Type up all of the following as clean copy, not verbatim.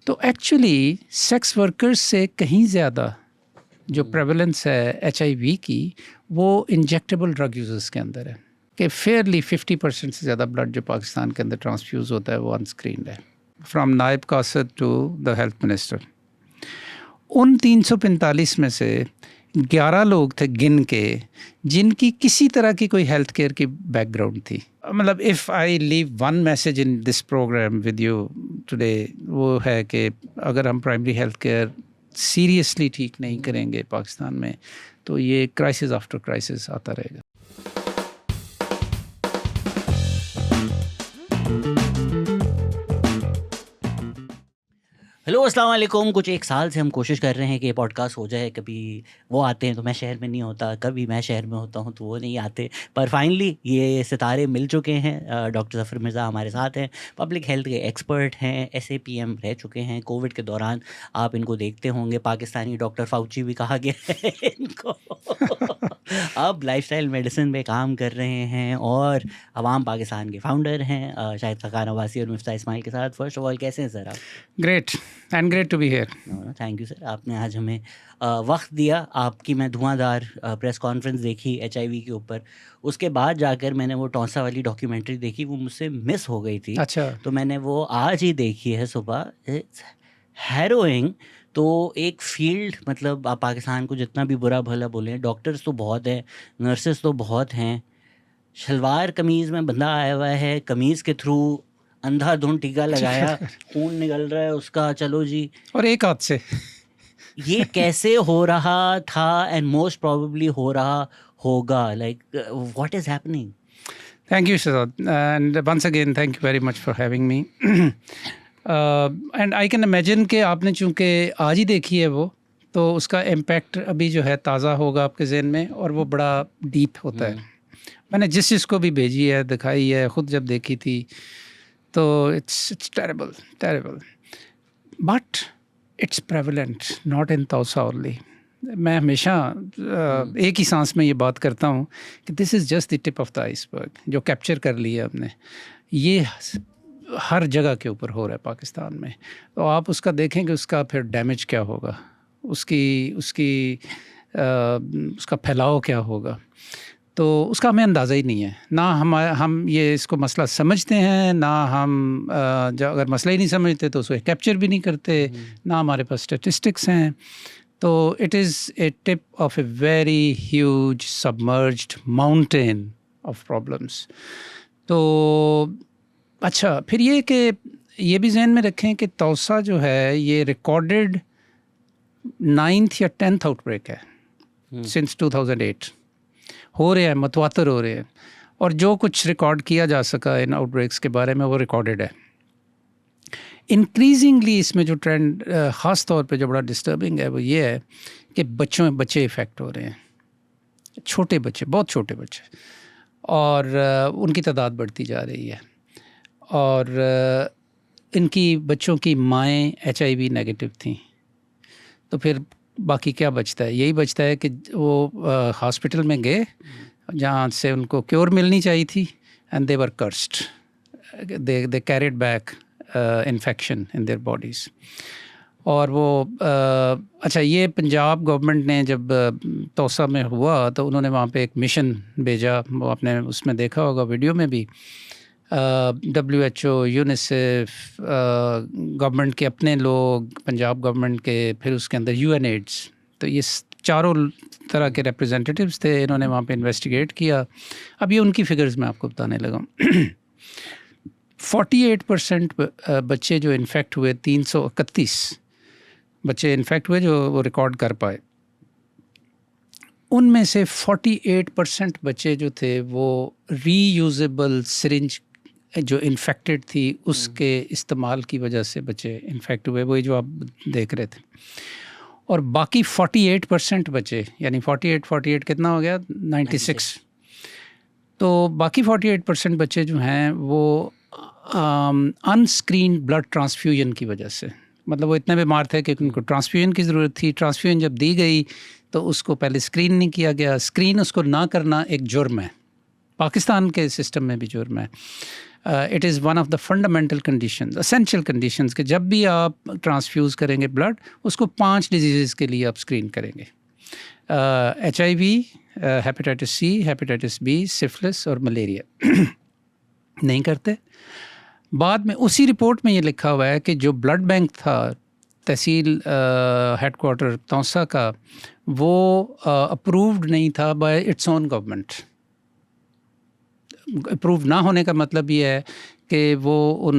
तो actually sex workers से कहीं ज़्यादा जो प्रेवलेंस है HIV की वो इंजेक्टेबल ड्रग यूजर्स के अंदर है कि फेयरली 50% से ज़्यादा ब्लड जो पाकिस्तान के अंदर ट्रांसफ्यूज़ होता है वो अनस्क्रीन्ड है। फ्रॉम नायब कासद टू द हेल्थ मिनिस्टर, उन 345 में से 11 लोग थे गिन के जिनकी किसी तरह की कोई हेल्थ केयर की बैकग्राउंड थी। मतलब if I leave one message in this programme with you today, वो है कि अगर हम प्राइमरी हेल्थ केयर सीरियसली ठीक नहीं करेंगे पाकिस्तान में तो ये क्राइसिस आफ्टर क्राइसिस आता रहेगा। हेलो अस्सलाम वालेकुम। कुछ एक साल से हम कोशिश कर रहे हैं कि ये पॉडकास्ट हो जाए। कभी वो आते हैं तो मैं शहर में नहीं होता, कभी मैं शहर में होता हूँ तो वो नहीं आते, पर फाइनली ये सितारे मिल चुके हैं। डॉक्टर ज़फ़र मिर्ज़ा हमारे साथ हैं, पब्लिक हेल्थ के एक्सपर्ट हैं, SAPM रह चुके हैं। कोविड के दौरान आप इनको देखते होंगे, पाकिस्तानी डॉक्टर फाउची भी कहा गया है इनको। अब लाइफस्टाइल मेडिसिन पे काम कर रहे हैं और अवाम पाकिस्तान के फाउंडर हैं। शाहिद खाकान अब्बासी और मिफ्ता इस्माइल के साथ। फर्स्ट ऑफ ऑल कैसे हैं सर आप? Great and great to be here. Thank you sir, आपने आज हमें वक्त दिया। आपकी मैं धुआंधार प्रेस कॉन्फ्रेंस देखी HIV के ऊपर, उसके बाद जाकर मैंने वो टौसा वाली डॉक्यूमेंट्री देखी, वो मुझसे मिस हो गई थी। अच्छा, तो मैंने वो आज ही देखी है सुबह। It's harrowing. तो एक फील्ड, मतलब आप पाकिस्तान को जितना भी बुरा भला बोलें, डॉक्टर्स तो बहुत हैं, नर्सेस तो बहुत हैं, शलवार कमीज़ में बंदा आया हुआ है, कमीज़ के थ्रू अंधाधुंध टीका लगाया, खून निकल रहा है उसका, चलो जी। और एक हाथ से ये कैसे हो रहा था एंड मोस्ट प्रोबेबली हो रहा होगा? Like what is happening? Thank you, Shazad. And once again, thank you very much for having me. And I can imagine कि आपने चूँकि आज ही देखी है वो, तो उसका इम्पैक्ट अभी जो है ताज़ा होगा आपके ज़हन में और वो बड़ा डीप होता है। मैंने जिस चीज़ को भी भेजी है, दिखाई है, ख़ुद जब देखी थी तो it's terrible. But it's prevalent, not in Tausa only. मैं हमेशा एक ही सांस में ये बात करता हूँ कि this is just the tip of the iceberg, जो कैप्चर कर लिया हमने। ये हर जगह के ऊपर हो रहा है पाकिस्तान में। तो आप उसका देखें कि उसका फिर डैमेज क्या होगा, उसका फैलाव क्या होगा, तो उसका हमें अंदाज़ा ही नहीं है। ना हम ये इसको मसला समझते हैं, ना हम अगर मसला ही नहीं समझते तो उसको कैप्चर भी नहीं करते, ना हमारे पास स्टेटिस्टिक्स हैं। तो it is A tip of a very huge submerged mountain of problems. तो अच्छा, फिर ये कि ये भी जहन में रखें कि तौसा जो है ये रिकॉर्डेड 9th या 10th आउटब्रेक है सिंस 2008। हो रहे हैं, मतवातर हो रहे हैं, और जो कुछ रिकॉर्ड किया जा सका इन आउटब्रेक्स के बारे में वो रिकॉर्डेड है। इंक्रीजिंगली इसमें जो ट्रेंड ख़ास तौर पे जो बड़ा डिस्टर्बिंग है वो ये है कि बच्चे इफ़ेक्ट हो रहे हैं, छोटे बच्चे, बहुत छोटे बच्चे, और उनकी तादाद बढ़ती जा रही है। और इनकी बच्चों की माएँ HIV नेगेटिव थीं, तो फिर बाकी क्या बचता है? यही बचता है कि वो हॉस्पिटल में गए जहाँ से उनको क्योर मिलनी चाहिए थी, and they were cursed, they carried back infection in their bodies. और वो अच्छा, ये पंजाब गवर्नमेंट ने जब तौसा में हुआ तो उन्होंने वहाँ पे एक मिशन भेजा, वो आपने उसमें देखा होगा वीडियो में भी। WHO, यूनिसेफ, गवर्नमेंट के अपने लोग, पंजाब गवर्नमेंट के, फिर उसके अंदर UNAIDS, तो ये चारों तरह के रिप्रेजेंटेटिव्स थे। इन्होंने वहाँ पे इन्वेस्टिगेट किया। अब ये उनकी फिगर्स मैं आपको बताने लगा। 48% बच्चे जो इन्फेक्ट हुए, 331 बच्चे इन्फेक्ट हुए जो वो रिकॉर्ड कर पाए, उनमें से 48% बच्चे जो थे वो रीयूजेबल सिरिंज जो इन्फेक्टेड थी उसके इस्तेमाल की वजह से बच्चे इन्फेक्ट हुए, वही जो आप देख रहे थे। और बाकी 48% बच्चे, यानी 48 कितना हो गया? 96। तो बाकी 48% बच्चे जो हैं वो अनस्क्रीन ब्लड ट्रांसफ्यूजन की वजह से, मतलब वो इतने बीमार थे कि उनको ट्रांसफ्यूजन की ज़रूरत थी। ट्रांसफ्यूजन जब दी गई तो उसको पहले स्क्रीन नहीं किया गया। स्क्रीन उसको ना करना एक जुर्म है, पाकिस्तान के सिस्टम में भी जुर्म है। It is one of the fundamental conditions, essential conditions कि जब भी आप ट्रांसफ्यूज़ करेंगे ब्लड, उसको 5 डिजीज़ के लिए आप स्क्रीन करेंगे। HIV, hepatitis C, hepatitis B, syphilis और मलेरिया। नहीं करते। बाद में उसी रिपोर्ट में ये लिखा हुआ है कि जो ब्लड बैंक था तहसील हेडक्वार्टर तौसा का, वो अप्रूव्ड नहीं था bye its own government. Approve ना होने का मतलब ये है कि वो उन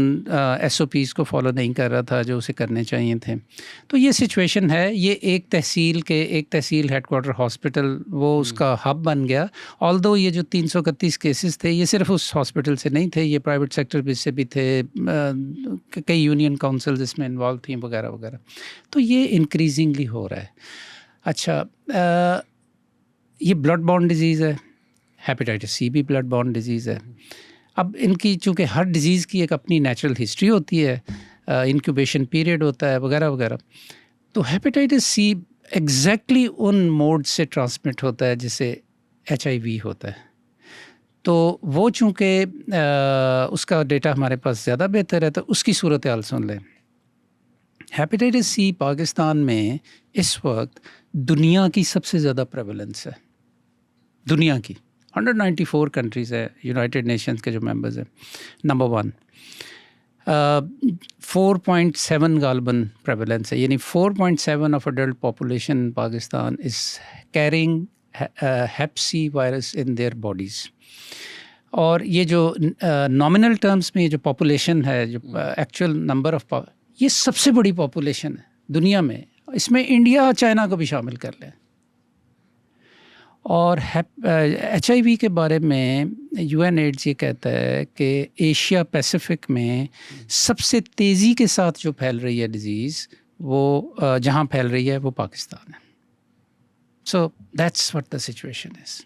SOPs को फॉलो नहीं कर रहा था जो उसे करने चाहिए थे। तो ये सिचुएशन है। ये एक तहसील हेडक्वार्टर हॉस्पिटल वो उसका हब बन गया। ऑल्दो ये जो 331 केसेस थे, ये सिर्फ उस हॉस्पिटल से नहीं थे, ये प्राइवेट सेक्टर से भी थे, कई यूनियन काउंसिल्स इसमें इन्वॉल्व थी वगैरह वगैरह। तो ये इंक्रीजिंगली हो रहा है। अच्छा, ये ब्लड बॉर्न डिजीज़ है, हेपेटाइटिस C भी ब्लड बॉर्न डिजीज़ है। अब इनकी चूँकि हर डिज़ीज़ की एक अपनी नेचुरल हिस्ट्री होती है, इंक्यूबेशन पीरियड होता है वगैरह वगैरह। तो हेपेटाइटिस C एग्जैक्टली उन मोड से ट्रांसमिट होता है जिसे HIV होता है। तो वो चूँकि उसका डेटा हमारे पास ज़्यादा बेहतर है, तो उसकी सूरत हाल सुन लें। हेपेटाइटिस C पाकिस्तान में इस वक्त दुनिया की सबसे ज़्यादा प्रेवलेंस है, दुनिया की 194 कंट्रीज़ है, यूनाइटेड नेशंस के जो मेंबर्स हैं। नंबर 1 4.7 गालबन प्रेवलेंस है, यानी 4.7 of adult population in Pakistan is carrying hep C virus in their bodies. और ये जो नॉमिनल टर्म्स में ये जो पॉपुलेशन है, जो एक्चुअल नंबर ऑफ, ये सबसे बड़ी पॉपुलेशन है दुनिया में। इसमें इंडिया चाइना को भी शामिल कर लें। और HIV के बारे में UNAIDS ये कहता है कि एशिया पैसिफिक में सबसे तेज़ी के साथ जो फैल रही है डिज़ीज़, वो जहाँ फैल रही है वो पाकिस्तान है। So that's what the situation is.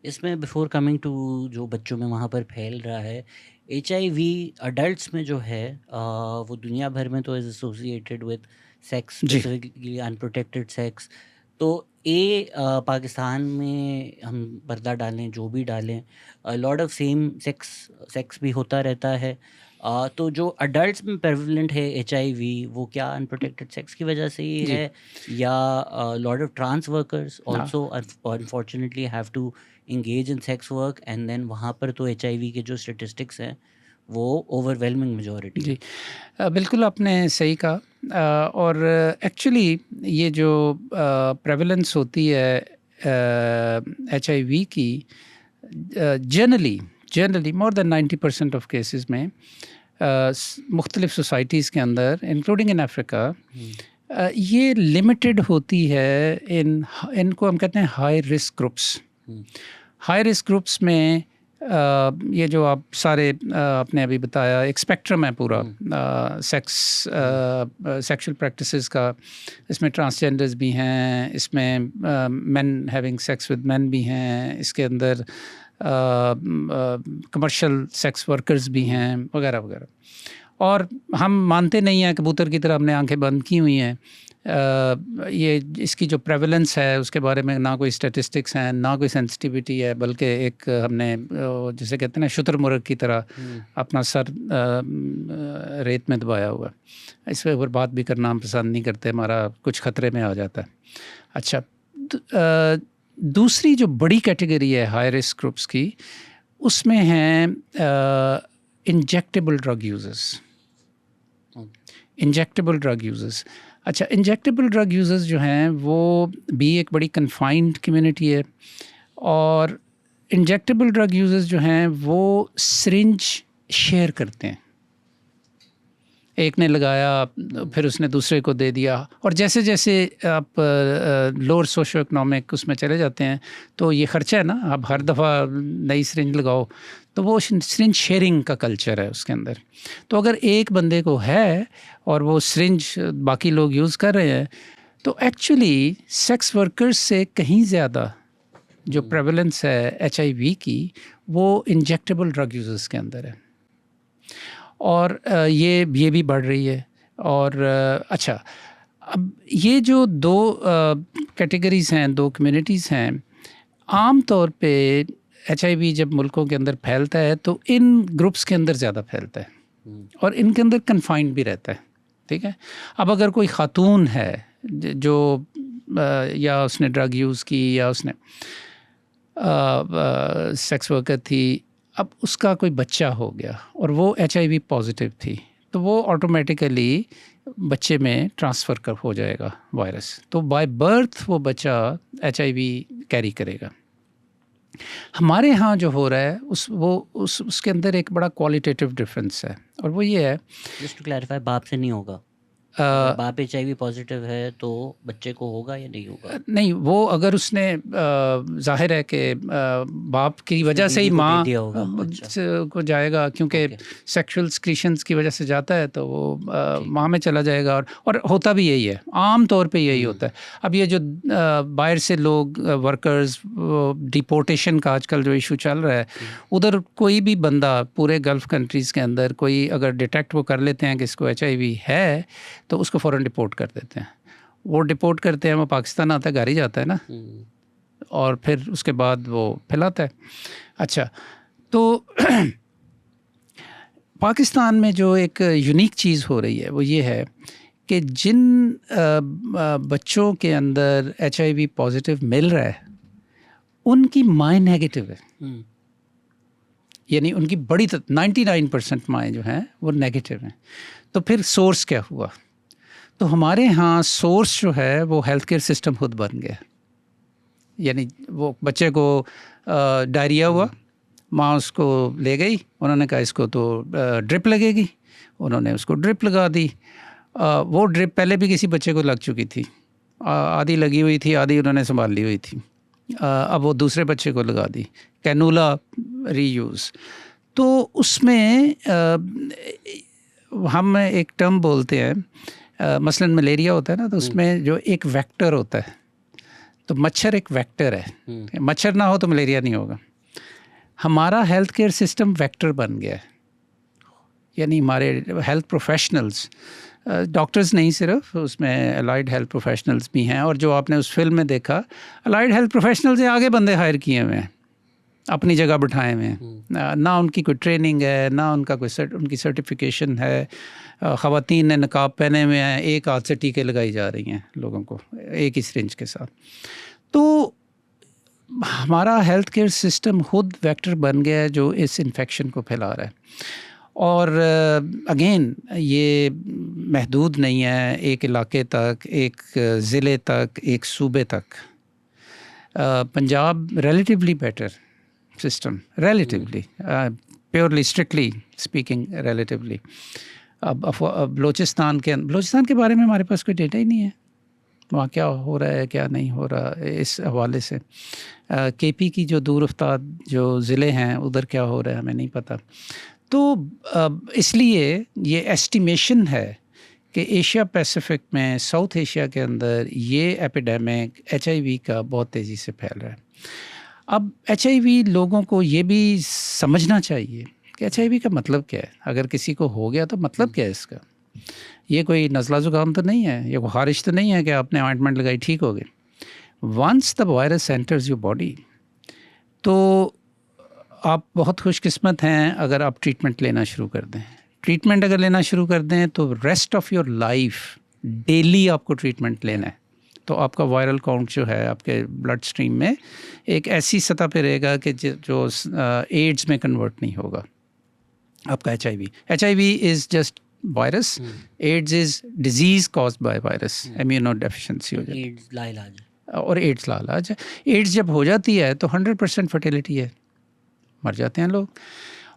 इसमें बिफोर कमिंग टू जो बच्चों में वहाँ पर फैल रहा है, HIV अडल्ट्स में जो है वो दुनिया भर में तो is associated with sex, specifically unprotected sex. तो पाकिस्तान में हम पर्दा डालें, जो भी डालें, लॉट ऑफ सेम सेक्स भी होता रहता है। तो जो अडल्ट्स में प्रेवलेंट है HIV, वो क्या अनप्रोटेक्टेड सेक्स की वजह से ही है, या lot of trans workers also unfortunately have to engage in sex work, and then वहाँ पर तो HIV के जो स्टेटिस्टिक्स हैं वो ओवरवेलमिंग मेजॉरिटी। जी, बिल्कुल आपने सही कहा। और एक्चुअली ये जो प्रेवलेंस होती है HIV की, generally more than 90% of cases में मुख्तलिफ सोसाइटीज़ के अंदर, इंक्लूडिंग इन अफ्रीका, ये लिमिटेड होती है इनको हम कहते हैं high risk groups. High risk groups में ये जो आप सारे आपने अभी बताया, एक स्पेक्ट्रम है पूरा सेक्सुअल प्रैक्टिसेस का। इसमें ट्रांसजेंडर्स भी हैं, इसमें main having sex with main भी हैं, इसके अंदर कमर्शियल सेक्स वर्कर्स भी हैं वगैरह वगैरह। और हम मानते नहीं हैं, कबूतर की तरह हमने आंखें बंद की हुई हैं। ये इसकी जो प्रेवलेंस है उसके बारे में ना कोई स्टैटिस्टिक्स हैं, ना कोई सेंसिटिविटी है, बल्कि एक हमने जिसे कहते हैं ना शुतुरमुर्ग की तरह अपना सर रेत में दबाया हुआ। इस पर बात भी करना हम पसंद नहीं करते, हमारा कुछ ख़तरे में आ जाता है। अच्छा, दूसरी जो बड़ी कैटेगरी है हाई रिस्क ग्रुप्स की, उसमें हैं इंजेक्टेबल ड्रग यूज़र्स। अच्छा, इंजेक्टेबल ड्रग यूज़र्स जो हैं वो भी एक बड़ी कन्फाइंड कम्युनिटी है। और इंजेक्टेबल ड्रग यूज़र्स जो हैं वो सिरिंज शेयर करते हैं। एक ने लगाया, फिर उसने दूसरे को दे दिया, और जैसे जैसे आप लोअर सोशो इकोनॉमिक उसमें चले जाते हैं तो ये ख़र्चा है ना, आप हर दफ़ा नई सिरिंज लगाओ, तो वो सिरिंज शेयरिंग का कल्चर है उसके अंदर। तो अगर एक बंदे को है और वो सिरिंज बाकी लोग यूज़ कर रहे हैं, तो एक्चुअली सेक्स वर्कर्स से कहीं ज़्यादा जो प्रेवलेंस है HIV की, वो इंजेक्टेबल ड्रग यूज़र्स के अंदर है। और ये भी बढ़ रही है। और अच्छा, अब ये जो दो कैटेगरीज़ हैं, दो कम्युनिटीज़ हैं, आम तौर पे HIV जब मुल्कों के अंदर फैलता है तो इन ग्रुप्स के अंदर ज़्यादा फैलता है और इनके अंदर कन्फाइंड भी रहता है, ठीक है। अब अगर कोई ख़ातून है जो या उसने ड्रग यूज़ की या उसने सेक्स वर्कर थी, अब उसका कोई बच्चा हो गया और वो HIV पॉजिटिव थी, तो वो ऑटोमेटिकली बच्चे में ट्रांसफ़र कर हो जाएगा वायरस, तो बाय बर्थ वो बच्चा HIV कैरी करेगा। हमारे यहाँ जो हो रहा है उसके अंदर एक बड़ा क्वालिटेटिव डिफरेंस है, और वो ये है, जस्ट टू क्लैरिफाई, बाप से नहीं होगा? अगर बाप HIV पॉजिटिव है तो बच्चे को होगा या नहीं होगा? नहीं, वो अगर उसने जाहिर है कि बाप की वजह से ही माँ को जाएगा, क्योंकि सेक्सुअल स्क्रीशंस की वजह से जाता है, तो वो माँ में चला जाएगा, और होता भी यही है, आम तौर पे यही होता है। अब ये जो बाहर से लोग वर्कर्स डिपोर्टेशन का आजकल जो इशू चल रहा है, उधर कोई भी बंदा पूरे गल्फ़ कंट्रीज़ के अंदर कोई अगर डिटेक्ट वो कर लेते हैं कि इसको HIV है, तो उसको फ़ौरन डिपोर्ट कर देते हैं। वो डिपोर्ट करते हैं, वो पाकिस्तान आता है, घर ही जाता है ना, और फिर उसके बाद वो फैलाता है। अच्छा, तो पाकिस्तान में जो एक यूनिक चीज़ हो रही है वो ये है कि जिन बच्चों के अंदर HIV पॉजिटिव मिल रहा है उनकी माएँ नेगेटिव है, यानी उनकी बड़ी 99% माएँ जो हैं वो नेगेटिव हैं। तो फिर सोर्स क्या हुआ? तो हमारे यहाँ सोर्स जो है वो हेल्थ केयर सिस्टम खुद बन गया। यानी वो बच्चे को डायरिया हुआ, माँ उसको ले गई, उन्होंने कहा इसको तो ड्रिप लगेगी, उन्होंने उसको ड्रिप लगा दी। वो ड्रिप पहले भी किसी बच्चे को लग चुकी थी, आधी लगी हुई थी, आधी उन्होंने संभाल ली हुई थी, अब वो दूसरे बच्चे को लगा दी, कैनुला रीयूज़। तो उसमें हम एक टर्म बोलते हैं, मसलन मलेरिया होता है ना, तो उसमें जो एक वेक्टर होता है, तो मच्छर एक वेक्टर है, मच्छर ना हो तो मलेरिया नहीं होगा। हमारा हेल्थ केयर सिस्टम वेक्टर बन गया है, यानी हमारे हेल्थ प्रोफेशनल्स, डॉक्टर्स नहीं सिर्फ, उसमें अलाइड हेल्थ प्रोफेशनल्स भी हैं, और जो आपने उस फिल्म में देखा, अलाइड हेल्थ प्रोफेशनल से आगे बंदे हायर किए हुए हैं, अपनी जगह बिठाए हुए हैं, ना उनकी कोई ट्रेनिंग है, ना उनका कोई उनकी सर्टिफिकेशन है। ख़वातीन ने नकाब पहने हुए हैं, एक हाथ से टीके लगाई जा रही हैं लोगों को एक ही सिरिंज के साथ। तो हमारा हेल्थ केयर सिस्टम खुद वेक्टर बन गया है जो इस इन्फेक्शन को फैला रहा है। और अगेन ये महदूद नहीं है एक इलाके तक, एक ज़िले तक, एक सूबे तक। Punjab relatively better system, relatively, purely strictly speaking relatively. अब बलोचिस्तान के बारे में हमारे पास कोई डेटा ही नहीं है, वहाँ क्या हो रहा है क्या नहीं हो रहा, इस हवाले से KP की जो दूर अफ्ताद जो ज़िले हैं उधर क्या हो रहा है हमें नहीं पता। तो इसलिए ये एस्टिमेशन है कि एशिया पैसिफिक में, साउथ एशिया के अंदर ये एपिडेमिक HIV का बहुत तेज़ी से फैल रहा है। अब HIV लोगों को ये भी समझना चाहिए कि HIV का मतलब क्या है। अगर किसी को हो गया तो मतलब क्या है इसका? ये कोई नज़ला ज़ुकाम तो नहीं है, ये खारिश तो नहीं है कि आपने ऑइंटमेंट लगाई ठीक हो गए। Once the virus enters your body, तो आप बहुत खुशकिस्मत हैं अगर आप ट्रीटमेंट लेना शुरू कर दें। ट्रीटमेंट अगर लेना शुरू कर दें तो rest of your life daily आपको ट्रीटमेंट लेना है, तो आपका वायरल काउंट जो है आपके ब्लड स्ट्रीम में एक ऐसी सतह पे रहेगा कि जो एड्स में कन्वर्ट नहीं होगा आपका HIV is just virus, AIDS is disease caused by virus, immuno deficiency हो जाती है, और एड्स लाइलाज है। एड्स जब हो जाती है तो 100% फर्टिलिटी है, मर जाते हैं लोग।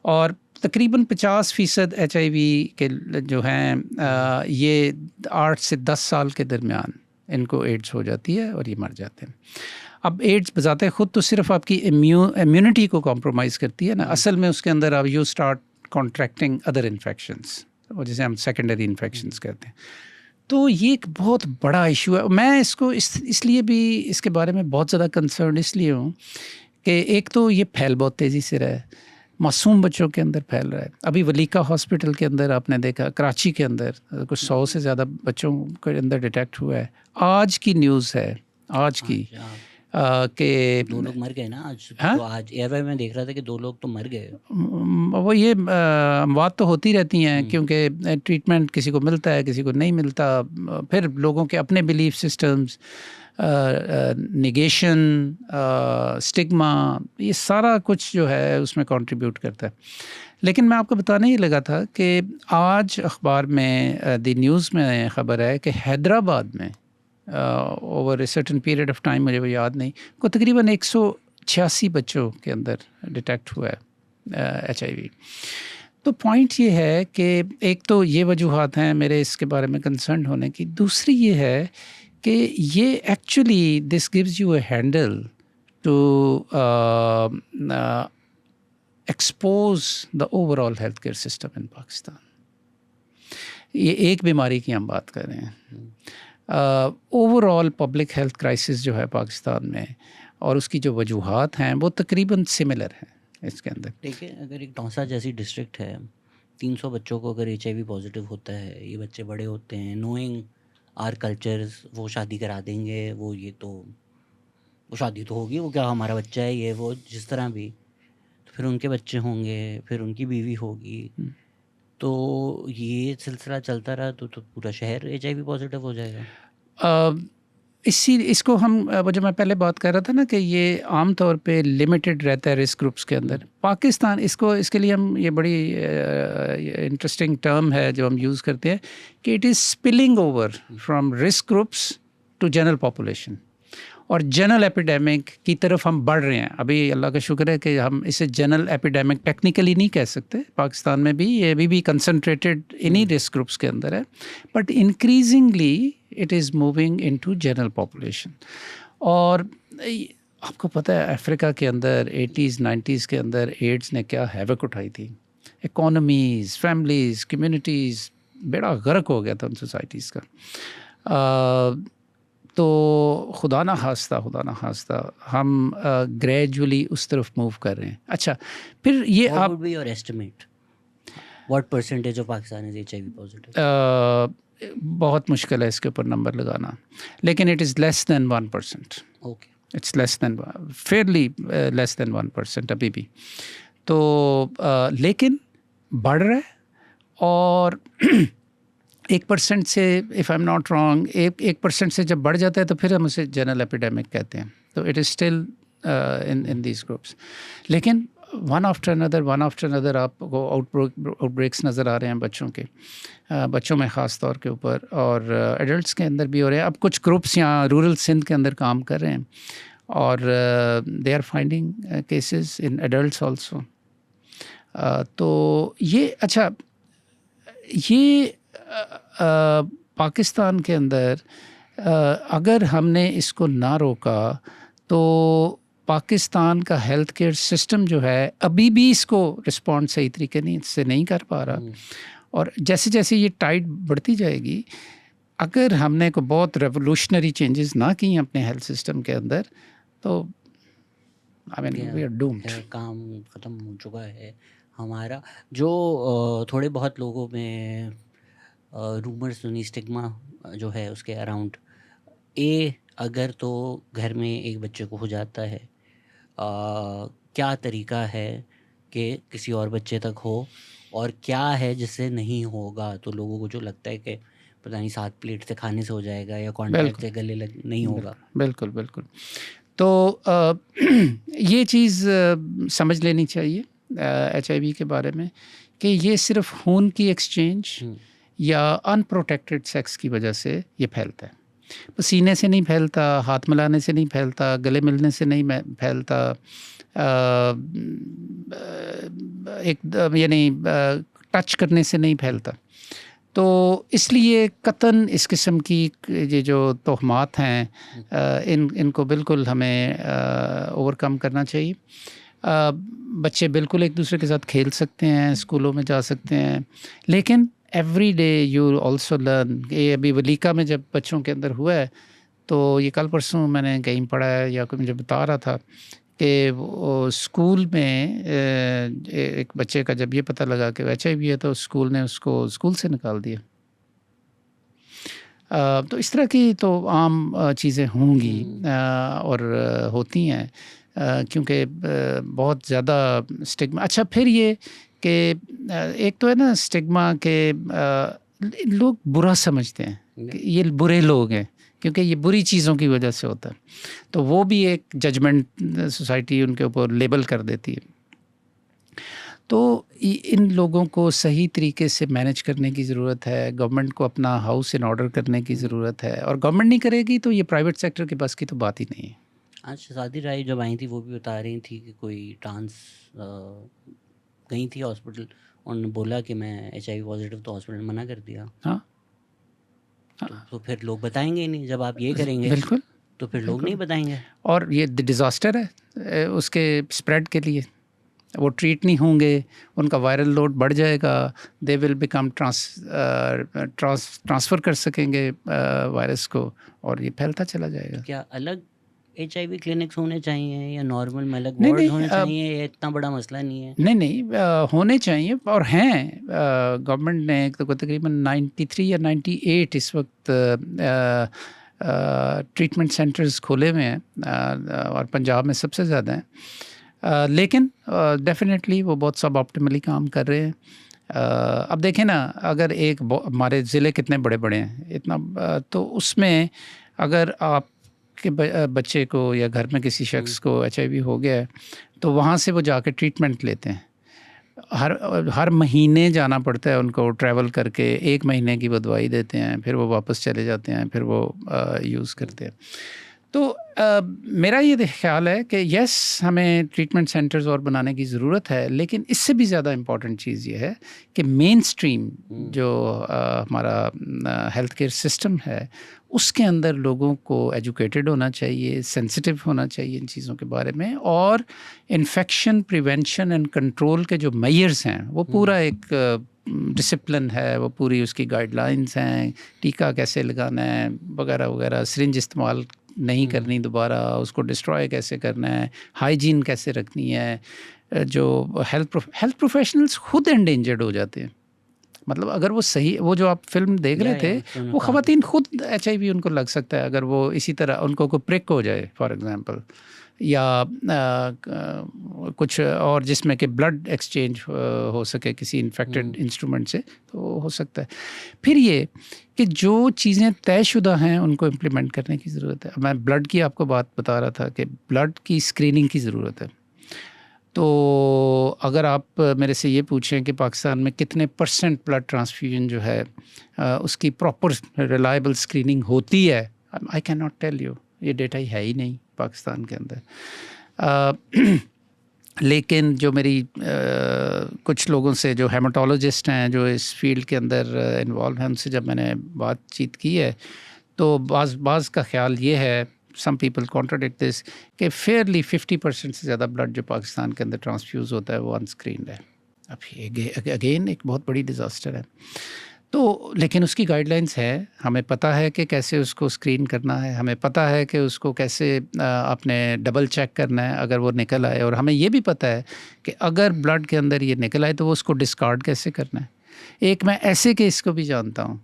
और तकरीबन 50% HIV के जो हैं ये 8 से 10 साल के दरमियान इनको एड्स हो जाती है और ये मर जाते हैं। अब एड्स बजाते खुद तो सिर्फ आपकी इम्यूनिटी को कॉम्प्रोमाइज़ करती है ना, असल में उसके अंदर आप you start contracting other infections, और जिसे हम सेकेंडरी इन्फेक्शंस कहते हैं। तो ये एक बहुत बड़ा इशू है। मैं इसको इसलिए भी इसके बारे में बहुत ज़्यादा कंसर्न इसलिए हूँ कि एक तो ये फैल बहुत तेज़ी से रहा है, मासूम बच्चों के अंदर फैल रहा है। अभी वलीका हॉस्पिटल के अंदर आपने देखा, कराची के अंदर कुछ 100 से ज़्यादा बच्चों के अंदर डिटेक्ट हुआ है। आज की न्यूज़ है, आज की कि 2 लोग मर गए ना आज। हाँ? तो आज एयरवे में देख रहा था कि 2 लोग तो मर गए। वो ये बात तो होती रहती हैं, हुँ। क्योंकि ट्रीटमेंट किसी को मिलता है, किसी को नहीं मिलता। फिर लोगों के अपने बिलीफ सिस्टम्स, निगेशन, स्टिग्मा, ये सारा कुछ जो है उसमें कंट्रीब्यूट करता है। लेकिन मैं आपको बताने ही लगा था कि आज अखबार में द न्यूज़ में ख़बर है कि हैदराबाद में over a certain period of time, मुझे वो याद नहीं, को तकरीबन 186 बच्चों के अंदर डिटेक्ट हुआ है HIV। तो पॉइंट ये है कि एक तो ये वजूहात हैं मेरे इसके बारे में कंसर्न होने की, दूसरी ये है कि ये actually this gives you a handle to expose the overall health care system in Pakistan. ये एक बीमारी की हम बात कर रहे हैं। ओवरऑल पब्लिक हेल्थ क्राइसिस जो है पाकिस्तान में, और उसकी जो वजूहात हैं वो तकरीबन सिमिलर हैं इसके अंदर। देखिए, अगर एक दौसा जैसी डिस्ट्रिक्ट है, 300 बच्चों को अगर HIV पॉजिटिव होता है, ये बच्चे बड़े होते हैं नोइंग आर कल्चर्स, वो शादी करा देंगे, वो शादी तो होगी, वो क्या हमारा बच्चा है, ये वो जिस तरह भी, तो फिर उनके बच्चे होंगे, फिर उनकी बीवी होगी, तो ये सिलसिला चलता रहा तो पूरा शहर HIV पॉजिटिव हो जाएगा। इसको हम वो जो मैं पहले बात कर रहा था ना कि ये आम तौर पे लिमिटेड रहता है रिस्क ग्रुप्स के अंदर। पाकिस्तान इसके लिए हम ये बड़ी इंटरेस्टिंग टर्म है जो हम यूज़ करते हैं कि it is spilling over from risk groups to general population, और जनरल एपिडेमिक की तरफ हम बढ़ रहे हैं। अभी अल्लाह का शुक्र है कि हम इसे जनरल एपिडेमिक टेक्निकली नहीं कह सकते, पाकिस्तान में भी ये अभी भी कंसनट्रेटेड इन्हीं रिस्क ग्रुप्स के अंदर है, but increasingly it is moving into general population. और आपको पता है अफ्रीका के अंदर 80s 90s के अंदर एड्स ने क्या हैवक उठाई थी, इकोनॉमीज़, फैमिलीज़, कम्युनिटीज़, बेड़ा गर्क हो गया था उन सोसाइटीज़ का। तो खुदा ना खास्ता हम ग्रेजुअली उस तरफ मूव कर रहे हैं। अच्छा, फिर ये What आप would be your estimate? What percentage of Pakistan is HIV positive? बहुत मुश्किल है इसके ऊपर नंबर लगाना, लेकिन it is less than 1%। Okay. It's less than, Fairlie less than 1% अभी भी। तो लेकिन बढ़ रहा है, और 1% से, if I am not wrong, 1% से जब बढ़ जाता है तो फिर हम उसे जनरल एपिडेमिक कहते हैं। तो it is still in these groups. लेकिन वन आफ्टर अनदर आपको आउटब्रेक्स नज़र आ रहे हैं बच्चों के, बच्चों में ख़ास तौर के ऊपर, और एडल्ट्स के अंदर भी हो रहे हैं। अब कुछ ग्रुप्स यहाँ रूरल सिंध के अंदर काम कर रहे हैं, और they are finding cases in adults also. तो ये अच्छा, ये पाकिस्तान के अंदर अगर हमने इसको ना रोका तो पाकिस्तान का हेल्थ केयर सिस्टम जो है अभी भी इसको रिस्पॉन्ड सही तरीके से नहीं कर पा रहा। और जैसे जैसे ये टाइड बढ़ती जाएगी, अगर हमने को बहुत रेवोल्यूशनरी चेंजेस ना की अपने हेल्थ सिस्टम के अंदर, तो I mean we are doomed. काम ख़त्म हो चुका है हमारा। जो थोड़े बहुत लोगों में रूमर सुनी, स्टिग्मा जो है उसके अराउंड, अगर तो घर में एक बच्चे को हो जाता है, क्या तरीका है कि किसी और बच्चे तक हो, और क्या है जिससे नहीं होगा? तो लोगों को जो लगता है कि पता नहीं 7 प्लेट से खाने से हो जाएगा या कॉन्टैक्ट से गले लग नहीं होगा। बिल्कुल बिल्कुल। तो ये चीज़ समझ लेनी चाहिए HIV के बारे में कि ये सिर्फ खून की एक्सचेंज या अनप्रोटेक्टेड सेक्स की वजह से ये फैलता है। पसीने से नहीं फैलता, हाथ मिलाने से नहीं फैलता, गले मिलने से नहीं फैलता, एक यानी टच करने से नहीं फैलता। तो इसलिए कतन इस किस्म की ये जो तोहमात हैं इनको बिल्कुल हमें ओवरकम करना चाहिए। बच्चे बिल्कुल एक दूसरे के साथ खेल सकते हैं, स्कूलों में जा सकते हैं, लेकिन every day you also learn. ये अभी वलीका में जब बच्चों के अंदर हुआ है, तो ये कल परसों मैंने कहीं पढ़ा है या कोई मुझे बता रहा था कि वो स्कूल में एक बच्चे का जब ये पता लगा कि HIV है, तो स्कूल ने उसको स्कूल से निकाल दिया। तो इस तरह की तो आम चीज़ें होंगी और होती हैं, क्योंकि बहुत ज़्यादा स्टिग्मा। अच्छा, फिर ये कि एक तो है ना स्टिग्मा के लोग बुरा समझते हैं कि ये बुरे लोग हैं, क्योंकि ये बुरी चीज़ों की वजह से होता है, तो वो भी एक जजमेंट सोसाइटी उनके ऊपर लेबल कर देती है। तो इन लोगों को सही तरीके से मैनेज करने की ज़रूरत है, गवर्नमेंट को अपना हाउस इन ऑर्डर करने की ज़रूरत है, और गवर्नमेंट नहीं करेगी तो ये प्राइवेट सेक्टर के पास की तो बात ही नहीं है। आज शादी राय जब आई थी वो भी बता रही थी कि कोई ट्रांस गई थी हॉस्पिटल, उन्होंने बोला कि मैं HIV पॉजिटिव, तो हॉस्पिटल ने मना कर दिया। हाँ, तो फिर लोग बताएंगे ही नहीं। जब आप ये करेंगे बिल्कुल, तो फिर लोग नहीं बताएंगे। और ये डिज़ास्टर है उसके स्प्रेड के लिए। वो ट्रीट नहीं होंगे, उनका वायरल लोड बढ़ जाएगा, दे विल बिकम ट्रांसफ़र कर सकेंगे वायरस को, और ये फैलता चला जाएगा। क्या अलग HIV क्लिनिक्स होने चाहिए या नॉर्मल में अलग नहीं, वार्ड नहीं, होने चाहिए? ये इतना बड़ा मसला नहीं है। नहीं, होने चाहिए और हैं। गवर्नमेंट ने तो तकरीबन 93 या 98 इस वक्त ट्रीटमेंट सेंटर्स खोले हुए हैं, और पंजाब में सबसे ज़्यादा हैं। लेकिन डेफिनेटली वो बहुत सब ऑप्टिमली काम कर रहे हैं। अब देखें ना, अगर हमारे ज़िले कितने बड़े-बड़े हैं, इतना तो उसमें अगर आप के बच्चे को या घर में किसी शख्स को HIV हो गया है, तो वहाँ से वो जाके ट्रीटमेंट लेते हैं। हर महीने जाना पड़ता है उनको, ट्रैवल करके 1 महीने की वो दवाई देते हैं, फिर वो वापस चले जाते हैं, फिर वो यूज़ करते हैं। तो मेरा ये ख़्याल है कि यस, हमें ट्रीटमेंट सेंटर्स और बनाने की ज़रूरत है, लेकिन इससे भी ज़्यादा इम्पॉर्टेंट चीज़ ये है कि मेन स्ट्रीम जो हमारा हेल्थ केयर सिस्टम है, उसके अंदर लोगों को एजुकेटेड होना चाहिए, सेंसिटिव होना चाहिए इन चीज़ों के बारे में, और इन्फेक्शन प्रिवेंशन एंड कंट्रोल के जो मेजर्स हैं वो पूरा एक डिसिप्लिन है, वो पूरी उसकी गाइडलाइंस हैं, टीका कैसे लगाना है वगैरह वगैरह, सिरिंज इस्तेमाल नहीं करनी दोबारा, उसको डिस्ट्रॉय कैसे करना है, हाइजीन कैसे रखनी है। जो हेल्थ प्रोफेशनल्स खुद एंडेंजर्ड हो जाते हैं। मतलब अगर वो सही, वो जो आप फिल्म देख रहे थे, वो ख़वातीन खुद HIV उनको लग सकता है अगर वो इसी तरह उनको कोई प्रिक हो जाए फॉर एग्ज़ाम्पल, या कुछ और जिसमें कि ब्लड एक्सचेंज हो सके किसी इन्फेक्टेड इंस्ट्रूमेंट से, तो हो सकता है। फिर ये कि जो चीज़ें तयशुदा हैं उनको इम्प्लीमेंट करने की ज़रूरत है। मैं ब्लड की आपको बात बता रहा था कि ब्लड की स्क्रीनिंग की ज़रूरत है। तो अगर आप मेरे से ये पूछें कि पाकिस्तान में कितने % ब्लड ट्रांसफ्यूजन जो है उसकी प्रॉपर रिलायबल स्क्रीनिंग होती है, I can not tell you, ये डेटा ही है ही नहीं पाकिस्तान के अंदर। लेकिन जो मेरी कुछ लोगों से जो हेमाटोलॉजिस्ट हैं जो इस फील्ड के अंदर इन्वॉल्व हैं, उनसे जब मैंने बातचीत की है, तो बाज़ का ख्याल ये है, some people contradict this, कि फेयरली 50% से ज़्यादा ब्लड जो पाकिस्तान के अंदर ट्रांसफ्यूज़ होता है वो अनस्क्रीन्ड है। अब ये अगेन एक बहुत बड़ी डिज़ास्टर है। तो लेकिन उसकी गाइडलाइंस है, हमें पता है कि कैसे उसको स्क्रीन करना है, हमें पता है कि उसको कैसे आपने डबल चेक करना है अगर वो निकल आए, और हमें ये भी पता है कि अगर ब्लड के अंदर ये निकल आए तो वो उसको डिस्कार्ड कैसे करना है। एक मैं ऐसे केस को भी जानता हूँ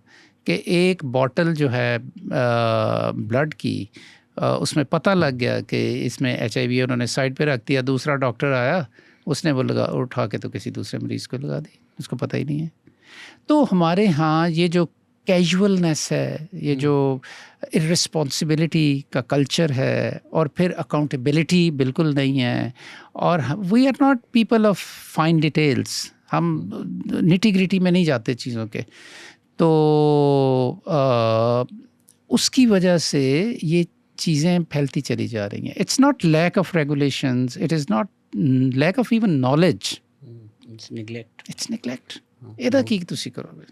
कि एक बॉटल जो है ब्लड की, उसमें पता लग गया कि इसमें HIV, उन्होंने साइड पे रख दिया, दूसरा डॉक्टर आया, उसने वो उठा के तो किसी दूसरे मरीज़ को लगा दी, उसको पता ही नहीं है। तो हमारे यहाँ ये जो कैजुअलनेस है, ये जो इर्रिस्पॉन्सिबिलिटी का कल्चर है, और फिर अकाउंटेबिलिटी बिल्कुल नहीं है, और we are not people of fine details, हम निटी ग्रिटी में नहीं जाते चीज़ों के, तो उसकी वजह से ये चीज़ें फैलती चली जा रही हैं। It's not lack of regulations, it is not lack of even knowledge, it's neglect. It's neglect. ਇਹਦਾ ਕੀ ਤੁਸੀਂ करोगे?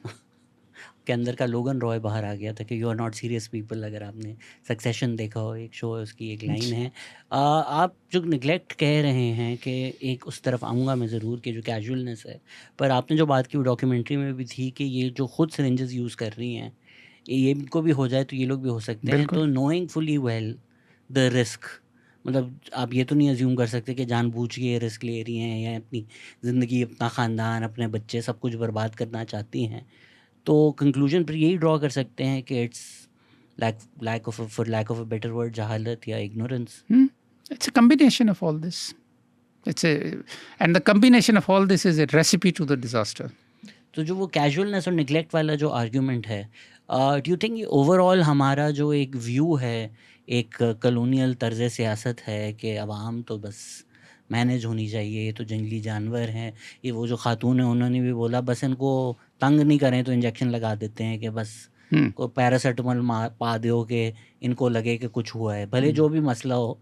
के अंदर का लोगन रॉय बाहर आ गया था कि you are not serious people. अगर आपने सक्सेशन देखा हो, एक शो है उसकी एक लाइन है, आप जो निगलेक्ट कह रहे हैं कि एक उस तरफ आऊँगा मैं ज़रूर कि जो कैजुअलनेस है, पर आपने जो बात की वो डॉक्यूमेंट्री में भी थी कि ये जो खुद सिरिंजेस यूज़ कर रही हैं, ये इनको भी हो जाए तो ये लोग भी हो सकते हैं। तो knowing fully well the risk, मतलब आप ये तो नहीं अज्यूम कर सकते कि जानबूझ के ये रिस्क ले रही हैं या अपनी ज़िंदगी, अपना ख़ानदान, अपने बच्चे सब कुछ बर्बाद करना चाहती हैं। तो कंक्लूजन पर यही ड्रॉ कर सकते हैं कि it's for lack of a better word, जहालत या ignorance. It's a combination of all this. And the combination of all this is a recipe to the disaster. तो जो वो कैजुअलनेस और निगलेक्ट वाला जो आर्ग्यूमेंट है, डू यू थिंक ओवरऑल हमारा जो एक व्यू है, एक कॉलोनियल तर्ज सियासत है कि अवाम तो बस मैनेज होनी चाहिए, ये तो जंगली जानवर हैं, ये वो जो खातून है उन्होंने भी बोला बस इनको तंग नहीं करें तो इंजेक्शन लगा देते हैं कि बस को पैरासीटामोल पा दो कि इनको लगे कि कुछ हुआ है, भले जो भी मसला हो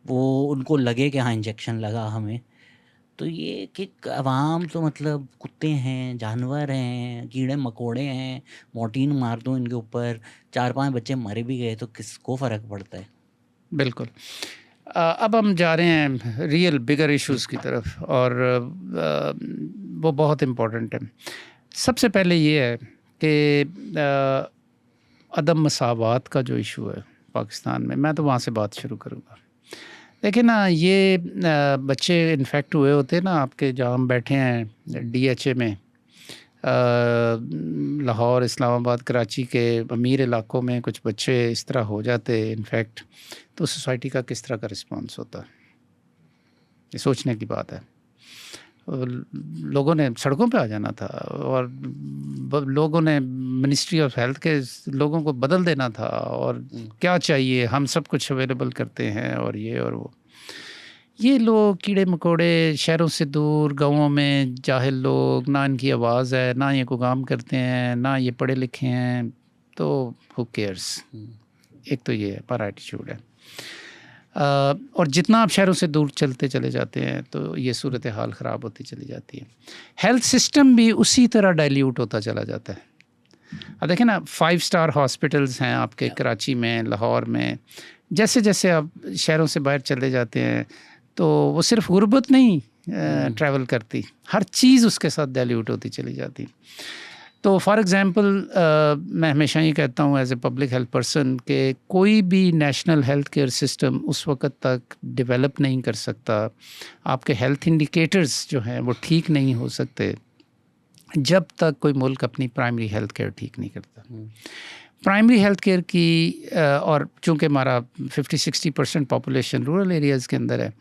वो उनको लगे कि हाँ इंजेक्शन लगा हमें। तो ये कि अवाम तो मतलब कुत्ते हैं, जानवर हैं, कीड़े मकोड़े हैं, मोर्टीन मार दो इनके ऊपर, 4-5 बच्चे मरे भी गए तो किसको फ़र्क पड़ता है। बिल्कुल। अब हम जा रहे हैं रियल बिगर इश्यूज़ की तरफ, और वो बहुत इम्पोर्टेंट है। सबसे पहले ये है कि अदम मसावात का जो इशू है पाकिस्तान में, मैं तो वहाँ से बात शुरू करूँगा। देखिए ना, ये बच्चे इन्फेक्ट हुए होते हैं ना, आपके जहाँ हम बैठे हैं DHA में, लाहौर, इस्लामाबाद, कराची के अमीर इलाकों में कुछ बच्चे इस तरह हो जाते इन्फेक्ट, तो सोसाइटी का किस तरह का रिस्पांस होता है, ये सोचने की बात है। लोगों ने सड़कों पे आ जाना था और लोगों ने मिनिस्ट्री ऑफ हेल्थ के लोगों को बदल देना था, और क्या चाहिए, हम सब कुछ अवेलेबल करते हैं और ये और वो। ये लोग कीड़े मकोड़े शहरों से दूर, गाँवों में जाहिल लोग, ना इनकी आवाज़ है, ना ये कोई काम करते हैं, ना ये पढ़े लिखे हैं, तो हु केयर्स। एक तो ये है पर एटीट्यूड है। और जितना आप शहरों से दूर चलते चले जाते हैं तो ये सूरत हाल ख़राब होती चली जाती है। हेल्थ सिस्टम भी उसी तरह डाइल्यूट होता चला जाता है। अब देखें ना, 5 स्टार हॉस्पिटल्स हैं आपके कराची में, लाहौर में। जैसे जैसे आप शहरों से बाहर चले जाते हैं तो वो सिर्फ गुर्बत नहीं ट्रैवल करती, हर चीज़ उसके साथ डाइल्यूट होती चली जाती। तो फॉर एग्ज़ाम्पल मैं हमेशा ये कहता हूँ as a public health person कि कोई भी नेशनल हेल्थ केयर सिस्टम उस वक्त तक डेवलप नहीं कर सकता, आपके हेल्थ इंडिकेटर्स जो हैं वो ठीक नहीं हो सकते जब तक कोई मुल्क अपनी प्राइमरी हेल्थ केयर ठीक नहीं करता। प्राइमरी हेल्थ केयर की और चूँकि हमारा 50-60% पॉपुलेशन रूरल एरियाज़ के अंदर है,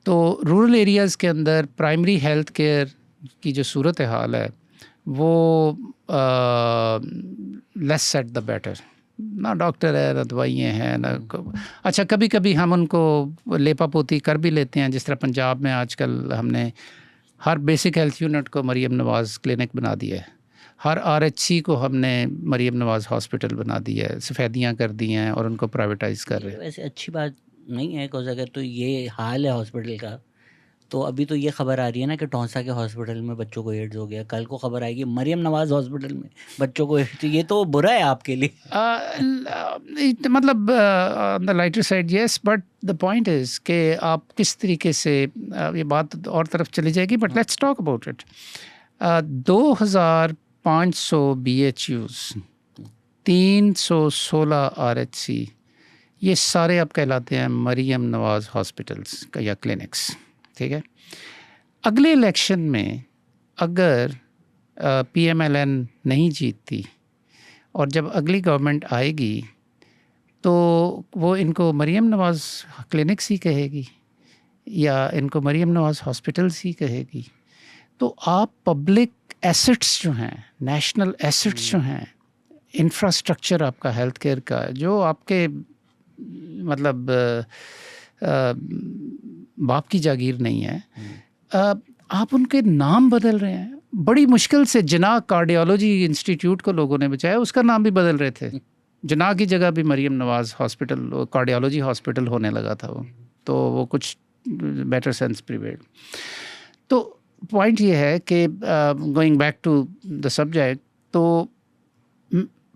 तो रूरल एरियाज़ के अंदर प्राइमरी हेल्थ केयर की जो सूरत हाल है वो लेस सेट द बेटर। ना डॉक्टर है, ना दवाइयाँ हैं, ना अच्छा कभी कभी हम उनको लेपा पोती कर भी लेते हैं। जिस तरह पंजाब में आजकल हमने हर बेसिक हेल्थ यूनिट को मरीम नवाज़ क्लिनिक बना दिया है, हर RHC को हमने मरीम नवाज़ हॉस्पिटल बना दिया है, सफ़ेदियाँ कर दी हैं और उनको प्राइवेटाइज़ कर रहे हैं। वैसे अच्छी बात नहीं है, बिकॉज अगर तो ये हाल है हॉस्पिटल का, तो अभी तो ये खबर आ रही है ना कि टोंसा के हॉस्पिटल में बच्चों को एड्स हो गया, कल को खबर आएगी मरियम नवाज़ हॉस्पिटल में बच्चों को एड्स। तो ये तो बुरा है आपके लिए। मतलब on the lighter side yes, but the point is कि आप किस तरीके से ये बात और तरफ चली जाएगी, but let's talk about it. 2500 BHUs, 316 RHC, ये सारे अब कहलाते हैं मरियम नवाज़ हॉस्पिटल्स का या क्लिनिक्स, ठीक है। अगले इलेक्शन में अगर PMLN नहीं जीतती और जब अगली गवर्नमेंट आएगी तो वो इनको मरियम नवाज़ क्लिनिक्स ही कहेगी या इनको मरियम नवाज़ हॉस्पिटल्स ही कहेगी। तो आप पब्लिक एसेट्स जो हैं, नेशनल एसेट्स जो हैं, इंफ्रास्ट्रक्चर आपका हेल्थ केयर का, जो आपके मतलब बाप की जागीर नहीं है, आप उनके नाम बदल रहे हैं। बड़ी मुश्किल से जिन्ना कार्डियोलॉजी इंस्टीट्यूट को लोगों ने बचाया, उसका नाम भी बदल रहे थे। जिन्ना की जगह भी Maryam Nawaz hospital, cardiology hospital होने लगा था वो, तो वो कुछ बेटर सेंस प्रिवेल्ड। तो पॉइंट ये है कि going back to the subject, तो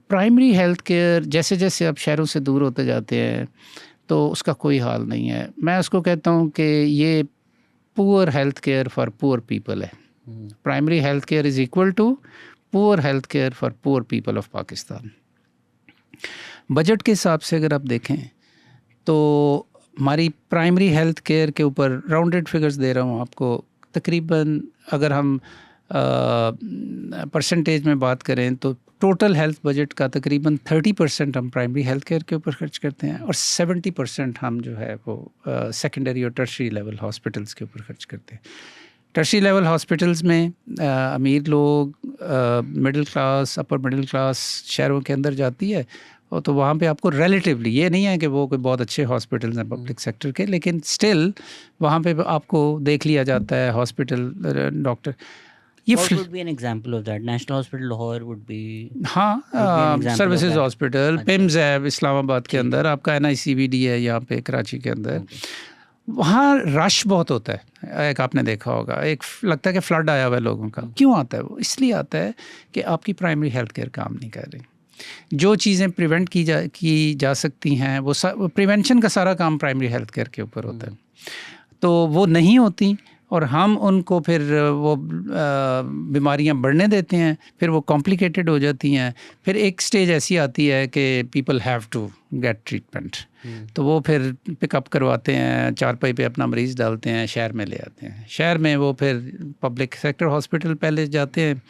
प्राइमरी हेल्थ केयर जैसे जैसे आप शहरों से दूर होते जाते हैं तो उसका कोई हाल नहीं है। मैं उसको कहता हूँ कि ये poor health care for poor people है। Primary health care is equal to poor health care for poor people of Pakistan. Budget के हिसाब से अगर आप देखें तो हमारी प्राइमरी हेल्थ केयर के ऊपर राउंडेड फिगर्स दे रहा हूँ आपको, तकरीबन अगर हम परसेंटेज में बात करें तो टोटल हेल्थ बजट का तकरीबन 30% हम प्राइमरी हेल्थ केयर के ऊपर खर्च करते हैं और 70% हम जो है वो सेकेंडरी और टर्शरी लेवल हॉस्पिटल्स के ऊपर खर्च करते हैं। टर्शरी लेवल हॉस्पिटल्स में अमीर लोग, middle class, upper middle class शहरों के अंदर जाती है, और तो वहाँ पे आपको रिलेटिवली, ये नहीं है कि वो कोई बहुत अच्छे हॉस्पिटल्स हैं पब्लिक सेक्टर के, लेकिन स्टिल वहाँ पे आपको देख लिया जाता है हॉस्पिटल डॉक्टर। ये What would be an example of that? National Hospital Lahore would be हाँ, example of services that. Hospital, अच्छा। पिम्स है इस्लामाबाद के अंदर, आपका NICVD है यहाँ पे कराची के अंदर। वहाँ रश बहुत होता है, एक आपने देखा होगा, एक लगता है कि फ्लड आया हुआ है लोगों का। क्यों आता है वो? इसलिए आता है कि आपकी प्राइमरी हेल्थ केयर काम नहीं कर रही। जो चीज़ें प्रिवेंट की जा सकती हैं, वो प्रिवेंशन का सारा काम प्राइमरी हेल्थ केयर के ऊपर होता है, तो वो नहीं होती, और हम उनको फिर वो बीमारियां बढ़ने देते हैं, फिर वो कॉम्प्लिकेटेड हो जाती हैं। फिर एक स्टेज ऐसी आती है कि people have to get treatment, तो वो फिर पिकअप करवाते हैं, चारपाई पे अपना मरीज़ डालते हैं, शहर में ले आते हैं। शहर में वो फिर पब्लिक सेक्टर हॉस्पिटल पहले जाते हैं,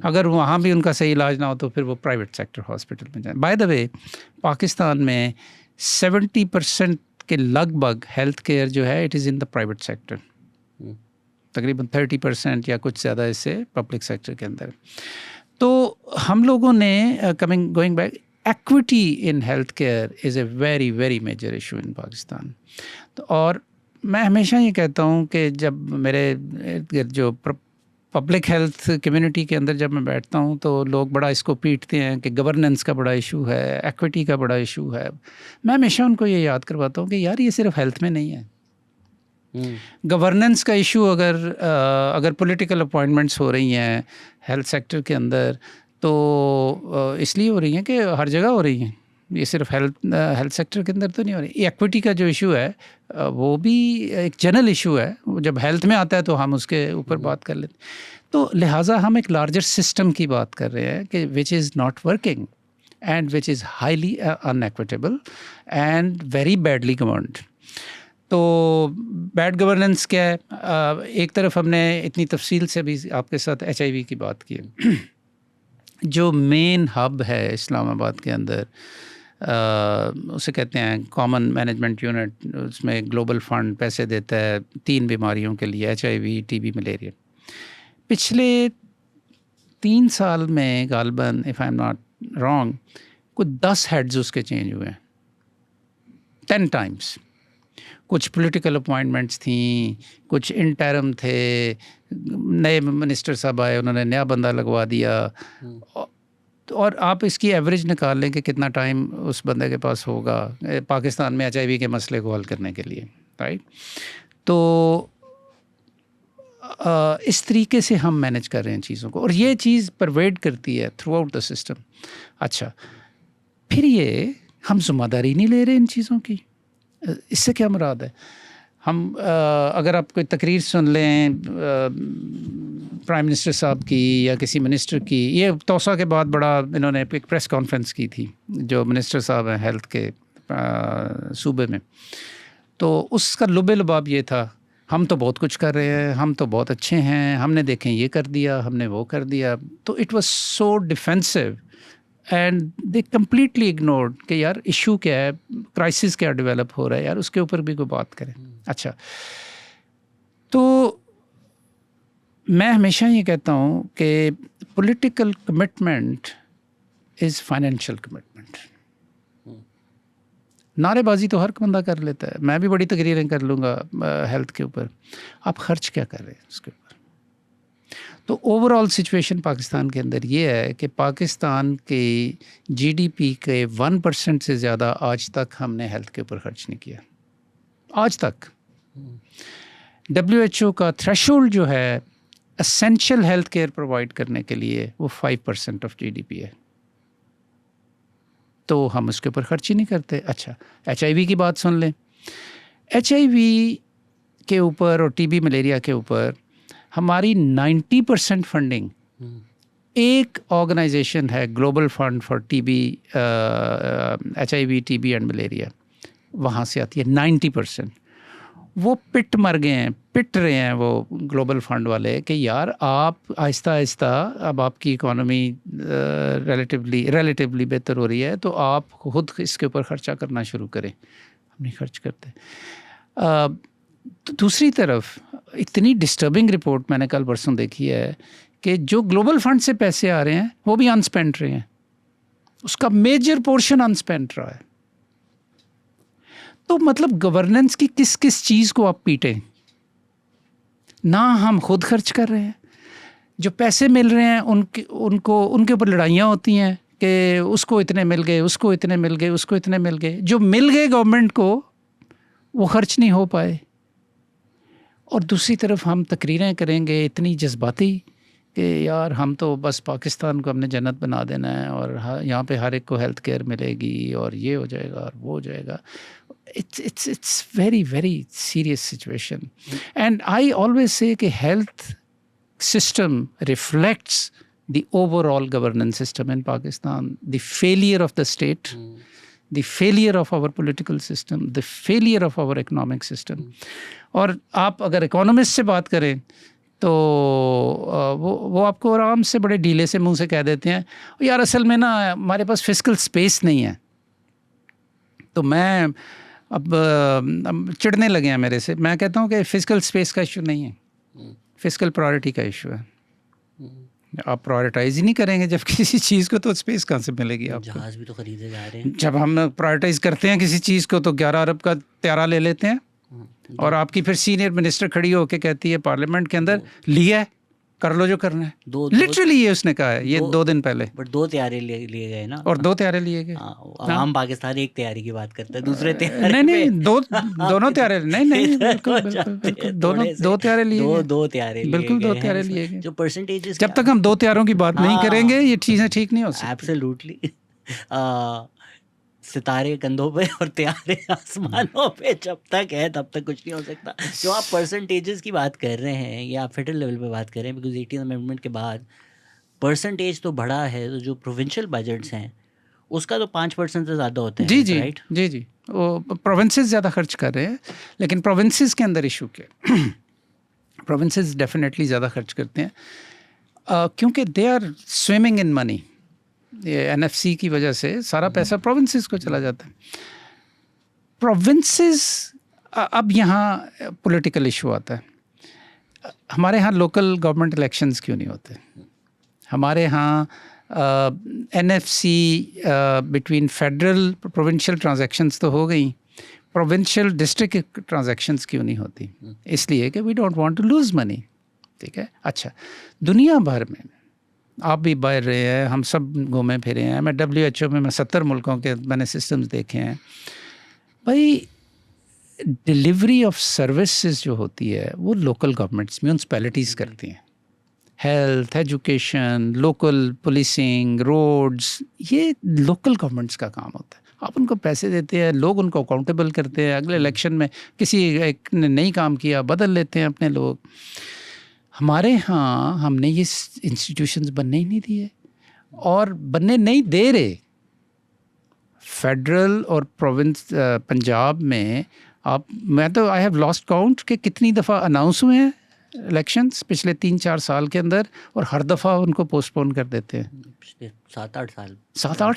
अगर वहाँ भी उनका सही इलाज ना हो तो फिर वो प्राइवेट सेक्टर हॉस्पिटल में जाए। बाय द वे, पाकिस्तान में 70% के लगभग हेल्थ केयर जो है it is in the private sector, तकरीबन 30% या कुछ ज़्यादा इससे पब्लिक सेक्टर के अंदर। तो हम लोगों ने going back, equity in health care is a very very major issue in Pakistan. तो और मैं हमेशा ये कहता हूँ कि जब मेरे इर्द गिर्द जो पब्लिक हेल्थ कम्युनिटी के अंदर जब मैं बैठता हूँ तो लोग बड़ा इसको पीटते हैं कि गवर्नेंस का बड़ा इशू है, एक्विटी का बड़ा इशू है। मैं हमेशा उनको ये याद करवाता हूँ कि यार ये सिर्फ हेल्थ में नहीं है। गवर्नेंस का इशू अगर पॉलिटिकल अपॉइंटमेंट्स हो रही हैं हेल्थ सेक्टर के अंदर, तो इसलिए हो रही हैं कि हर जगह हो रही हैं, ये सिर्फ हेल्थ सेक्टर के अंदर तो नहीं हो रही। एक्विटी का जो इशू है वो भी एक जनरल इशू है, जब हेल्थ में आता है तो हम उसके ऊपर बात कर लेते हैं। तो लिहाजा हम एक लार्जर सिस्टम की बात कर रहे हैं कि which is not working and which is highly unequitable and very badly governed. तो बैड गवर्नेंस क्या है? एक तरफ हमने इतनी तफसील से भी आपके साथ HIV की बात की है। जो मेन हब है इस्लामाबाद के अंदर, उसे कहते हैं कॉमन मैनेजमेंट यूनिट, उसमें ग्लोबल फंड पैसे देता है 3 बीमारियों के लिए, HIV, TB, मलेरिया। पिछले 3 साल में गालबन, if I am not wrong, कुछ 10 हेड्स उसके चेंज हुए हैं, 10 टाइम्स। कुछ पॉलिटिकल अपॉइंटमेंट्स थी, कुछ इंटरम थे, नए मिनिस्टर साहब आए, उन्होंने नया बंदा लगवा दिया, और आप इसकी एवरेज निकाल लें कि कितना टाइम उस बंदे के पास होगा पाकिस्तान में HIV के मसले को हल करने के लिए, राइट? तो इस तरीके से हम मैनेज कर रहे हैं चीज़ों को, और ये चीज़ परवेड करती है थ्रू आउट द सिस्टम। अच्छा, फिर ये हम ज़िम्मेदारी नहीं ले रहे इन चीज़ों की। इससे क्या मुराद है? हम अगर आप कोई तकरीर सुन लें प्राइम मिनिस्टर साहब की या किसी मिनिस्टर की, ये तोसा के बाद बड़ा इन्होंने एक प्रेस कॉन्फ्रेंस की थी जो मिनिस्टर साहब हैं हेल्थ के सूबे में, तो उसका लुबे लुबाब ये था, हम तो बहुत कुछ कर रहे हैं, हम तो बहुत अच्छे हैं, हमने देखें ये कर दिया, हमने वो कर दिया। तो it was so defensive and they completely ignored कि यार इशू क्या है, क्राइसिस क्या डेवलप हो रहा है, यार उसके ऊपर भी कोई बात करें। अच्छा, तो मैं हमेशा ये कहता हूँ कि political commitment is financial commitment. नारेबाजी तो हर बंदा कर लेता है, मैं भी बड़ी तकरीरें कर लूँगा हेल्थ के ऊपर, आप खर्च क्या कर रहे हैं उसके ऊपर? तो ओवरऑल सिचुएशन पाकिस्तान के अंदर ये है कि पाकिस्तान के GDP के 1% से ज़्यादा आज तक हमने हेल्थ के ऊपर खर्च नहीं किया, आज तक। WHO का थ्रेशोल्ड जो है एसेंशियल हेल्थ केयर प्रोवाइड करने के लिए वो 5% ऑफ GDP है, तो हम उसके ऊपर खर्च ही नहीं करते। अच्छा, HIV की बात सुन लें, HIV के ऊपर और TB मलेरिया के ऊपर हमारी 90% फंडिंग एक ऑर्गेनाइजेशन है, global fund for TB, HIV, TB and malaria, वहाँ से आती है 90%। वो पिट रहे हैं वो ग्लोबल फंड वाले कि यार आप आहिस्ता आहिस्ता अब आपकी इकोनॉमी रिलेटिवली बेहतर हो रही है तो आप खुद इसके ऊपर ख़र्चा करना शुरू करें। हम नहीं खर्च करते। तो दूसरी तरफ इतनी डिस्टर्बिंग रिपोर्ट मैंने कल परसों देखी है कि जो ग्लोबल फंड से पैसे आ रहे हैं वो भी अनस्पेंट रहे हैं, उसका मेजर पोर्शन अनस्पेंट रहा है। तो मतलब गवर्नेंस की किस किस चीज़ को आप पीटें? ना हम खुद खर्च कर रहे हैं, जो पैसे मिल रहे हैं उनके ऊपर लड़ाइयाँ होती हैं कि उसको इतने मिल गए, उसको इतने मिल गए, उसको इतने मिल गए। जो मिल गए गवर्नमेंट को वो खर्च नहीं हो पाए। और दूसरी तरफ हम तकरीरें करेंगे इतनी जज्बाती कि यार हम तो बस पाकिस्तान को हमने जन्नत बना देना है और यहाँ पे हर एक को हेल्थ केयर मिलेगी और ये हो जाएगा और वो हो जाएगा। It's very serious situation. And I always say कि health system reflects the overall governance system in Pakistan, the failure of the state, the failure of our political system, the failure of our economic system. और आप अगर economist से बात करें तो वो आपको आराम से बड़े ढीले से मुंह से कह देते हैं यार असल में ना हमारे पास फिस्कल स्पेस नहीं है। तो मैं अब चिढ़ने लगे हैं मेरे से। मैं कहता हूँ कि फिजिकल स्पेस का इशू नहीं है, फिजिकल प्रायोरिटी का इशू है। आप प्रायोरिटाइज ही नहीं करेंगे जब किसी चीज़ को तो स्पेस कहाँ से मिलेगी आपको? जहाज़ भी तो खरीदे जा रहे हैं। जब हम प्रायोरिटाइज करते हैं किसी चीज़ को तो 11 अरब का त्यारा ले लेते हैं और आपकी फिर सीनियर मिनिस्टर खड़ी होकर कहती है पार्लियामेंट के अंदर लिया है, कर लो जो करना है। लिटरली ये उसने कहा है, ये 2 दिन पहले। बट 2 त्यारे लिए गए ना, और 2 त्यारे लिए गए। आम पाकिस्तान एक त्यारी की बात करता है, दूसरे त्यारे नहीं दोनों त्यारे नहीं बिल्कुल दो त्यारे लिए गए। 2 त्यारे बिल्कुल 2 त्यारे लिए गए। जो परसेंटेजेस, जब तक हम 2 त्यारों की बात नहीं करेंगे ये चीज़ें ठीक नहीं हो सकती। एब्सोल्युटली। सितारे कंधों पे और त्यारे आसमानों पे जब तक है तब तक कुछ नहीं हो सकता। जो आप परसेंटेजेस की बात कर रहे हैं या आप फेडरल लेवल पे बात कर रहे हैं, बिकॉज 18th अमेंडमेंट के बाद परसेंटेज तो बढ़ा है, तो जो प्रोविंशियल बजट्स हैं उसका तो 5% से ज़्यादा होता है। जी राइट? जी वो प्रोविंसेस ज़्यादा खर्च कर रहे हैं, लेकिन प्रोविंसेस के अंदर इशू क्या? प्रोविंसेस डेफिनेटली ज़्यादा खर्च करते हैं क्योंकि they are swimming in money. ये NFC की वजह से सारा पैसा प्रोविंसेस को चला जाता है। प्रोविंसेस अब यहाँ पॉलिटिकल इशू आता है। हमारे यहाँ लोकल गवर्नमेंट इलेक्शंस क्यों नहीं होते? हमारे यहाँ NFC between federal provincial transactions तो हो गई, प्रोविंशियल डिस्ट्रिक्ट ट्रांजैक्शंस क्यों नहीं होती? इसलिए कि we don't want to lose money. ठीक है। अच्छा, दुनिया भर में आप भी बाहर रहे हैं, हम सब घूमे फिरे हैं। मैं WHO में 70 मुल्कों के मैंने सिस्टम्स देखे हैं। भाई डिलीवरी ऑफ सर्विसेज जो होती है वो लोकल गवर्नमेंट्स, म्यूनसिपैलिटीज़ करती हैं। Health, education, local policing, roads, ये लोकल गवर्नमेंट्स का काम होता है। आप उनको पैसे देते हैं, लोग उनको अकाउंटेबल करते हैं। अगले इलेक्शन में किसी एक ने नहीं काम किया, बदल लेते हैं अपने लोग। हमारे यहाँ हमने ये इंस्टीट्यूशंस बनने ही नहीं दिए और बनने नहीं दे रहे। फेडरल और प्रोविंस पंजाब में मैं तो आई हैव लॉस्ट काउंट कि कितनी दफ़ा अनाउंस हुए हैं इलेक्शंस पिछले 3-4 साल के अंदर, और हर दफ़ा उनको पोस्टपोन कर देते हैं। 7-8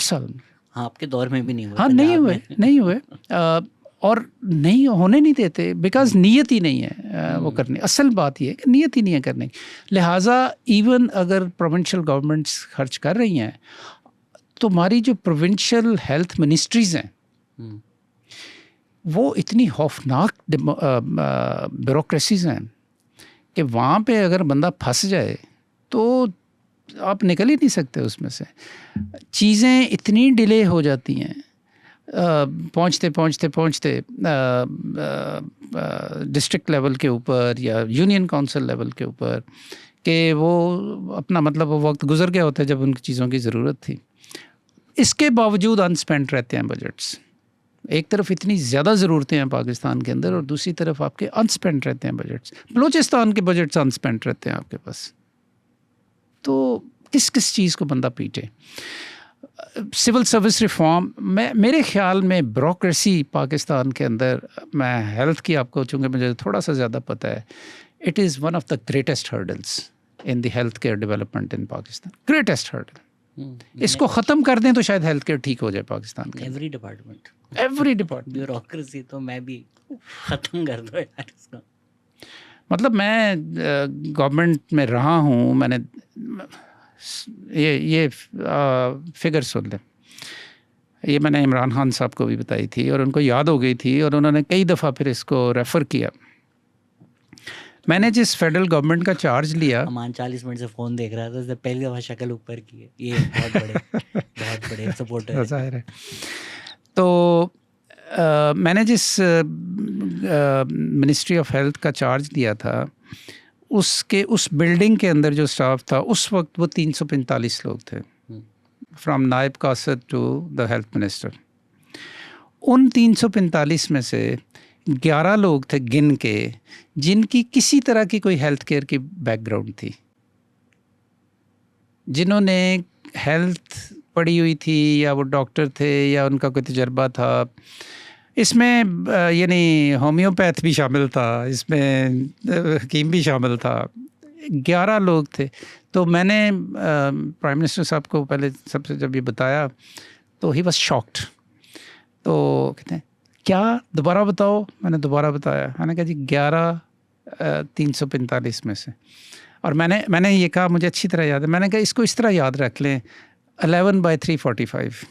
साल। हाँ, आपके दौर में भी नहीं हुए। हाँ, नहीं हुए और नहीं होने नहीं देते, बिकॉज नीयत ही नहीं है वो करने। असल बात ये है कि नीयत ही नहीं है करने की। लिहाजा इवन अगर प्रोविंशियल गवर्नमेंट्स खर्च कर रही हैं तो हमारी जो प्रोविंशियल हेल्थ मिनिस्ट्रीज़ हैं वो इतनी खौफनाक ब्यूरोक्रेसीज़ हैं कि वहाँ पे अगर बंदा फंस जाए तो आप निकल ही नहीं सकते उसमें से। चीज़ें इतनी डिले हो जाती हैं पहुँचते डिस्ट्रिक्ट लेवल के ऊपर या यूनियन काउंसिल लेवल के ऊपर कि वो अपना मतलब वो वक्त गुजर गया होता है जब उनकी चीज़ों की ज़रूरत थी। इसके बावजूद अनस्पेंट रहते हैं बजट्स। एक तरफ इतनी ज़्यादा ज़रूरतें हैं पाकिस्तान के अंदर और दूसरी तरफ आपके अनस्पेंट रहते हैं बजट्स। बलूचिस्तान के बजट्स अनस्पेंट रहते हैं आपके पास। तो किस चीज़ को बंदा पीटे? सिविल सर्विस रिफॉर्म में मेरे ख्याल में ब्यूरोक्रेसी पाकिस्तान के अंदर, मैं हेल्थ की आपको चूँकि मुझे थोड़ा सा ज़्यादा पता है, it is one of the greatest hurdles in the health care development in Pakistan, greatest hurdle. इसको ख़त्म कर दें तो शायद हेल्थ केयर ठीक हो जाए पाकिस्तान के। एवरी डिपार्टमेंट ब्यूरोक्रेसी तो मैं भी ख़त्म कर दो यार इसको। मतलब मैं गवर्नमेंट में रहा हूँ, मैंने ये फिगर सुन लें, ये मैंने इमरान खान साहब को भी बताई थी और उनको याद हो गई थी और उन्होंने कई दफ़ा फिर इसको रेफ़र किया। मैंने जिस फेडरल गवर्नमेंट का चार्ज लिया, अमान 40 मिनट से फ़ोन देख रहा था, उसने पहली दफ़ा शक्ल ऊपर की है, ये बहुत बड़े सपोर्टर है। ज़ाहिर है। तो मैंने जिस मिनिस्ट्री ऑफ हेल्थ का चार्ज लिया था, उस बिल्डिंग के अंदर जो स्टाफ था उस वक्त वो 345 लोग थे, फ्रॉम नायब कासद टू द हेल्थ मिनिस्टर। उन 345 में से 11 लोग थे गिन के जिनकी किसी तरह की कोई हेल्थ केयर की बैकग्राउंड थी, जिन्होंने हेल्थ पढ़ी हुई थी या वो डॉक्टर थे या उनका कोई तजर्बा था। इसमें यानी होम्योपैथ भी शामिल था, इसमें हकीम भी शामिल था, 11 लोग थे। तो मैंने प्राइम मिनिस्टर साहब को पहले सबसे जब ये बताया तो ही वाज शॉक्ड। तो कहते हैं क्या, दोबारा बताओ। मैंने दोबारा बताया, मैंने कहा जी 11 345 में से। और मैंने ये कहा, मुझे अच्छी तरह याद है, मैंने कहा इसको इस तरह याद रख लें 11/345।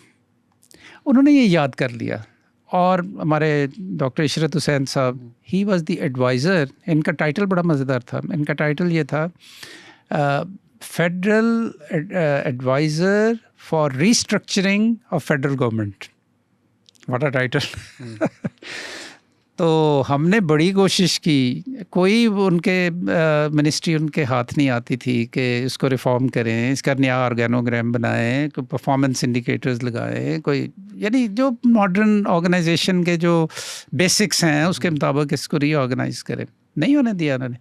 उन्होंने ये याद कर लिया। और हमारे डॉक्टर इशरत हुसैन साहब, ही वाज द एडवाइज़र। इनका टाइटल बड़ा मज़ेदार था, इनका टाइटल ये था federal adviser for restructuring of federal government. What a title. तो हमने बड़ी कोशिश की, कोई उनके मिनिस्ट्री उनके हाथ नहीं आती थी कि इसको रिफॉर्म करें, इसका नया ऑर्गेनोग्राम बनाएं, कोई परफॉर्मेंस इंडिकेटर्स लगाएं, कोई यानी जो मॉडर्न ऑर्गेनाइजेशन के जो बेसिक्स हैं उसके मुताबिक इसको रीऑर्गेनाइज करें। नहीं होने दिया उन्होंने।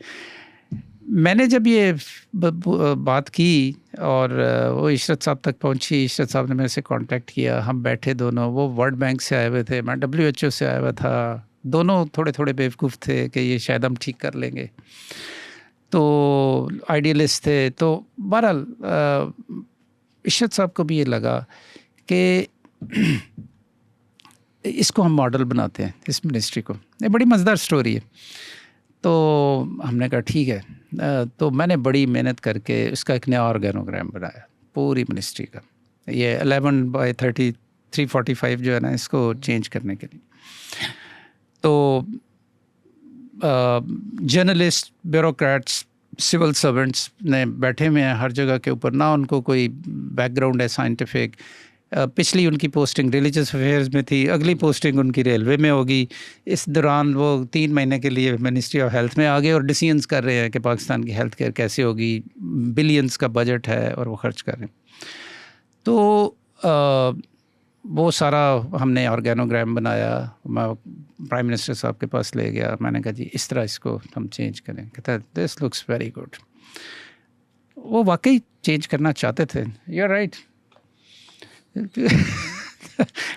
मैंने जब ये बात की और वो इशरत साहब तक पहुंची, इशरत साहब ने मेरे से कांटेक्ट किया, हम बैठे दोनों, वो वर्ल्ड बैंक से आए हुए थे, मैं WHO से आया हुआ था, दोनों थोड़े थोड़े बेवकूफ़ थे कि ये शायद हम ठीक कर लेंगे, तो आइडियलिस्ट थे। तो बहरहाल इशरत साहब को भी ये लगा कि इसको हम मॉडल बनाते हैं, इस मिनिस्ट्री को। ये बड़ी मज़ेदार स्टोरी है। तो हमने कहा ठीक है। तो मैंने बड़ी मेहनत करके इसका एक नया ऑर्गेनोग्राम बनाया पूरी मिनिस्ट्री का। ये 11/345 जो है ना, इसको चेंज करने के लिए। तो जर्नलिस्ट, ब्यूरोक्रेट्स, सिविल सर्वेंट्स ने बैठे हुए हैं हर जगह के ऊपर, ना उनको कोई बैकग्राउंड है साइंटिफिक। पिछली उनकी पोस्टिंग रिलीजियस अफेयर्स में थी, अगली पोस्टिंग उनकी रेलवे में होगी। इस दौरान वो 3 महीने के लिए मिनिस्ट्री ऑफ हेल्थ में आ गए और डिसीजंस कर रहे हैं कि पाकिस्तान की हेल्थ केयर कैसे होगी। बिलियंस का बजट है और वो खर्च कर रहे हैं। तो वो सारा हमने ऑर्गेनोग्राम बनाया, मैं प्राइम मिनिस्टर साहब के पास ले गया, मैंने कहा जी इस तरह इसको हम चेंज करें। कहता है दिस लुक्स वेरी गुड। वो वाकई चेंज करना चाहते थे। You are right.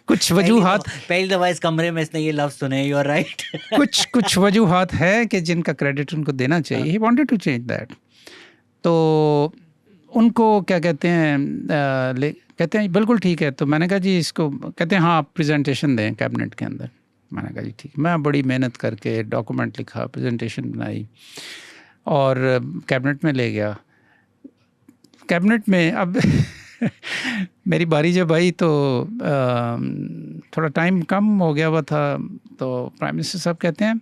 कुछ वजूहात, पहली दफा इस कमरे में इसने ये लफ्ज़ सुने, यू आर राइट। कुछ वजूहात है कि जिनका क्रेडिट उनको देना चाहिए। He wanted to change that. तो उनको क्या कहते हैं, कहते हैं बिल्कुल ठीक है। तो मैंने कहा जी इसको, कहते हैं हाँ आप प्रेजेंटेशन दें कैबिनेट के अंदर। मैंने कहा जी ठीक। मैं बड़ी मेहनत करके डॉक्यूमेंट लिखा, प्रेजेंटेशन बनाई और कैबिनेट में ले गया। कैबिनेट में अब मेरी बारी जब आई तो थोड़ा टाइम कम हो गया हुआ था। तो प्राइम मिनिस्टर साहब कहते हैं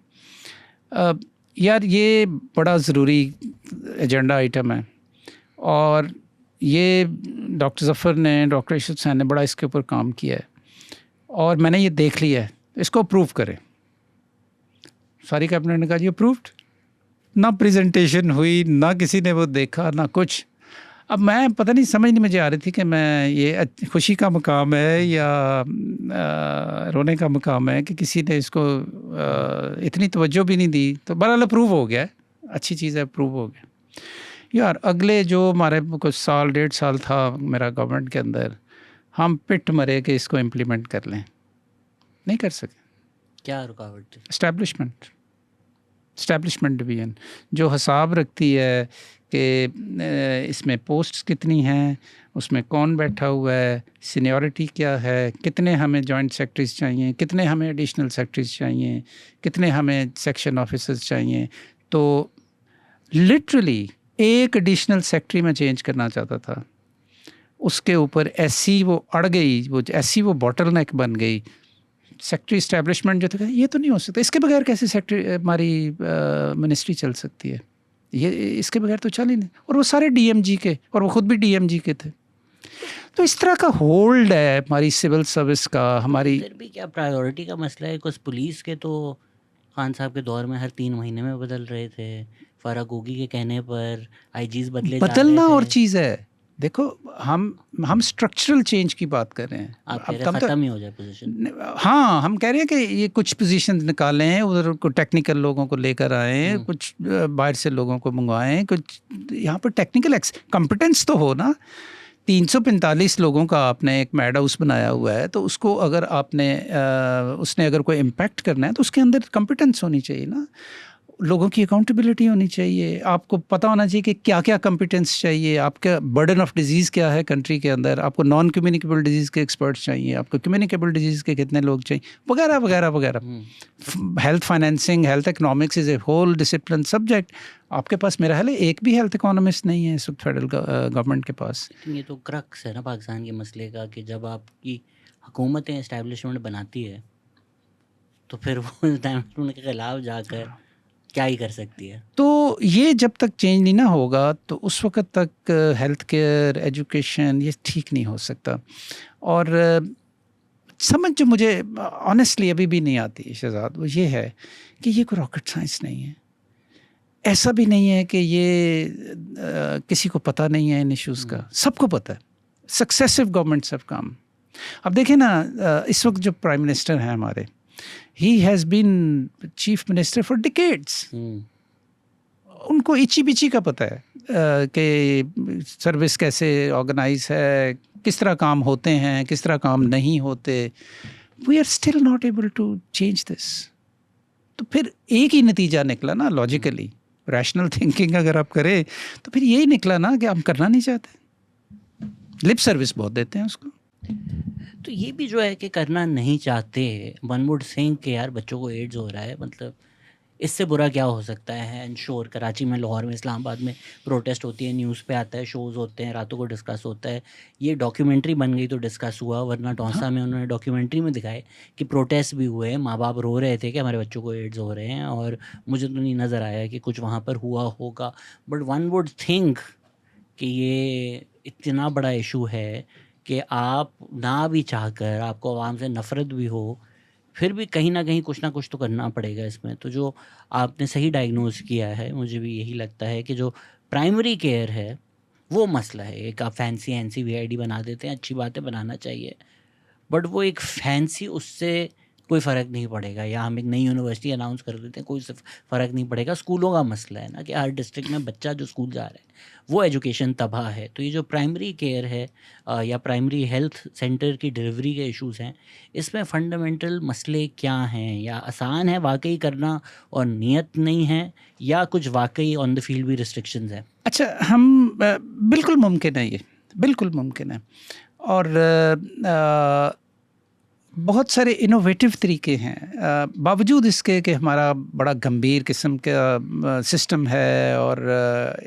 यार ये बड़ा ज़रूरी एजेंडा आइटम है और ये डॉक्टर ज़फ़र ने, डॉक्टर इशरत हुसैन ने बड़ा इसके ऊपर काम किया है और मैंने ये देख लिया है, इसको अप्रूव करें। सारी कैबिनेट ने कहा जी अप्रूव्ड। ना प्रेजेंटेशन हुई, ना किसी ने वो देखा, ना कुछ। अब मैं पता नहीं, समझ नहीं मुझे आ रही थी कि मैं ये खुशी का मकाम है या रोने का मकाम है कि किसी ने इसको इतनी तवज्जो भी नहीं दी। तो बहरहाल अप्रूव हो गया, अच्छी चीज़ है, अप्रूव हो गया। यार अगले जो हमारे कुछ साल, 1.5 साल था मेरा गवर्नमेंट के अंदर, हम पिट मरे कि इसको इम्प्लीमेंट कर लें, नहीं कर सके। क्या रुकावट थी? एस्टैब्लिशमेंट डिवीजन जो हिसाब रखती है कि इसमें पोस्ट्स कितनी हैं, उसमें कौन बैठा हुआ है, सीनियरिटी क्या है, कितने हमें जॉइंट सेक्रेटरीज चाहिए, कितने हमें एडिशनल सेक्रेटरीज चाहिए, कितने हमें सेक्शन ऑफिसर्स चाहिए। तो लिटरली एक एडिशनल सेक्रेटरी में चेंज करना चाहता था, उसके ऊपर ऐसी वो अड़ गई, वो ऐसी वो बॉटलनेक बन गई। सेक्रेटरी इस्टेब्लिशमेंट जो था, ये तो नहीं हो सकता, इसके बगैर कैसे सेक्रेटरी हमारी मिनिस्ट्री चल सकती है, ये इसके बगैर तो चल ही नहीं। और वो सारे डीएमजी के, और वो खुद भी डीएमजी के थे। तो इस तरह का होल्ड है हमारी सिविल सर्विस का, हमारी। फिर भी क्या प्रायोरिटी का मसला है? कुछ पुलिस के तो खान साहब के दौर में हर 3 महीने में बदल रहे थे, फारागोगी के कहने पर आईजीज बदले जा रहे बदलना थे। और चीज़ है, देखो हम स्ट्रक्चरल चेंज की बात कर रहे हैं। आप कह रहे हैं खत्म ही हो जाए पोजीशन? हाँ, हम कह रहे हैं कि ये कुछ पोजीशन निकालें हैं, उधर को टेक्निकल लोगों को लेकर आएँ, कुछ बाहर से लोगों को मंगवाएं, कुछ यहाँ पर टेक्निकल कॉम्पिटेंस तो हो ना। 345 लोगों का आपने एक मैड हाउस बनाया हुआ है, तो उसको अगर आपने उसने अगर कोई इम्पैक्ट करना है तो उसके अंदर कॉम्पिटेंस होनी चाहिए ना, लोगों की अकाउंटेबिलिटी होनी चाहिए, आपको पता होना चाहिए कि क्या क्या कॉम्पिटेंस चाहिए, आपका बर्डन ऑफ डिजीज़ क्या है कंट्री के अंदर, आपको नॉन कम्युनिकेबल डिजीज़ के एक्सपर्ट्स चाहिए, आपको कम्युनिकेबल डिजीज़ के कितने लोग चाहिए, वगैरह वगैरह वगैरह। Health financing, health economics is a whole discipline subject. आपके पास मेरा ख्याल है एक भी हेल्थ इकोनॉमिस्ट नहीं है इस वक्त फेडरल गवर्नमेंट के पास। ये तो क्रक्स है ना पाकिस्तान के मसले का, कि जब आपकी हुकूमतें इस्टेब्लिशमेंट बनाती है तो फिर वो इस्टेब्लिशमेंट के खिलाफ जाकर क्या ही कर सकती है। तो ये जब तक चेंज नहीं ना होगा तो उस वक्त तक हेल्थ केयर, एजुकेशन ये ठीक नहीं हो सकता। और समझ जो मुझे ऑनेस्टली अभी भी नहीं आती शहजाद, वो ये है कि ये कोई रॉकेट साइंस नहीं है। ऐसा भी नहीं है कि ये किसी को पता नहीं है इन इश्यूज़ का, सबको पता है। Successive governments have come. अब देखें ना, इस वक्त जो प्राइम मिनिस्टर हैं हमारे, he has been chief minister for decades. उनको इची बिची का पता है कि सर्विस कैसे ऑर्गेनाइज है, किस तरह काम होते हैं, किस तरह काम नहीं होते। We are still not able to change this. तो फिर एक ही नतीजा निकला ना, लॉजिकली रैशनल थिंकिंग अगर आप करें तो फिर यही निकला ना कि हम करना नहीं चाहते, लिप सर्विस बहुत देते हैं उसको। तो ये भी जो है कि करना नहीं चाहते। वन वुड थिंक कि यार बच्चों को एड्स हो रहा है, मतलब इससे बुरा क्या हो सकता है। इंश्योर कराची में, लाहौर में, इस्लामाबाद में प्रोटेस्ट होती है, न्यूज़ पे आता है, शोज़ होते हैं, रातों को डिस्कस होता है। ये डॉक्यूमेंट्री बन गई तो डिस्कस हुआ, वरना टॉन्सा में उन्होंने डॉक्यूमेंट्री में दिखाए कि प्रोटेस्ट भी हुए, माँ बाप रो रहे थे कि हमारे बच्चों को एड्स हो रहे हैं, और मुझे तो नहीं नज़र आया कि कुछ वहाँ पर हुआ होगा। बट वन वुड थिंक कि ये इतना बड़ा इशू है कि आप ना भी चाहकर, आपको आवाम से नफ़रत भी हो, फिर भी कहीं ना कहीं कुछ ना कुछ तो करना पड़ेगा इसमें। तो जो आपने सही डायग्नोज किया है, मुझे भी यही लगता है कि जो प्राइमरी केयर है वो मसला है। एक आप फैंसी NCVID बना देते हैं, अच्छी बातें बनाना चाहिए, बट वो एक फैंसी, उससे कोई फ़र्क नहीं पड़ेगा। या हम एक नई यूनिवर्सिटी अनाउंस कर देते हैं, कोई फ़र्क नहीं पड़ेगा। स्कूलों का मसला है ना कि हर डिस्ट्रिक्ट में बच्चा जो स्कूल जा रहा है वो एजुकेशन तबाह है। तो ये जो प्राइमरी केयर है या प्राइमरी हेल्थ सेंटर की डिलीवरी के इश्यूज़ हैं, इसमें फ़ंडामेंटल मसले क्या हैं? या आसान है वाकई करना और नीयत नहीं है, या कुछ वाकई ऑन द फील्ड भी रिस्ट्रिक्शंस हैं? अच्छा, हम बिल्कुल मुमकिन है, ये बिल्कुल मुमकिन है। और बहुत सारे इनोवेटिव तरीके हैं, बावजूद इसके कि हमारा बड़ा गंभीर किस्म का सिस्टम है, और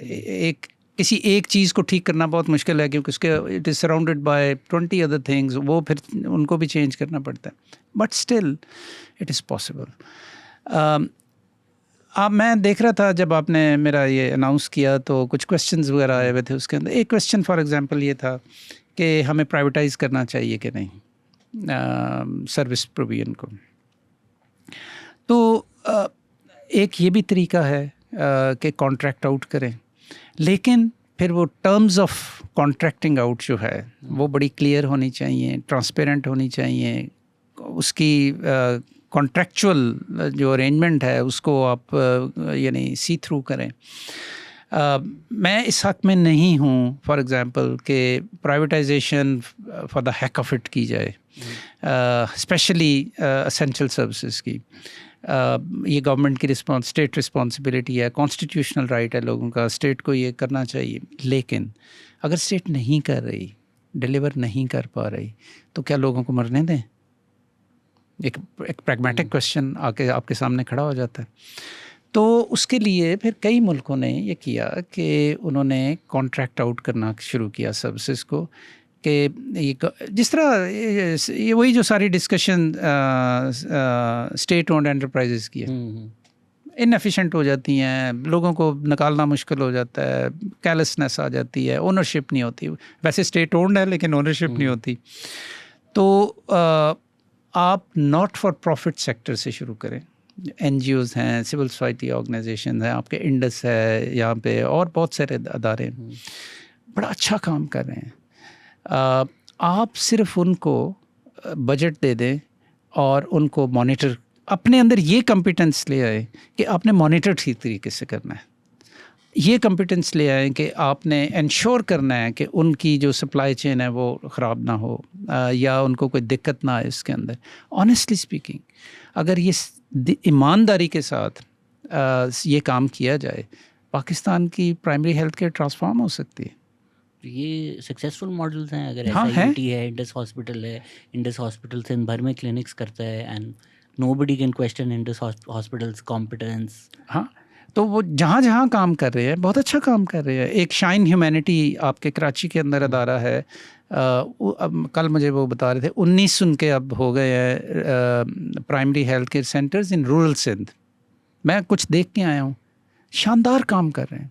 एक किसी एक चीज़ को ठीक करना बहुत मुश्किल है, क्योंकि उसके it is surrounded by 20 other things, वो फिर उनको भी चेंज करना पड़ता है, but still it is possible. अब मैं देख रहा था जब आपने मेरा ये अनाउंस किया तो कुछ क्वेश्चंस वगैरह आए हुए थे। उसके अंदर एक क्वेश्चन फॉर एग्जांपल ये था कि हमें प्राइवेटाइज़ करना चाहिए कि नहीं सर्विस प्रोविजन को। तो एक ये भी तरीका है कि कॉन्ट्रैक्ट आउट करें, लेकिन फिर वो टर्म्स ऑफ कॉन्ट्रैक्टिंग आउट जो है वो बड़ी क्लियर होनी चाहिए, ट्रांसपेरेंट होनी चाहिए। उसकी कॉन्ट्रैक्चुअल जो अरेंजमेंट है उसको आप यानी सी थ्रू करें। मैं इस हक़ में नहीं हूँ फॉर एग्ज़ाम्पल कि privatisation for the hack of it की जाए, स्पेशली एसेंशियल सर्विसेज की। ये गवर्नमेंट की स्टेट रिस्पॉन्सिबिलिटी है, कॉन्स्टिट्यूशनल राइट है लोगों का, स्टेट को ये करना चाहिए। लेकिन अगर स्टेट नहीं कर रही, डिलीवर नहीं कर पा रही, तो क्या लोगों को मरने दें? एक प्रैग्मेटिक क्वेश्चन आके आपके सामने खड़ा हो जाता है। तो उसके लिए फिर कई मुल्कों ने ये किया कि उन्होंने कॉन्ट्रैक्ट आउट करना शुरू किया सर्विसेज को, कि ये जिस तरह ये वही जो सारी डिस्कशन स्टेट ओन्ड एंटरप्राइजेज़ की है, इनएफिशिएंट हो जाती हैं, लोगों को निकालना मुश्किल हो जाता है, कैरलेसनेस आ जाती है, ओनरशिप नहीं होती। वैसे स्टेट ओन्ड है लेकिन ओनरशिप नहीं होती। तो आप नॉट फॉर प्रॉफिट सेक्टर से शुरू करें। NGOs हैं, सिविल सोसाइटी ऑर्गेनाइजेशन हैं, आपके इंडस है यहाँ पे, और बहुत सारे अदारे बड़ा अच्छा काम कर रहे हैं। आप सिर्फ उनको बजट दे दें और उनको मॉनिटर, अपने अंदर ये कॉम्पिटेंस ले आए कि आपने मॉनिटर ठीक तरीके से करना है। ये कॉम्पिटेंस ले आए कि आपने इंश्योर करना है कि उनकी जो सप्लाई चेन है वो ख़राब ना हो, या उनको कोई दिक्कत ना आए इसके अंदर। ऑनेस्टली स्पीकिंग, अगर ये ईमानदारी के साथ ये काम किया जाए, पाकिस्तान की प्राइमरी हेल्थ केयर ट्रांसफॉर्म हो सकती है। ये सक्सेसफुल मॉडल्स हैं। अगर हाँ, SIUT है, इंडस हॉस्पिटल है, इंडस हॉस्पिटल से भर में क्लिनिक्स करता है, and nobody can question Indus hospitals competence. हाँ, तो वो जहाँ जहाँ काम कर रहे हैं बहुत अच्छा काम कर रहे हैं। एक शाइन ह्यूमैनिटी आपके कराची के अंदर अदारा है, अब कल मुझे वो बता रहे थे 19 उनके अब हो गए हैं primary health care centres in rural Sindh. मैं कुछ देख के आया हूँ, शानदार काम कर रहे हैं।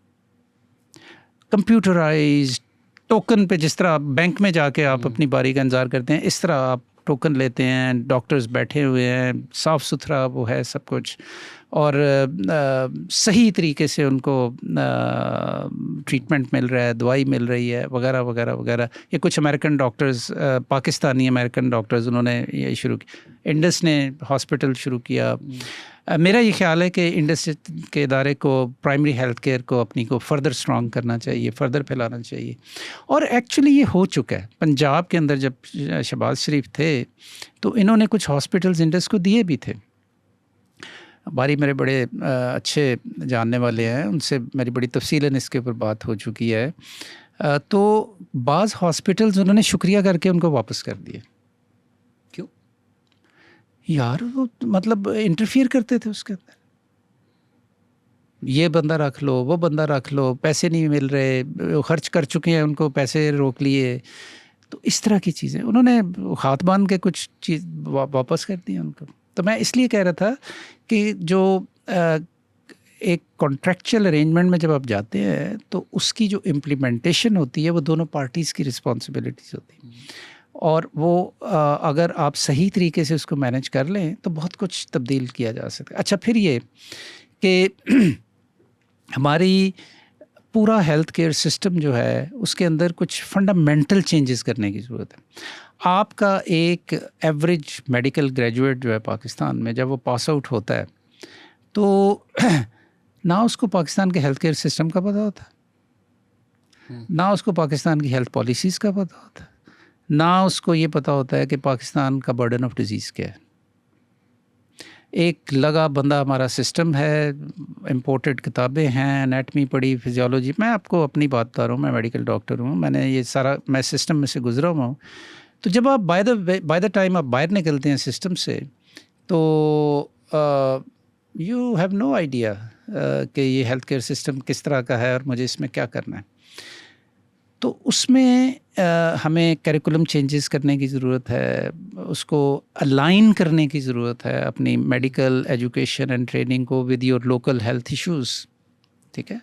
कंप्यूटराइज्ड टोकन पे, जिस तरह बैंक में जाके आप अपनी बारी का इंतज़ार करते हैं, इस तरह आप टोकन लेते हैं, डॉक्टर्स बैठे हुए हैं, साफ़ सुथरा वो है सब कुछ, और सही तरीके से उनको ट्रीटमेंट मिल रहा है, दवाई मिल रही है, वगैरह वगैरह वगैरह। ये कुछ American doctors, Pakistani American doctors, उन्होंने ये शुरू किया। इंडस ने हॉस्पिटल शुरू किया। मेरा ये ख्याल है कि इंडस के इदारे को प्राइमरी हेल्थ केयर को अपनी को फर्दर स्ट्रॉन्ग करना चाहिए, फर्दर फैलाना चाहिए। और एक्चुअली ये हो चुका है। पंजाब के अंदर जब शहबाज शरीफ थे तो इन्होंने कुछ हॉस्पिटल्स इंडस को दिए भी थे। बारी मेरे बड़े अच्छे जानने वाले हैं, उनसे मेरी बड़ी तफसीलन इसके ऊपर बात हो चुकी है। तो बाज़ हॉस्पिटल्स उन्होंने शुक्रिया करके उनको वापस कर दिए। क्यों? यार वो मतलब इंटरफियर करते थे उसके अंदर, ये बंदा रख लो, वो बंदा रख लो, पैसे नहीं मिल रहे, खर्च कर चुके हैं, उनको पैसे रोक लिए। तो इस तरह की चीज़ें उन्होंने हाथ बांध के कुछ चीज़ वापस कर दी उनको। तो मैं इसलिए कह रहा था कि जो एक कॉन्ट्रैक्चुअल अरेंजमेंट में जब आप जाते हैं तो उसकी जो इम्प्लीमेंटेशन होती है वो दोनों पार्टीज़ की रिस्पॉन्सिबिलिटीज़ होती है, और वो अगर आप सही तरीके से उसको मैनेज कर लें तो बहुत कुछ तब्दील किया जा सकता है। अच्छा, फिर ये कि हमारी पूरा हेल्थ केयर सिस्टम जो है उसके अंदर कुछ फंडामेंटल चेंजेस करने की ज़रूरत है। आपका एक एवरेज मेडिकल ग्रेजुएट जो है पाकिस्तान में, जब वो पास आउट होता है तो ना उसको पाकिस्तान के हेल्थ केयर सिस्टम का पता होता, ना उसको पाकिस्तान की हेल्थ पॉलिसीज़ का पता होता, ना उसको ये पता होता है कि पाकिस्तान का बर्डन ऑफ डिजीज़ क्या है। एक लगा बंदा हमारा सिस्टम है, इंपोर्टेड किताबें हैं, एनाटमी पढ़ी, फिजियोलॉजी। मैं आपको अपनी बात बता रहा हूँ, मैं मेडिकल डॉक्टर हूँ, मैंने ये सारा, मैं सिस्टम में से गुजरा हुआ हूँ। तो जब आप बाय द टाइम आप बाहर निकलते हैं सिस्टम से, तो यू हैव नो आइडिया कि ये हेल्थ केयर सिस्टम किस तरह का है और मुझे इसमें क्या करना है। तो उसमें हमें करिकुलम चेंजेस करने की ज़रूरत है, उसको अलाइन करने की ज़रूरत है अपनी मेडिकल एजुकेशन एंड ट्रेनिंग को with your local health issues. ठीक है,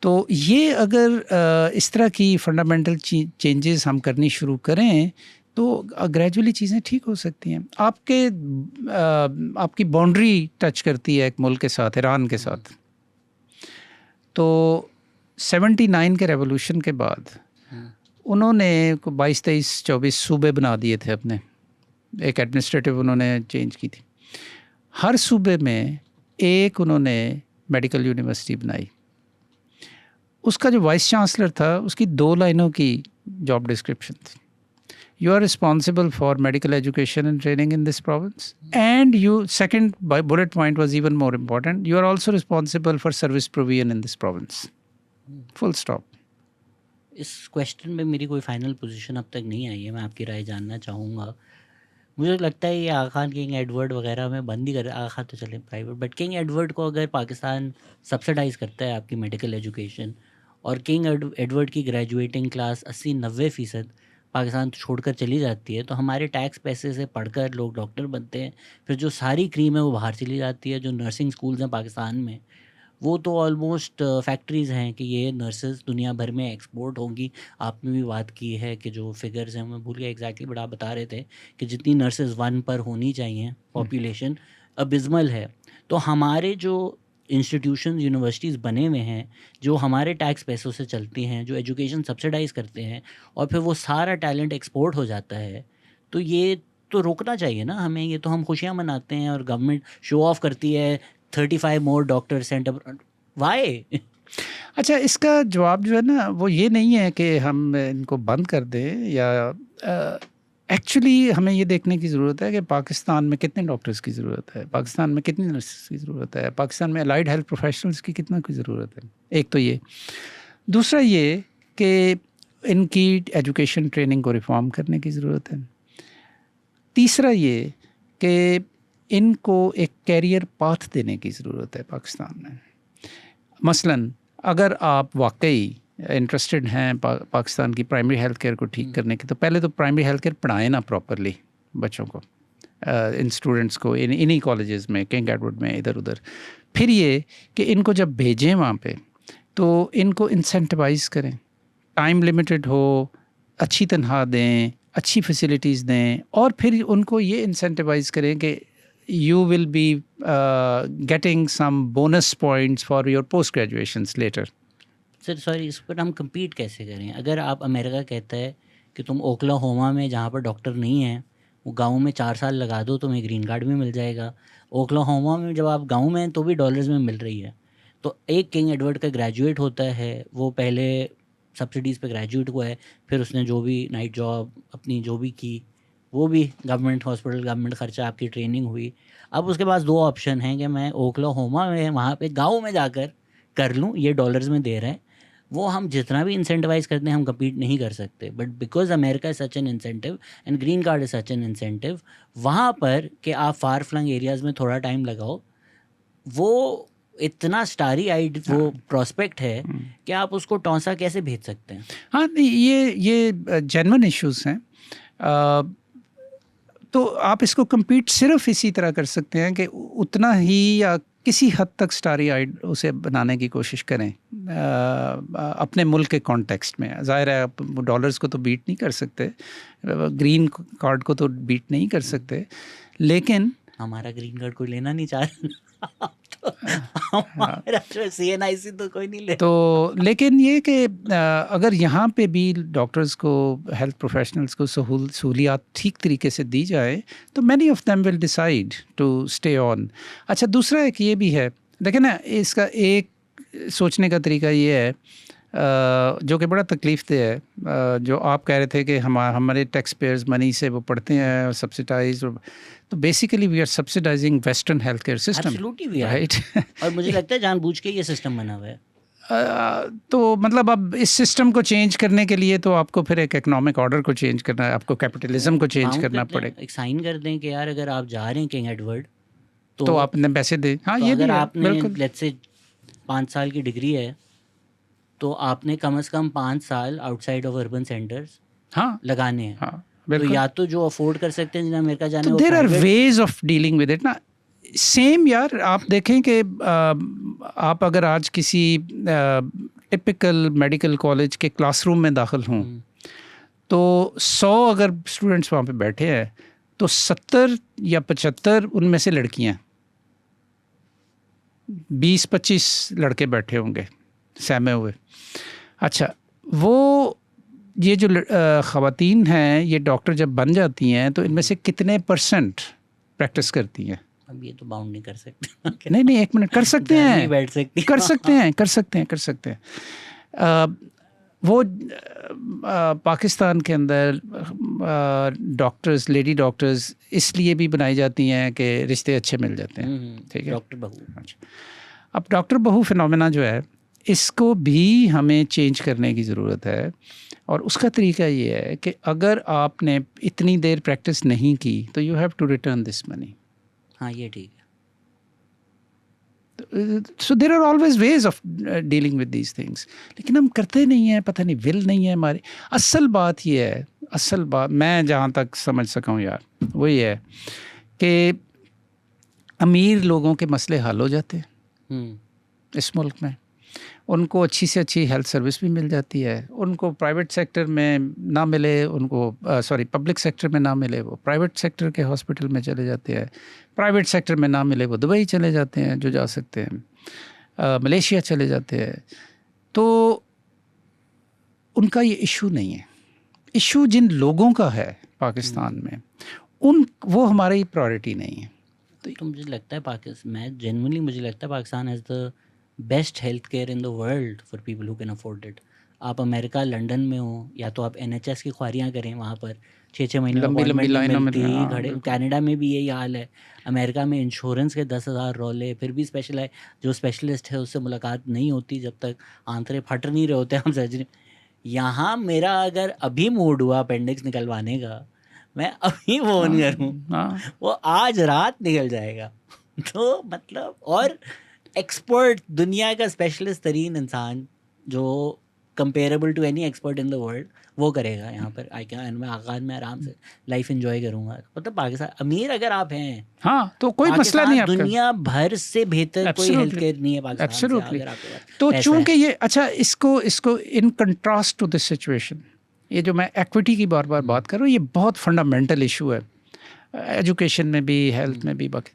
तो ये अगर इस तरह की फंडामेंटल चेंजेस हम करनी शुरू करें तो ग्रेजुअली चीज़ें ठीक हो सकती हैं। आपकी बाउंड्री टच करती है एक मुल्क के साथ, ईरान के साथ। तो 79 के रेवोल्यूशन के बाद उन्होंने 22, 23, 24 सूबे बना दिए थे अपने, एक एडमिनिस्ट्रेटिव उन्होंने चेंज की थी। हर सूबे में एक उन्होंने मेडिकल यूनिवर्सिटी बनाई। उसका जो वाइस चांसलर था उसकी 2 लाइनों की जॉब डिस्क्रिप्शन थी. You are responsible for medical education and training in this province. And you, second bullet point was even more important. You are also responsible for service provision in this province. Full stop. इस question में मेरी कोई final position अब तक नहीं आई है, मैं आपकी राय जानना चाहूँगा. मुझे लगता है ये आगा खान, किंग एडवर्ड वगैरह में बंद ही कर, आगा खान तो चले प्राइवेट, बट किंग एडवर्ड को अगर पाकिस्तान सब्सिडाइज़ करता है आपकी मेडिकल एजुकेशन, और किंग एडवर्ड की ग्रेजुएटिंग क्लास 80-90% पाकिस्तान छोड़कर चली जाती है, तो हमारे टैक्स पैसे से पढ़कर लोग डॉक्टर बनते हैं. फिर जो सारी क्रीम है वो बाहर चली जाती है. जो नर्सिंग स्कूल्स हैं पाकिस्तान में, वो तो ऑलमोस्ट फैक्ट्रीज़ हैं कि ये नर्सेज दुनिया भर में एक्सपोर्ट होंगी. आपने भी बात की है कि जो फिगर्स हैं, मैं भूल गया एग्जैक्टली, बट आप बता रहे थे कि जितनी नर्सेज 1 पर होनी चाहिए पॉपुलेशन, अबिस्मल है. तो हमारे जो इंस्टीट्यूशन यूनिवर्सिटीज़ बने हुए हैं, जो हमारे टैक्स पैसों से चलती हैं, जो एजुकेशन सब्सिडाइज़ करते हैं, और फिर वो सारा टैलेंट एक्सपोर्ट हो जाता है, तो ये तो रोकना चाहिए ना हमें. ये तो हम खुशियाँ मनाते हैं और गवर्नमेंट शो ऑफ करती है 35 मोर डॉक्टर सेंट अब्रॉड. वाई? अच्छा, इसका जवाब जो है ना वो ये नहीं है कि हम इनको बंद कर दें, या एक्चुअली हमें ये देखने की ज़रूरत है कि पाकिस्तान में कितने डॉक्टर्स की ज़रूरत है, पाकिस्तान में कितनी नर्सेस की ज़रूरत है, पाकिस्तान में अलाइड हेल्थ प्रोफेशनल्स की कितना की ज़रूरत है. एक तो ये. दूसरा ये कि इनकी एजुकेशन ट्रेनिंग को रिफॉर्म करने की ज़रूरत है. तीसरा ये कि इनको एक कैरियर पाथ देने की ज़रूरत है पाकिस्तान में. मसलन अगर आप वाकई इंटरेस्टेड हैं पाकिस्तान की प्राइमरी हेल्थ केयर को ठीक करने की, तो पहले तो प्राइमरी हेल्थ केयर पढ़ाएं ना प्रॉपरली बच्चों को, इन स्टूडेंट्स को, इन्हीं कॉलेजेस में, किंग एडवर्ड में, इधर उधर. फिर ये कि इनको जब भेजें वहाँ पे तो इनको इंसेंटिवाइज़ करें, टाइम लिमिटेड हो, अच्छी तनख्वाह दें, अच्छी फैसिलिटीज़ दें, और फिर उनको ये इंसेंटिवाइज़ करें कि you will be getting some bonus points for your post graduations later. Sir sorry, इस पर हम compete कैसे करें? अगर आप अमेरिका कहता है कि तुम ओक्लाहोमा में जहाँ पर डॉक्टर नहीं है, वो गांव में 4 साल लगा दो, तुम्हें ग्रीन कार्ड भी मिल जाएगा. ओक्लाहोमा में जब आप गांव में हैं तो भी डॉलर्स में मिल रही है. तो एक किंग एडवर्ड का ग्रेजुएट होता है, वो पहले सब्सिडीज़ पे ग्रेजुएट हुआ है, फिर उसने जो भी नाइट जॉब अपनी जो भी की, वो भी गवर्नमेंट हॉस्पिटल, गवर्नमेंट खर्चा, आपकी ट्रेनिंग हुई. अब उसके पास 2 ऑप्शन हैं कि मैं ओक्लाहोमा में वहाँ पे गांव में जाकर कर लूँ, ये डॉलर्स में दे रहे हैं. वो हम जितना भी इंसेंटिवाइज करते हैं हम कम्पीट नहीं कर सकते. But because America is such an incentive and green card is such an incentive, वहाँ पर कि आप फार फ्लंग एरियाज़ में थोड़ा टाइम लगाओ, वो इतना स्टारी आइड वो प्रॉस्पेक्ट है कि आप उसको टौंसा कैसे भेज सकते हैं. हाँ, ये जेन्युइन इश्यूज हैं. तो आप इसको compete सिर्फ इसी तरह कर सकते हैं कि उतना ही या किसी हद तक स्टारी आइड उसे बनाने की कोशिश करें अपने मुल्क के कॉन्टेक्स्ट में. ज़ाहिर है आप डॉलर्स को तो बीट नहीं कर सकते, ग्रीन कार्ड को तो बीट नहीं कर सकते, लेकिन हमारा ग्रीन कार्ड कोई लेना नहीं चाह रहा. हमारा CNIC तो कोई नहीं ले. तो लेकिन ये कि अगर यहाँ पे भी डॉक्टर्स को, हेल्थ प्रोफेशनल्स को सहूलियात ठीक तरीके से दी जाए तो many of them will decide to stay on. अच्छा, दूसरा एक ये भी है, देखें ना, इसका एक सोचने का तरीका ये है जो कि बड़ा तकलीफ दे है. जो आप कह रहे थे कि हमारे टैक्स पेयर्स मनी से वो पढ़ते हैं सब्सिडाइज, तो basically we are subsidising western health care system. Absolutely we are, right. और मुझे लगता है जानबूझ के ये सिस्टम बना हुआ है. तो मतलब अब इस सिस्टम को चेंज करने के लिए तो आपको फिर एक इकोनॉमिक ऑर्डर को चेंज करना है, आपको कैपिटलिज्म को चेंज करना पड़ेगा. एक साइन कर दें कि यार अगर आप जा रहे हैं किंग एडवर्ड तो आपने पैसे दे. हाँ, तो ये अगर भी है, आपने बिल्कुल. लेट्स से 5 साल की डिग्री है तो आपने कम से कम 5 साल आउटसाइड ऑफ अर्बन सेंटर्स हाँ लगाने हैं. हाँ, तो बिल्कुल. या तो जो अफोर्ड कर सकते हैं जिन्हें अमेरिका जाने, तो वो there are private- ways of dealing with it ना. सेम यार, आप देखें कि आप अगर आज किसी टिपिकल मेडिकल कॉलेज के क्लासरूम में दाखिल हों तो 100 अगर स्टूडेंट्स वहाँ पे बैठे हैं तो 70 या 75 उनमें से लड़कियाँ, 20-25 लड़के बैठे होंगे सहमे हुए. अच्छा, वो ये जो ख़वातीन हैं, ये डॉक्टर जब बन जाती हैं तो इनमें से कितने % प्रैक्टिस करती हैं? अब ये तो बाउंड नहीं कर सकते. नहीं, 1 मिनट, कर सकते घर हैं, नहीं बैठ सकती. कर सकते हैं. वो पाकिस्तान के अंदर डॉक्टर्स, लेडी डॉक्टर्स इसलिए भी बनाई जाती हैं कि रिश्ते अच्छे मिल जाते हैं, ठीक है। डॉक्टर बहू, अब डॉक्टर बहू फिनोमेना जो है, इसको भी हमें चेंज करने की ज़रूरत है। और उसका तरीका ये है कि अगर आपने इतनी देर प्रैक्टिस नहीं की तो you have to return this money. हाँ ये ठीक है। So there are always ways of dealing with these things, लेकिन हम करते नहीं हैं, पता नहीं विल नहीं है हमारी। असल बात ये है, असल बात मैं जहाँ तक समझ सका हूँ यार, वो ये है कि अमीर लोगों के मसले हल हो जाते हैं इस मुल्क में। उनको अच्छी से अच्छी हेल्थ सर्विस भी मिल जाती है, उनको प्राइवेट सेक्टर में ना मिले, उनको पब्लिक सेक्टर में ना मिले, वो प्राइवेट सेक्टर के हॉस्पिटल में चले जाते हैं। प्राइवेट सेक्टर में ना मिले, वो दुबई चले जाते हैं जो जा सकते हैं, मलेशिया चले जाते हैं। तो उनका ये इशू नहीं है। इशू जिन लोगों का है पाकिस्तान में, वो हमारी प्रायोरिटी नहीं है। तो मुझे लगता है मुझे लगता है Pakistan has the best health care in the world for people who can afford it. आप अमेरिका लंदन में हो या तो आप NHS की ख्वारियाँ करें, वहाँ पर 6-6 महीने लंबी लाइनों में खड़े। कनाडा में भी यही हाल है। अमेरिका में इंश्योरेंस के 10,000 रोले, फिर भी जो स्पेशलिस्ट है उससे मुलाकात नहीं होती जब तक आंतरे फट नहीं रहे होते हम सर्जरी। यहाँ मेरा अगर अभी मूड हुआ अपेंडिक्स निकलवाने का, मैं अभी फ़ोन करूँ, वो आज रात निकल जाएगा। तो मतलब, और एक्सपर्ट, दुनिया का स्पेशलिस्ट तरीन इंसान जो comparable to any expert in the world, वो करेगा यहाँ पर। मैं आगाज में आराम से लाइफ एंजॉय करूँगा। मतलब पाकिस्तान अमीर अगर आप हैं, हाँ, तो कोई मसला नहीं है आपका। दुनिया भर से बेहतर कोई हेल्थ केयर नहीं है पाकिस्तान से अगर आपके। तो चूंकि ये अच्छा, इसको in contrast to this situation, ये जो मैं एक्विटी की बार बार बात कर रहा हूँ, ये बहुत फंडामेंटल इशू है एजुकेशन में भी, हेल्थ में भी। बाकी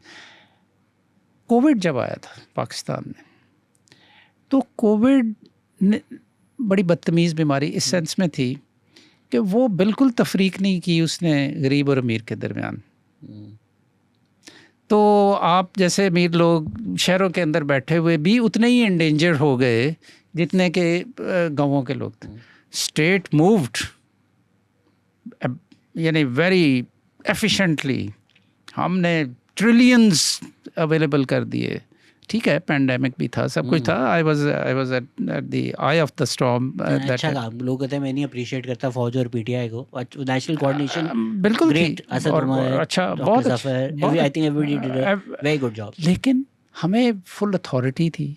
कोविड जब आया था पाकिस्तान में, तो कोविड बड़ी बदतमीज़ बीमारी इस सेंस में थी कि वो बिल्कुल तफरीक नहीं की उसने गरीब और अमीर के दरमियान। तो आप जैसे अमीर लोग शहरों के अंदर बैठे हुए भी उतने ही एंडेंजर हो गए जितने के गाँवों के लोग थे। स्टेट मूव्ड यानी वेरी एफिशिएंटली, हमने ट्रिलियंस अवेलेबल कर दिए। ठीक है, पैंडेमिक भी था, सब कुछ था। I was at the I of the storm. अच्छा काम लोग कहते हैं, मैं नहीं अप्रिशिएट करता फौज और पीटीआई को, नेशनल कोऑर्डिनेशन बिल्कुल ग्रेट, अच्छा, बहुत I think everybody did a very good job. लेकिन हमें फुल अथॉरिटी थी,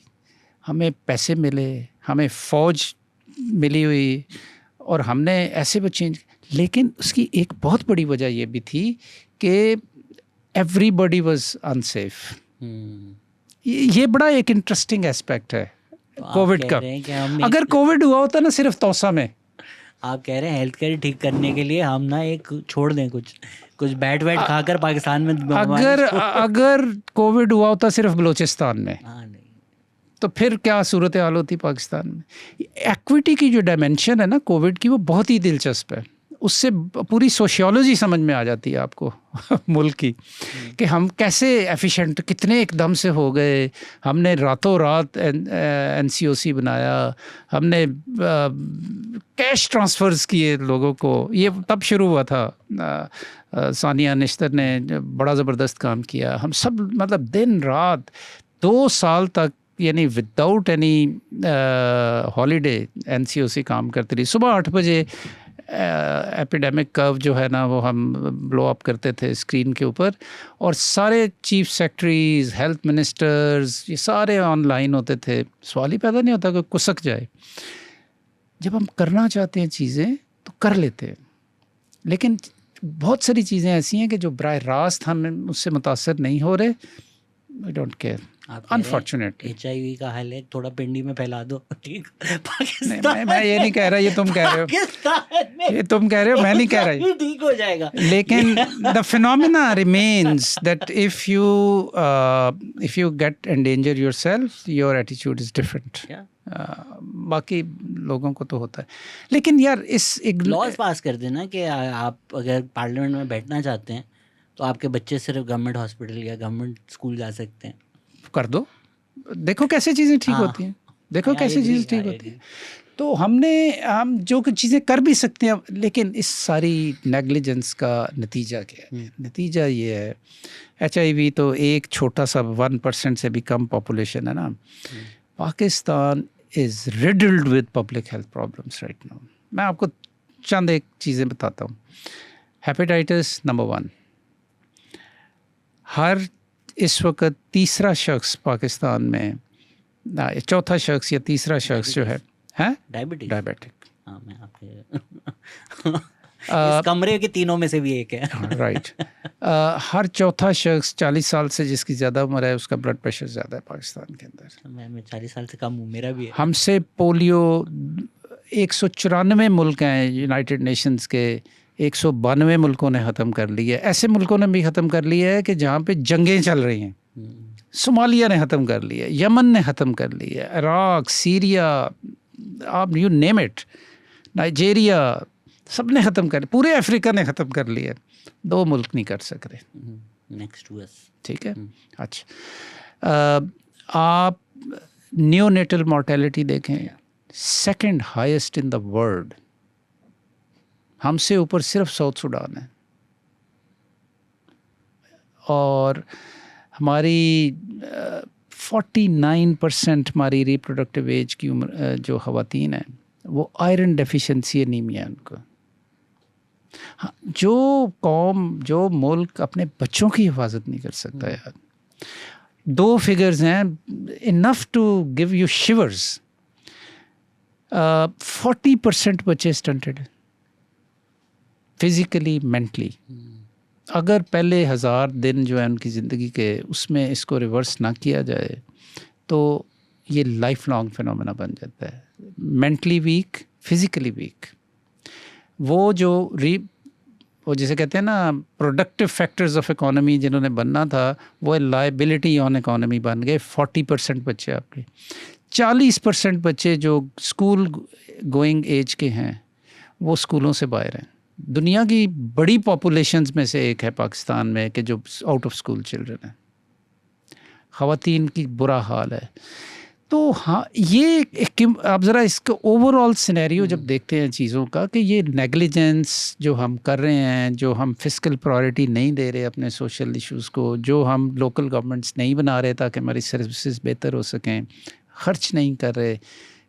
हमें पैसे मिले, हमें फौज मिली हुई, और हमने ऐसे वो चेंज। लेकिन उसकी एक बहुत बड़ी वजह ये भी थी कि एवरीबॉडी वाज अनसेफ। ये बड़ा एक इंटरेस्टिंग एस्पेक्ट है कोविड का। अगर कोविड हुआ होता ना सिर्फ तौसा में, आप कह रहे हैं हेल्थ केयर ठीक करने के लिए हम ना एक छोड़ दें, कुछ बैट खाकर पाकिस्तान में। अगर कोविड हुआ होता सिर्फ बलूचिस्तान में, तो फिर क्या सूरत हाल होती पाकिस्तान में। एक्विटी की जो डायमेंशन है ना कोविड की, वो बहुत ही दिलचस्प है। उससे पूरी सोशियोलॉजी समझ में आ जाती है आपको मुल्क की, कि हम कैसे एफिशिएंट, कितने एकदम से हो गए। हमने रातों रात NCOC बनाया, हमने कैश ट्रांसफ़र्स किए लोगों को। ये तब शुरू हुआ था। सानिया निश्तर ने बड़ा ज़बरदस्त काम किया। हम सब मतलब दिन रात 2 साल तक, यानी विदाउट एनी हॉलीडे NCOC काम करती रही। सुबह 8 बजे एपिडेमिक कर्व जो है ना, वो हम ब्लो अप करते थे स्क्रीन के ऊपर, और सारे चीफ सेक्रेटरीज, हेल्थ मिनिस्टर्स, ये सारे ऑनलाइन होते थे। सवाल ही पैदा नहीं होता कि कुसक जाए। जब हम करना चाहते हैं चीज़ें तो कर लेते हैं, लेकिन बहुत सारी चीज़ें ऐसी हैं कि जो बराह रास्त हम उससे मुतासर नहीं हो रहे। I don't care, unfortunately. HIV का हाल है, थोड़ा पिंडी में फैला दो, ठीक। मैं ये नहीं कह रहा, ये तुम कह रहे हो, ये तुम कह रहे हो, मैं नहीं कह रहा, ठीक हो जाएगा। लेकिन the phenomena remains that if you get endanger yourself, your attitude is different. बाकी लोगों को तो होता है। लेकिन यार एक लॉज पास कर देना कि आप अगर पार्लियामेंट में बैठना चाहते हैं तो आपके बच्चे सिर्फ गवर्नमेंट हॉस्पिटल या गवर्नमेंट स्कूल जा सकते हैं। कर दो, देखो कैसे चीज़ें ठीक होती हैं, देखो कैसे चीज़ें ठीक होती हैं। तो हम जो कुछ चीज़ें कर भी सकते हैं, लेकिन इस सारी नेग्लिजेंस का नतीजा क्या है? नतीजा ये है, HIV तो एक छोटा सा 1% से भी कम पॉपुलेशन है ना। Pakistan is riddled with public health problems right now. मैं आपको चंद एक चीज़ें बताता हूँ। हेपेटाइटिस नंबर 1, हर इस वक्त तीसरा शख्स पाकिस्तान में, चौथा शख्स या तीसरा शख्स जो है डायबिटिक। हाँ, मैं आपके इस कमरे के तीनों में से भी एक है। राइट। हर चौथा शख्स 40 साल से जिसकी ज़्यादा उम्र है उसका ब्लड प्रेशर ज़्यादा है पाकिस्तान के अंदर। मैं 40 साल से कम हूँ, मेरा भी है। हमसे पोलियो 194 मुल्क हैं यूनाइटेड नेशंस के, 192 मुल्कों ने ख़त्म कर ली है। ऐसे मुल्कों ने भी ख़त्म कर लिया है कि जहाँ पे जंगें चल रही हैं। सोमालिया ने ख़त्म कर लिया है, यमन ने ख़त्म कर लिया है, इराक, सीरिया, आप यू नेम इट, नाइजीरिया, सब ने ख़त्म कर, पूरे अफ्रीका ने ख़त्म कर लिया। 2 मुल्क नहीं कर सक रहे। Next to us. ठीक है। अच्छा, आप नियोनेटल मॉर्टेलिटी देखें, second highest in the world. हमसे ऊपर सिर्फ साउथ सूडान है। और हमारी 49% हमारी रिप्रोडक्टिव एज की उम्र जो ख़वातीन हैं वो आयरन डेफिशिएंसी एनीमिया है उनको। हाँ, जो मुल्क अपने बच्चों की हिफाजत नहीं कर सकता यार। 2 फिगर्स हैं enough to give you shivers. 40% बच्चे स्टंटेड फिज़िकली मेंटली। अगर पहले 1000 दिन जो है उनकी ज़िंदगी के उसमें इसको रिवर्स ना किया जाए तो ये लाइफ लॉन्ग फिनोमेना बन जाता है। मेंटली वीक, फिज़िकली वीक, वो जिसे कहते हैं ना प्रोडक्टिव फैक्टर्स ऑफ इकोनॉमी जिन्होंने बनना था वो लायबिलिटी ऑन इकोनॉमी बन गए। 40% बच्चे आपके, 40% बच्चे जो स्कूल गोइंग एज के हैं वो स्कूलों से बाहर हैं। दुनिया की बड़ी पॉपुलेशंस में से एक है पाकिस्तान में कि जो आउट ऑफ स्कूल चिल्ड्रन है। ख़वातीन की बुरा हाल है। तो हाँ, ये आप ज़रा इसका ओवरऑल सिनेरियो जब देखते हैं चीज़ों का कि ये नेग्लिजेंस जो हम कर रहे हैं, जो हम फिस्कल प्रायोरिटी नहीं दे रहे अपने सोशल इश्यूज़ को, जो हम लोकल गवर्नमेंट्स नहीं बना रहे ताकि हमारी सर्विसेज बेहतर हो सकें, ख़र्च नहीं कर रहे,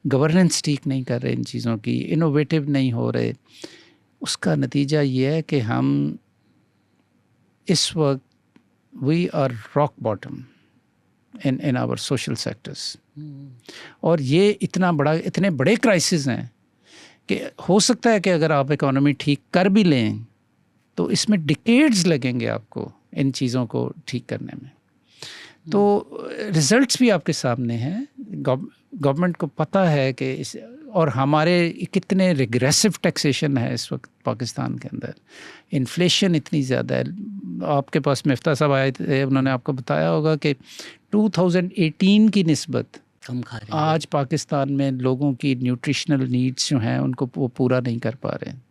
गवर्नेंस ठीक नहीं कर रहे इन चीज़ों की, इनोवेटिव नहीं हो रहे, उसका नतीजा ये है कि हम इस वक्त we are rock bottom in our social sectors. और ये इतने बड़े क्राइसिस हैं कि हो सकता है कि अगर आप इकोनॉमी ठीक कर भी लें तो इसमें डिकेड्स लगेंगे आपको इन चीज़ों को ठीक करने में। तो रिज़ल्ट्स भी आपके सामने हैं। गवर्नमेंट को पता है कि और हमारे कितने रिग्रेसिव टैक्सेशन है इस वक्त पाकिस्तान के अंदर। इन्फ्लेशन इतनी ज़्यादा है। आपके पास मिफ्ता साहब आए थे, उन्होंने आपको बताया होगा कि 2018 की निस्बत कम खा रहे हैं आज पाकिस्तान में लोगों की न्यूट्रिशनल नीड्स जो हैं उनको वो पूरा नहीं कर पा रहे हैं,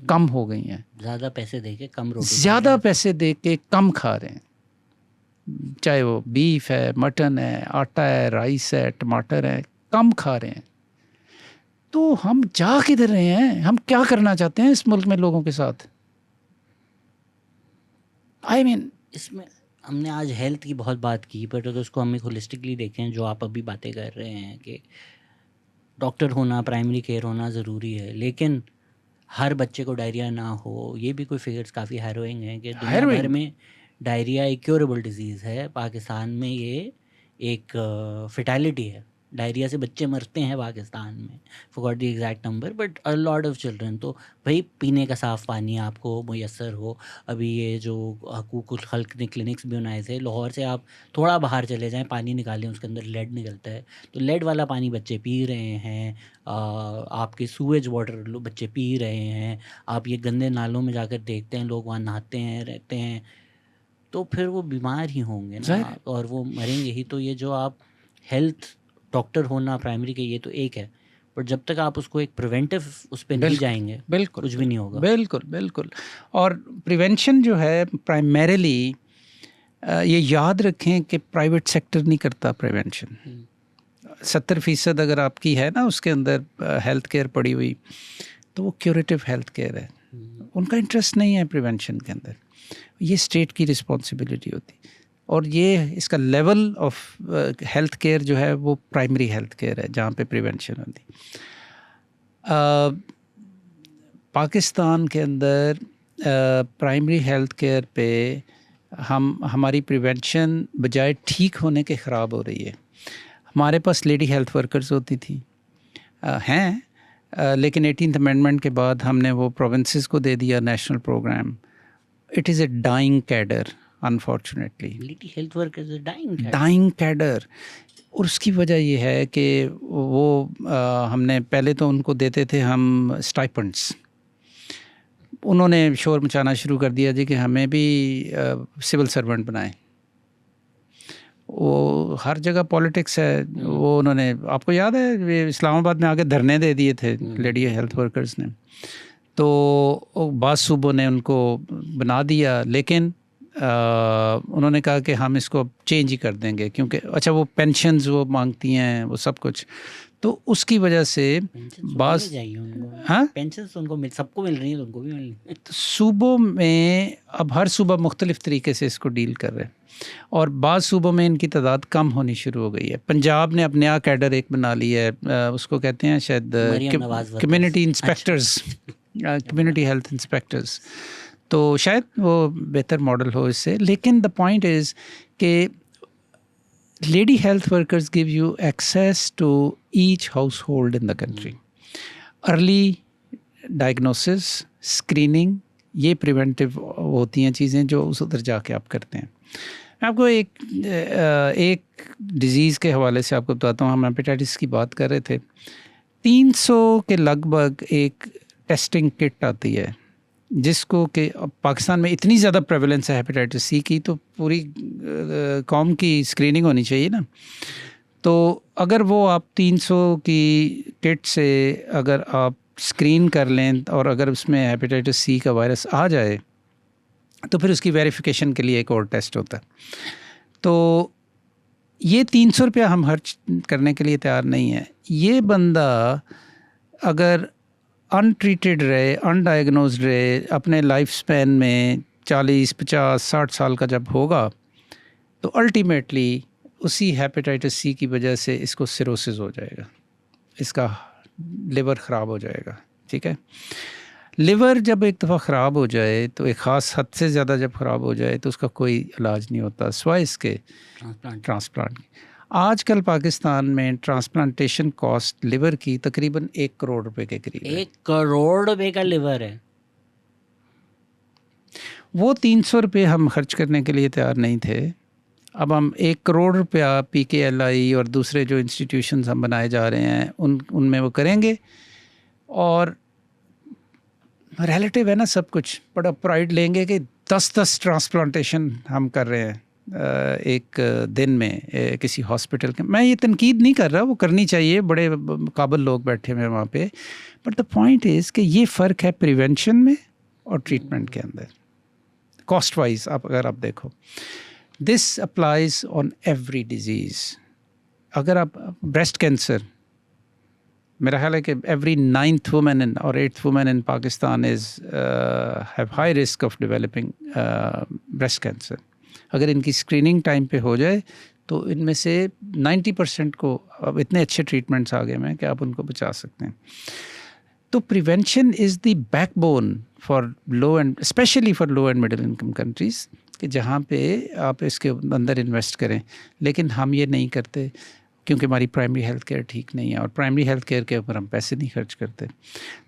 कम हो गई हैं। ज़्यादा पैसे दे के कम रोटी, ज़्यादा पैसे दे के कम खा रहे हैं, चाहे वो बीफ है, मटन है, आटा है, राइस है, टमाटर है, कम खा रहे हैं। तो हम जा किधर रहे हैं? हम क्या करना चाहते हैं इस मुल्क में लोगों के साथ? I mean, इसमें हमने आज हेल्थ की बहुत बात की, बट अगर उसको हम एक होलिस्टिकली देखें, जो आप अभी बातें कर रहे हैं कि डॉक्टर होना, प्राइमरी केयर होना ज़रूरी है, लेकिन हर बच्चे को डायरिया ना हो, ये भी कोई फिगर्स काफ़ी हैरोइंग हैं कि दुनिया भर में डायरिया एक क्योरेबल डिजीज़ है। पाकिस्तान में ये एक फेटालिटी है, डायरिया से बच्चे मरते हैं पाकिस्तान में, forgot the exact number, but a lot of children. तो भाई पीने का साफ़ पानी आपको मुयस्सर हो। अभी ये जो हकूक़ुल खल्क़ ने क्लिनिक्स भी बनाए थे, लाहौर से आप थोड़ा बाहर चले जाएं, पानी निकालें, उसके अंदर लेड निकलता है। तो लेड वाला पानी बच्चे पी रहे हैं, आपके सूएज वाटर बच्चे पी रहे हैं। आप ये गंदे नालों में जाकर देखते हैं, लोग वहाँ नहाते हैं, रहते हैं, तो फिर वो बीमार ही होंगे ना, और वो मरेंगे ही। तो ये जो आप हेल्थ डॉक्टर होना प्राइमरी के, ये तो एक है, पर जब तक आप उसको एक प्रिवेंटिव उस पर नहीं जाएंगे, बिल्कुल कुछ भी नहीं होगा। बिल्कुल बिल्कुल। और प्रिवेंशन जो है प्राइमरीली ये याद रखें कि प्राइवेट सेक्टर नहीं करता प्रिवेंशन। 70% अगर आपकी है ना उसके अंदर हेल्थ केयर पड़ी हुई, तो वो क्यूरेटिव हेल्थ केयर है। उनका इंटरेस्ट नहीं है प्रिवेंशन के अंदर। ये स्टेट की रिस्पॉन्सिबिलिटी होती, और ये इसका लेवल ऑफ हेल्थ केयर जो है वो प्राइमरी हेल्थ केयर है जहाँ पे प्रिवेंशन होती। पाकिस्तान के अंदर प्राइमरी हेल्थ केयर पे हमारी प्रिवेंशन बजाय ठीक होने के ख़राब हो रही है। हमारे पास लेडी हेल्थ वर्कर्स होती थी, हैं, लेकिन 18th अमेंडमेंट के बाद हमने वो प्रोविंसेस को दे दिया national programme. It is a dying cadre unfortunately, lady health workers dying cadre. और उसकी वजह ये है कि वो हमने पहले तो उनको देते थे हम स्टाइपेंड्स, उन्होंने शोर मचाना शुरू कर दिया जी कि हमें भी सिविल सर्वेंट बनाएं। वो हर जगह पॉलिटिक्स है। वो उन्होंने, आपको याद है इस्लामाबाद में आके धरने दे दिए थे लेडी हेल्थ वर्कर्स ने, तो बाद सूबों ने उनको बना दिया, लेकिन उन्होंने कहा कि हम इसको चेंज ही कर देंगे क्योंकि अच्छा वो पेंशन्स वो मांगती हैं वो सब कुछ, तो उसकी वजह से बास, हाँ पेंशन उनको सबको मिल रही है, उनको भी मिल रही है। तो सूबों में अब हर सूबा मुख्तलिफ तरीके से इसको डील कर रहे हैं, और बाद सूबों में इनकी तादाद कम होनी शुरू हो गई है। पंजाब ने अब नया कैडर एक बना लिया है, उसको कहते हैं शायद community inspectors, community health inspectors, तो शायद वो बेहतर मॉडल हो इससे। लेकिन द पॉइंट इज़ कि lady health workers give you access to each household in the country. Early diagnosis, screening, ये प्रिवेंटिव होती हैं चीज़ें जो उस उधर जाके आप करते हैं। मैं आपको एक डिज़ीज़ के हवाले से आपको बताता हूँ। हम हेपेटाइटिस की बात कर रहे थे। 300 के लगभग एक टेस्टिंग किट आती है जिसको कि पाकिस्तान में इतनी ज़्यादा प्रेवलेंस है हेपेटाइटिस सी की, तो पूरी कौम की स्क्रीनिंग होनी चाहिए ना। तो अगर वो आप 300 की किट से अगर आप स्क्रीन कर लें और अगर उसमें हेपेटाइटिस सी का वायरस आ जाए तो फिर उसकी वेरिफिकेशन के लिए एक और टेस्ट होता है। तो ये 300 रुपया हम खर्च करने के लिए तैयार नहीं है। ये बंदा अगर अनट्रीटेड रहे, अनडायग्नोज्ड रहे, अपने लाइफ स्पैन में 40, 50, 60 साल का जब होगा, तो अल्टीमेटली उसी हेपेटाइटिस सी की वजह से इसको सिरोसिस हो जाएगा, इसका लिवर ख़राब हो जाएगा। ठीक है, लिवर जब एक दफ़ा ख़राब हो जाए तो एक ख़ास हद से ज़्यादा जब ख़राब हो जाए तो उसका कोई इलाज नहीं होता सिवाय इसके ट्रांसप्लांट। आजकल पाकिस्तान में ट्रांसप्लांटेशन कॉस्ट लिवर की तकरीबन 1 करोड़ रुपए के करीब है। 1 करोड़ रुपए का लिवर है। वो 300 रुपये हम खर्च करने के लिए तैयार नहीं थे। अब हम 1 करोड़ रुपया PKLI और दूसरे जो इंस्टीट्यूशंस हम बनाए जा रहे हैं उनमें वो करेंगे, और रिलेटिव है ना सब कुछ, बड़ा प्राइड लेंगे कि 10-10 ट्रांसप्लांटेशन हम कर रहे हैं एक दिन में किसी हॉस्पिटल के। मैं ये तनकीद नहीं कर रहा, वो करनी चाहिए, बड़े काबिल लोग बैठे हुए हैं वहाँ पे, बट द पॉइंट इज़ कि ये फ़र्क है प्रिवेंशन में और ट्रीटमेंट के अंदर कॉस्ट वाइज। अगर आप देखो, this applies on every disease. अगर आप ब्रेस्ट कैंसर, मेरा ख्याल है कि every 9th woman or 8th woman in Pakistan have high risk of developing breast cancer. अगर इनकी स्क्रीनिंग टाइम पे हो जाए तो इनमें से 90% को अब इतने अच्छे ट्रीटमेंट्स आ गए हैं कि आप उनको बचा सकते हैं। तो prevention is the backbone for low and specially for low and middle income countries, कि जहाँ पे आप इसके अंदर इन्वेस्ट करें। लेकिन हम ये नहीं करते क्योंकि हमारी प्राइमरी हेल्थ केयर ठीक नहीं है और प्राइमरी हेल्थ केयर के ऊपर हम पैसे नहीं खर्च करते।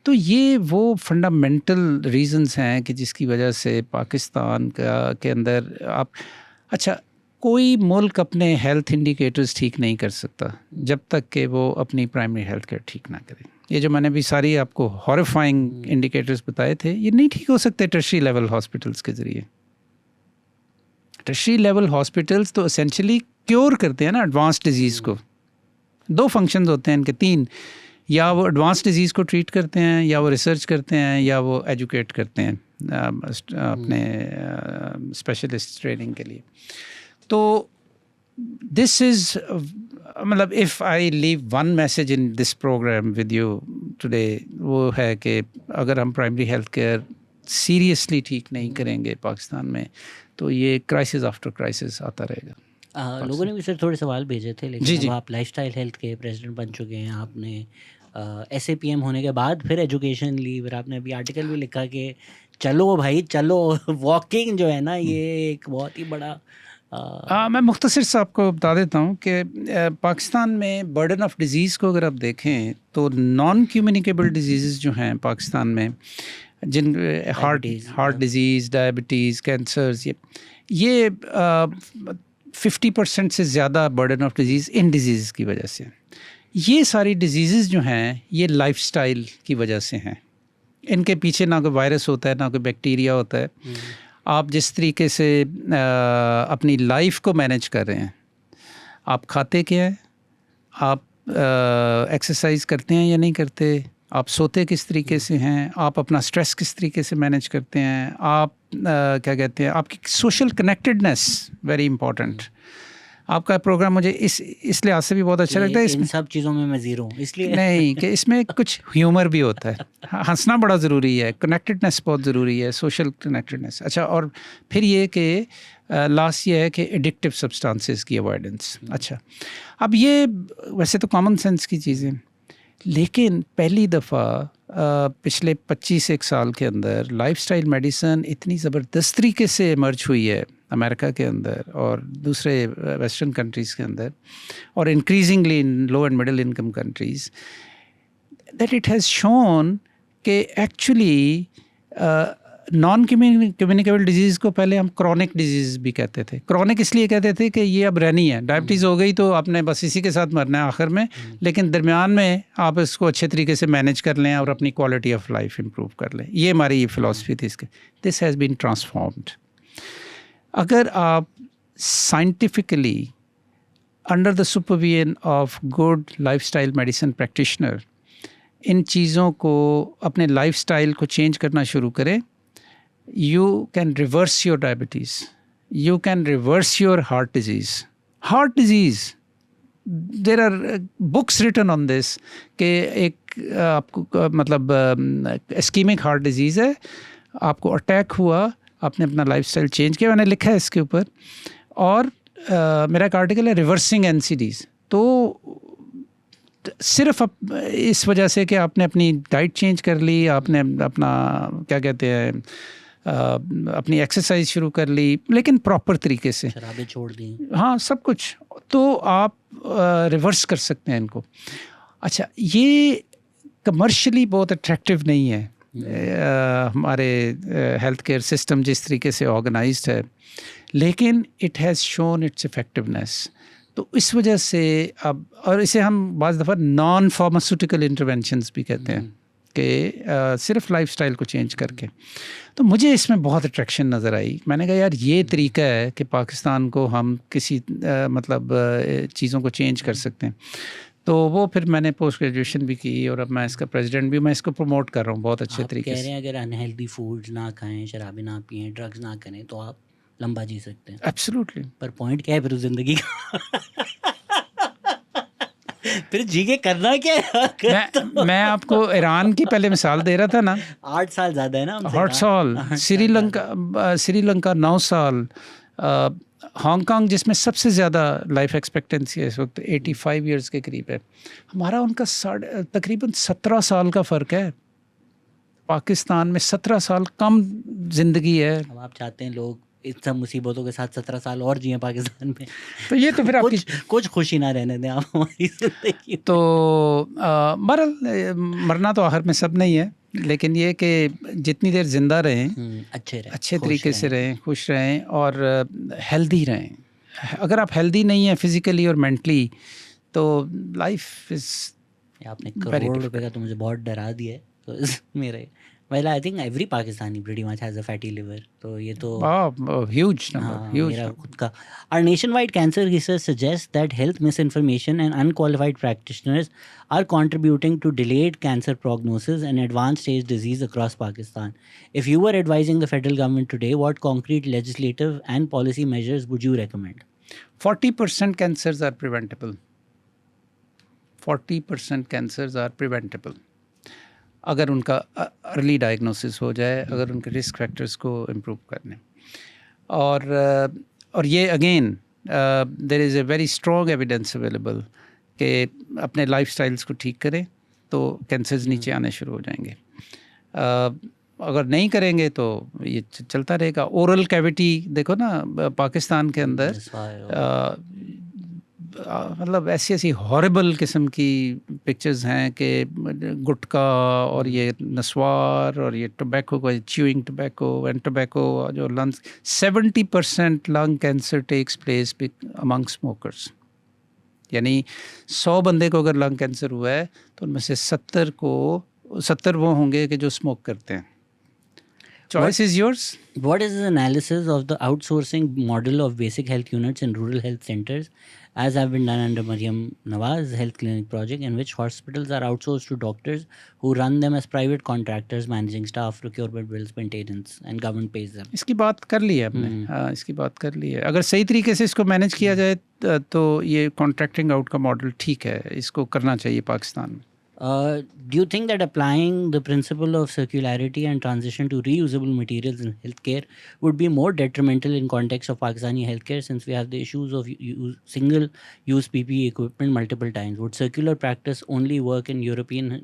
तो ये वो फंडामेंटल रीज़न्स हैं कि जिसकी वजह से पाकिस्तान के अंदर आप, अच्छा, कोई मुल्क अपने हेल्थ इंडिकेटर्स ठीक नहीं कर सकता जब तक कि वो अपनी प्राइमरी हेल्थ केयर ठीक ना करे। ये जो मैंने भी सारी आपको हॉरिफाइंग इंडिकेटर्स बताए थे, ये नहीं ठीक हो सकते टर्शरी लेवल हॉस्पिटल्स के ज़रिए। टर्शरी लेवल हॉस्पिटल्स तो एसेंशियली क्योर करते हैं ना एडवांस डिजीज़ को। 2 फंक्शंस होते हैं इनके, 3, या वो एडवांस डिजीज़ को ट्रीट करते हैं, या वो रिसर्च करते हैं, या वो एजुकेट करते हैं अपने स्पेशलिस्ट ट्रेनिंग के लिए। तो दिस इज़ मतलब if I leave one message in this programme with you today, वो है कि अगर हम प्राइमरी हेल्थ केयर सीरियसली ठीक नहीं करेंगे पाकिस्तान में, तो ये क्राइसिस आफ्टर क्राइसिस आता रहेगा। लोगों ने भी सर थोड़े सवाल भेजे थे, जी, लेकिन जी। अब आप लाइफस्टाइल हेल्थ के प्रेसिडेंट बन चुके हैं, आपने SAPM होने के बाद फिर एजुकेशन ली, फिर आपने अभी आर्टिकल भी लिखा कि चलो भाई चलो वॉकिंग जो है ना ये एक बहुत ही बड़ा मैं मुख्तसर से आपको बता देता हूँ कि पाकिस्तान में बर्डन ऑफ डिज़ीज़ को अगर आप देखें तो नॉन कम्युनिकेबल डिजीज़ जो हैं पाकिस्तान में, जिन हार्ट डिजीज़, डायबिटीज़, कैंसर्स, ये 50% से ज़्यादा burden of disease in disease की वजह से। ये सारी डिजीज़ जो हैं ये लाइफस्टाइल की वजह से हैं। इनके पीछे ना कोई वायरस होता है, ना कोई बैक्टीरिया होता है। आप जिस तरीके से अपनी लाइफ को मैनेज कर रहे हैं, आप खाते क्या है, आप एक्सरसाइज करते हैं या नहीं करते, आप सोते किस तरीके से हैं, आप अपना स्ट्रेस किस तरीके से मैनेज करते हैं, आप क्या कहते हैं, आपकी सोशल कनेक्टेडनेस वेरी इंपॉर्टेंट। आपका प्रोग्राम मुझे इस लिहाज से भी बहुत अच्छा लगता है। इन सब चीज़ों में मैं ज़ीरो हूँ, इसलिए नहीं कि इसमें कुछ ह्यूमर भी होता है, हंसना बड़ा ज़रूरी है, कनेक्टेडनेस बहुत ज़रूरी है, सोशल कनेक्टेडनेस। अच्छा, और फिर ये कि लास्ट ये है कि एडिक्टिव सब्सटेंसेस की अवॉइडेंस। अच्छा, अब ये वैसे तो कॉमन सेंस की चीज़ें, लेकिन पहली दफ़ा पिछले 25 साल के अंदर लाइफस्टाइल मेडिसिन इतनी ज़बरदस्त तरीके से इमर्ज हुई है अमेरिका के अंदर और दूसरे वेस्टर्न कंट्रीज़ के अंदर, और increasingly in low and middle income countries, that it has shown कि एक्चुअली नॉन कम्युनिकेबल डिजीज़ को पहले हम क्रॉनिक डिजीज़ भी कहते थे। क्रॉनिक इसलिए कहते थे कि ये अब रहनी है, डायबिटीज़ हो गई तो आपने बस इसी के साथ मरना है आखिर में, लेकिन दरमियान में आप इसको अच्छे तरीके से मैनेज कर लें और अपनी क्वालिटी ऑफ लाइफ इम्प्रूव कर लें। ये हमारी फ़िलासफ़ी थी इसके। This has been transformed. अगर आप scientifically under the supervision of good lifestyle medicine practitioner इन चीज़ों को, अपने लाइफस्टाइल को चेंज करना शुरू करें, you can reverse your diabetes, you can reverse your heart disease. There are books written on this कि एक आपको मतलब ischemic heart disease है, आपको अटैक हुआ, आपने अपना लाइफस्टाइल चेंज किया, मैंने लिखा है इसके ऊपर, और मेरा एक आर्टिकल है रिवर्सिंग NCDs। तो सिर्फ इस वजह से कि आपने अपनी डाइट चेंज कर ली, आपने अपना क्या कहते हैं अपनी एक्सरसाइज शुरू कर ली, लेकिन प्रॉपर तरीके से, शराबें छोड़ दी, हाँ सब कुछ, तो आप रिवर्स कर सकते हैं इनको। अच्छा, ये कमर्शियली बहुत अट्रैक्टिव नहीं है हमारे हेल्थ केयर सिस्टम जिस तरीके से ऑर्गेनाइज्ड है, लेकिन it has shown it's effectiveness. तो इस वजह से अब, और इसे हम बाज़ दफ़ा नॉन फार्मास्यूटिकल इंटरवेंशंस भी कहते हैं कि सिर्फ लाइफस्टाइल को चेंज करके। तो मुझे इसमें बहुत अट्रैक्शन नज़र आई। मैंने कहा यार ये तरीका है कि पाकिस्तान को हम किसी मतलब चीज़ों को चेंज कर सकते हैं। तो वो फिर मैंने पोस्ट ग्रेजुएशन भी की और अब मैं इसका प्रेसिडेंट भी, मैं इसको प्रमोट कर रहा हूँ बहुत अच्छे तरीके से। कह रहे हैं अगर अनहेल्दी फूड्स ना खाएं, शराबें ना पिएं, ड्रग्स ना करें तो आप लंबा जी सकते हैं। एब्सोल्युटली। पर पॉइंट क्या है फिर उस जिंदगी का? फिर जी के करना क्या है? मैं आपको ईरान की पहले मिसाल दे रहा था ना, 8 साल ज़्यादा है ना हमसे। 8 साल, श्रीलंका 9 साल, हांगकांग जिसमें सबसे ज़्यादा लाइफ एक्सपेक्टेंसी है इस वक्त 85 इयर्स के करीब है, हमारा उनका तकरीबन 17 साल का फ़र्क है। पाकिस्तान में 17 साल कम ज़िंदगी है। अब आप चाहते हैं लोग इन सब मुसीबतों के साथ 17 साल और जिए पाकिस्तान में, तो ये तो फिर आपकी कुछ खुशी ना रहने दें आप हमारी ज़िंदगी। तो मरना तो आखिर में सब नहीं है, लेकिन ये कि जितनी देर जिंदा रहें, अच्छे तरीके से रहें, खुश रहें और हेल्दी रहें। अगर आप हेल्दी नहीं हैं फिज़िकली और मेंटली, तो लाइफ इज़, आपने करोड़ रुपए का तो मुझे बहुत डरा दिया है। तो मेरे Well, I think every Pakistani pretty much has a fatty liver. तो ये तो huge number, huge मेरा खुद का। Our nationwide cancer research suggests that health misinformation and unqualified practitioners are contributing to delayed cancer prognosis and advanced stage disease across Pakistan. If you were advising the federal government today, what concrete legislative and policy measures would you recommend? 40% cancers are preventable. 40% cancers are preventable अगर उनका early diagnosis हो जाए, अगर उनके risk factors को improve करने। और ये again there is a very strong evidence available कि अपने लाइफस्टाइल्स को ठीक करें तो कैंसर्स नीचे आने शुरू हो जाएंगे। अगर नहीं करेंगे तो ये चलता रहेगा। ओरल कैविटी देखो ना, पाकिस्तान के अंदर मतलब ऐसी ऐसी हॉरिबल किस्म की पिक्चर्स हैं कि गुटखा और ये नस्वार और ये टोबैको को, च्यूइंग टोबैको एंड टोबैको जो lungs 70% lung cancer takes place among smokers. यानी 100 बंदे को अगर लंग कैंसर हुआ है तो उनमें से 70 वो होंगे कि जो स्मोक करते हैं। Choice is yours. What is the analysis of the outsourcing model of basic health units in rural health centers, as have been done under Mariam Nawaz Health Clinic project, in which hospitals are outsourced to doctors who run them as private contractors, managing staff, procurement, bills, maintenance, and government pays them. इसकी बात कर ली है हमने। हाँ, इसकी बात कर ली है। अगर सही तरीके से इसको मैनेज किया जाए तो ये कॉन्ट्रैक्टिंग आउट का मॉडल ठीक है, इसको करना चाहिए पाकिस्तान में। Do you think that applying the principle of circularity and transition to reusable materials in healthcare would be more detrimental in context of Pakistani healthcare, since we have the issues of single-use PPE equipment multiple times? Would circular practice only work in European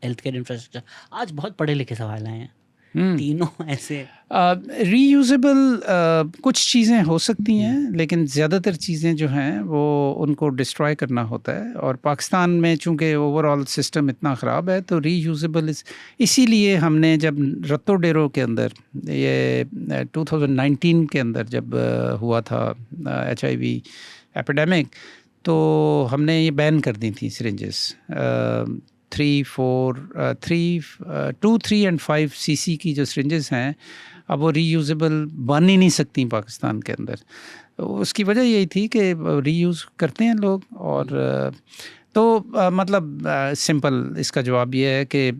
healthcare infrastructure? आज बहुत पढ़े लिखे सवाल आए हैं, तीनों ऐसे। Reusable कुछ चीज़ें हो सकती हैं, लेकिन ज़्यादातर चीज़ें जो हैं वो उनको डिस्ट्रॉय करना होता है। और पाकिस्तान में चूँकि ओवरऑल सिस्टम इतना ख़राब है तो रीयूजेबल इसीलिए हमने जब रत्तो डेरो के अंदर ये 2019 के अंदर जब हुआ था HIV एपिडेमिक, तो हमने ये बैन कर दी थी सिरिंजेस। 2, 3 and 5 cc की जो सिरिंजेस हैं अब वो रीयूजेबल बन ही नहीं सकती पाकिस्तान के अंदर। उसकी वजह यही थी कि रीयूज़ करते हैं लोग। और तो मतलब सिंपल इसका जवाब ये है कि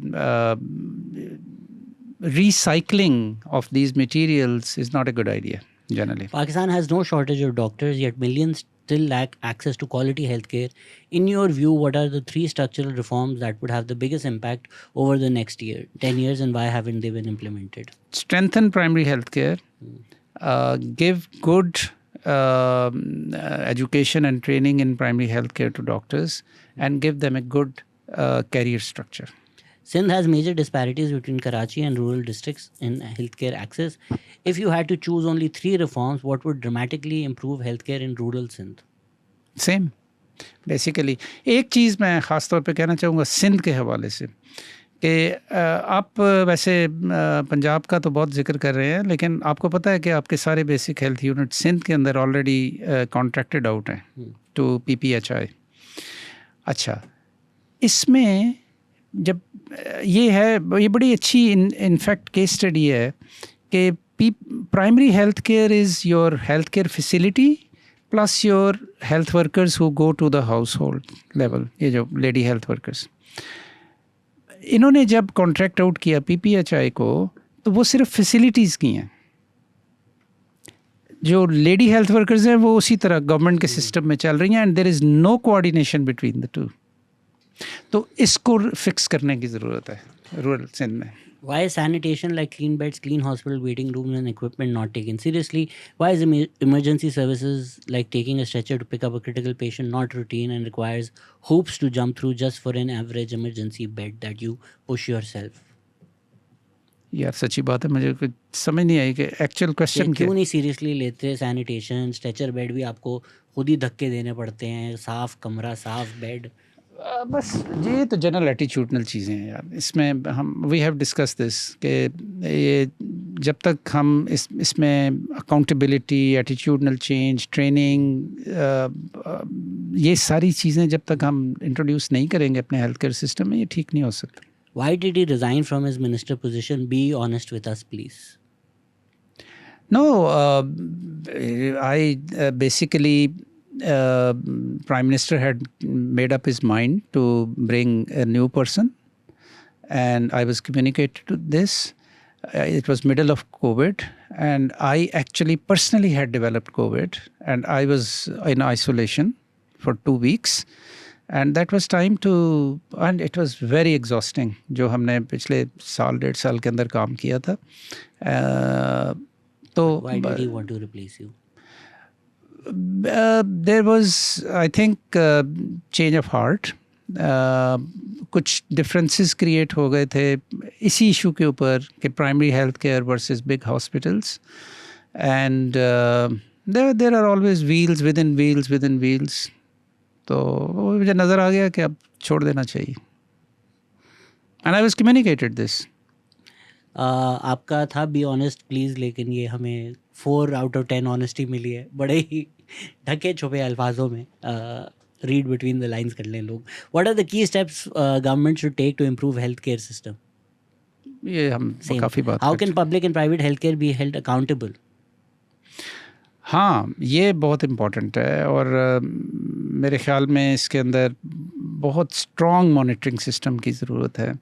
recycling of these materials is not a good idea generally. Pakistan has no shortage of doctors, yet millions still lack access to quality healthcare. In your view, what are the 3 structural reforms that would have the biggest impact over the next 10 years, and why haven't they been implemented? Strengthen primary healthcare, give good education and training in primary healthcare to doctors, and give them a good career structure. Sindh has major disparities between Karachi and rural districts in healthcare access. If you had to choose only 3 reforms, what would dramatically improve healthcare in rural Sindh? Same. Basically एक चीज़ मैं ख़ास तौर पे कहना चाहूँगा सिंध के हवाले से कि आप वैसे पंजाब का तो बहुत जिक्र कर रहे हैं, लेकिन आपको पता है कि आपके सारे बेसिक हेल्थ यूनिट सिंध के अंदर ऑलरेडी कॉन्ट्रैक्टेड आउट हैं टू PPHI। अच्छा, इसमें जब ये बड़ी अच्छी इनफैक्ट केस स्टडी है कि primary health care is your health care facility plus your health workers who go to the household level, ये जो लेडी हेल्थ वर्कर्स। इन्होंने जब कॉन्ट्रैक्ट आउट किया PPHI को तो वो सिर्फ फैसिलिटीज़ की हैं। जो लेडी हेल्थ वर्कर्स हैं वो उसी तरह गवर्नमेंट के सिस्टम में चल रही हैं, and there is no coordination between the two. तो इसको फिक्स करने की ज़रूरत है रूरल सिंध में। Why is sanitation like clean beds, clean hospital waiting rooms and equipment not taken seriously? Why is emergency services like taking a stretcher to pick up a critical patient not routine and requires hoops to jump through just for an average emergency bed that you push yourself? यार सच्ची बात है, मुझे कुछ समझ नहीं आई कि actual question क्यों नहीं सीरियसली लेते। सैनिटेशन, स्ट्रेचर बेड भी आपको खुद ही धक्के देने पड़ते हैं, साफ़ कमरा, साफ़ बेड। बस ये तो जनरल एटीट्यूडनल चीज़ें हैं यार। इसमें हम वी हैव डिस्कस दिस कि ये जब तक हम इसमें अकाउंटेबिलिटी, एटीट्यूडनल चेंज, ट्रेनिंग, ये सारी चीज़ें जब तक हम इंट्रोड्यूस नहीं करेंगे अपने हेल्थ केयर सिस्टम में, ये ठीक नहीं हो सकता। Why did he resign from his minister position? Be honest with us, please. No, I basically Prime Minister had made up his mind to bring a new person, and I was communicated to this. It was middle of COVID, and I actually personally had developed COVID, and I was in isolation for 2 weeks, and that was time to, and it was very exhausting जो हमने पिछले साल 1.5 साल के अंदर काम किया था. तो Why did he want to replace you? There was I think change of heart. कुछ डिफरेंसेस क्रिएट हो गए थे इसी इशू के ऊपर कि primary health care versus big hospitals, and there are always wheels within wheels within wheels. तो वो मुझे नज़र आ गया कि अब छोड़ देना चाहिए. And I was communicated this. आपका था बी ऑनेस्ट प्लीज़, लेकिन ये हमें 4 out of 10 ऑनेस्टी मिली है, बड़े ही ढके छुपे अल्फाजों में. रीड बिटवीन द लाइंस कर लें लोग. What are the key steps government should take to improve health care system? ये हम काफ़ी बात हाउ कर can public and private health care be held accountable? हाँ, ये बहुत इम्पॉर्टेंट है, और मेरे ख़्याल में इसके अंदर बहुत स्ट्रॉन्ग मॉनिटरिंग सिस्टम की ज़रूरत है.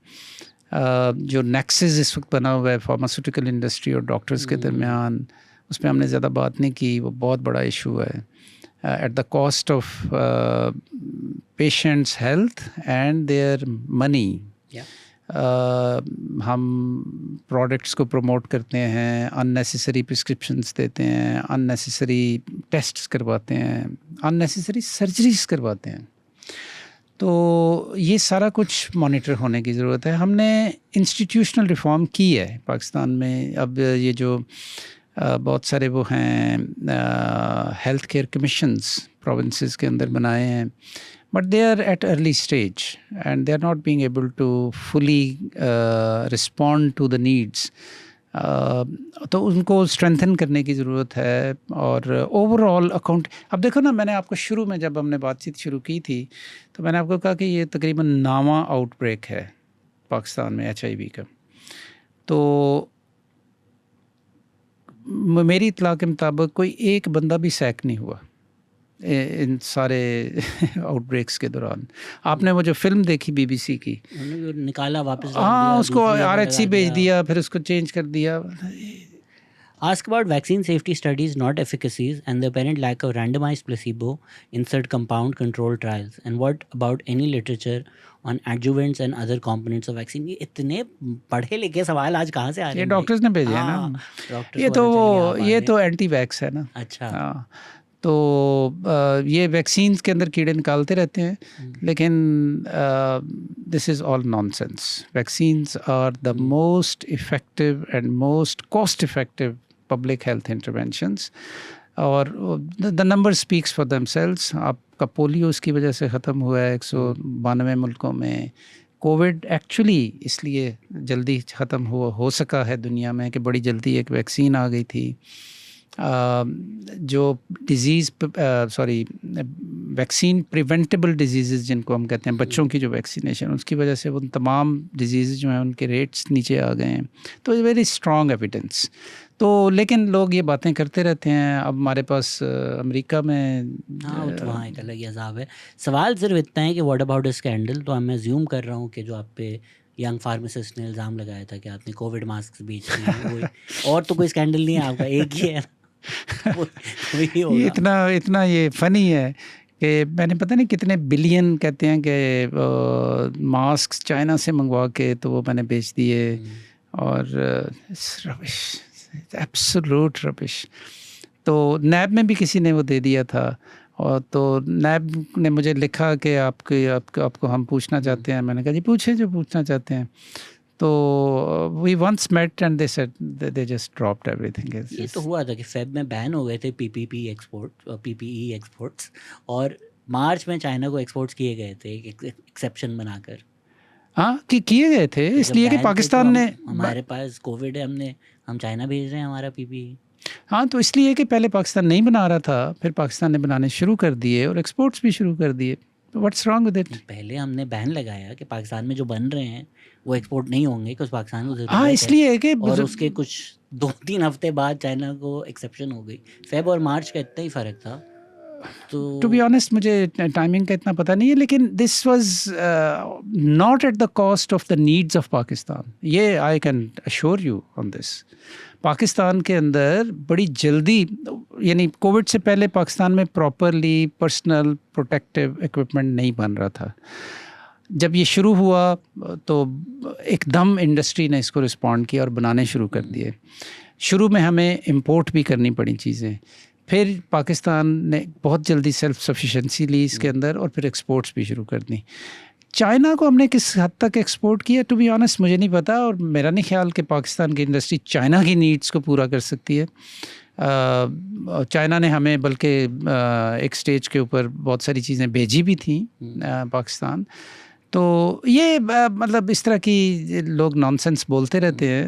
जो नेक्सस इस वक्त बना हुआ है फार्मास्यूटिकल इंडस्ट्री और डॉक्टर्स के दरमियान, उस पर हमने ज़्यादा बात नहीं की. वो बहुत बड़ा इशू है, eight the cost of patients health and their money. हम प्रोडक्ट्स को प्रमोट करते हैं, अननेसेसरी प्रिस्क्रिप्शंस देते हैं, अननेसेसरी टेस्ट्स करवाते हैं, अननेसेसरी सर्जरीज करवाते हैं. तो ये सारा कुछ मॉनिटर होने की ज़रूरत है. हमने इंस्टीट्यूशनल रिफॉर्म की है पाकिस्तान में. अब ये जो बहुत सारे वो हैं हेल्थ केयर कमीशंस प्रोविंसेस के अंदर बनाए हैं, but they are at early stage and they are not being able to fully respond to the needs. तो उनको स्ट्रेंथन करने की ज़रूरत है. और ओवरऑल अकाउंट, अब देखो ना, मैंने आपको शुरू में जब हमने बातचीत शुरू की थी तो मैंने आपको कहा कि ये तकरीबन 9वां आउटब्रेक है पाकिस्तान में HIV का. तो मेरी इत्तला के मुताबिक कोई एक बंदा भी सैक नहीं हुआ इन सारे आउटब्रेक्स के दौरान. आपने वो जो फिल्म देखी BBC की, निकाला वापस, हाँ, उसको RHC भेज दिया, फिर उसको चेंज कर दिया. Ask about vaccine safety studies, not efficacies, and the apparent lack of randomized placebo insert compound control trials. And what about any literature on adjuvants and other components of vaccine? ये इतने पढ़े लिखे सवाल आज कहाँ से आ रहे हैं? ये डॉक्टर्स ने भेजे हैं ना. ये तो एंटी वैक्स है ना. अच्छा. हाँ, तो ये वैक्सीन्स के अंदर कीड़े निकालते रहते हैं, लेकिन this is all nonsense. Vaccines are the most effective and most cost effective public health interventions, और the number speaks for themselves. आपका पोलियो उसकी वजह से ख़त्म हुआ है 192 मुल्कों में. कोविड एक्चुअली इसलिए जल्दी ख़त्म हो सका है दुनिया में कि बड़ी जल्दी एक वैक्सीन आ गई थी. जो डिज़ीज़ वैक्सीन प्रिवेंटेबल डिजीज़ जिनको हम कहते हैं, बच्चों की जो वैक्सीनेशन, उसकी वजह से उन तमाम डिजीज़ जो हैं उनके रेट्स नीचे आ गए हैं. तो वेरी स्ट्रॉन्ग एविडेंस. तो लेकिन लोग ये बातें करते रहते हैं. अब हमारे पास अमेरिका में, हाँ, तो वहाँ एक अलग ही अज़ाब है. सवाल सिर्फ इतना है कि व्हाट अबाउट स्कैंडल. तो मैं अज्यूम कर रहा हूँ कि जो आप पे यंग फार्मासिस्ट ने इल्ज़ाम लगाया था कि आपने कोविड मास्क बेच दिए, और तो कोई स्कैंडल नहीं है आपका, एक ही है. ये इतना ये फ़नी है कि मैंने पता नहीं कितने बिलियन कहते हैं कि मास्क चाइना से मंगवा के तो वो मैंने बेच दिए. और रबिश, एब्सोल्यूट रबिश. तो नैब में भी किसी ने वो दे दिया था, और तो नैब ने मुझे लिखा कि आपको हम पूछना चाहते हैं. मैंने कहा जी पूछे जो पूछना चाहते हैं. तो we once met and they said they just dropped everything. ये तो हुआ था कि फेब में बैन हो गए थे PPE एक्सपोर्ट्स, और मार्च में चाइना को एक्सपोर्ट्स किए गए थे एक एक्सेप्शन बनाकर. हाँ, कि किए गए थे इसलिए कि पाकिस्तान ने, हमारे पास कोविड है, हम चाइना भेज रहे हैं हमारा PPE. हाँ, तो इसलिए कि पहले पाकिस्तान नहीं बना रहा था, फिर पाकिस्तान ने बनाने शुरू कर दिए और एक्सपोर्ट्स भी शुरू कर दिए. What's wrong with it? पहले हमने बैन लगाया कि पाकिस्तान में जो बन रहे हैं वो एक्सपोर्ट नहीं होंगे क्योंकि पाकिस्तान को, हाँ, इसलिए कि, और उसके कुछ 2-3 हफ्ते बाद चाइना को एक्सेप्शन हो गई. फेब और मार्च का इतना ही फ़र्क था. टू बी ऑनेस्ट मुझे टाइमिंग का इतना पता नहीं है, लेकिन this was not at the cost of the needs of Pakistan, ये I can assure you on this. Pakistan के अंदर बड़ी जल्दी, यानी कोविड से पहले पाकिस्तान में प्रॉपरली पर्सनल प्रोटेक्टिव इक्विपमेंट नहीं बन रहा था। जब ये शुरू हुआ तो एकदम इंडस्ट्री ने इसको रिस्पॉन्ड किया और बनाने शुरू कर दिए। शुरू में हमें इंपोर्ट भी करनी पड़ी चीज़ें, फिर पाकिस्तान ने बहुत जल्दी सेल्फ सफिशेंसी ली इसके अंदर, और फिर एक्सपोर्ट्स भी शुरू कर दी। चाइना को हमने किस हद तक एक्सपोर्ट किया टू बी ऑनेस्ट मुझे नहीं पता, और मेरा नहीं ख्याल कि पाकिस्तान की इंडस्ट्री चाइना की नीड्स को पूरा कर सकती है। चाइना ने हमें बल्कि एक स्टेज के ऊपर बहुत सारी चीज़ें भेजी भी थी पाकिस्तान। तो ये मतलब इस तरह की लोग नॉनसेंस बोलते रहते हैं,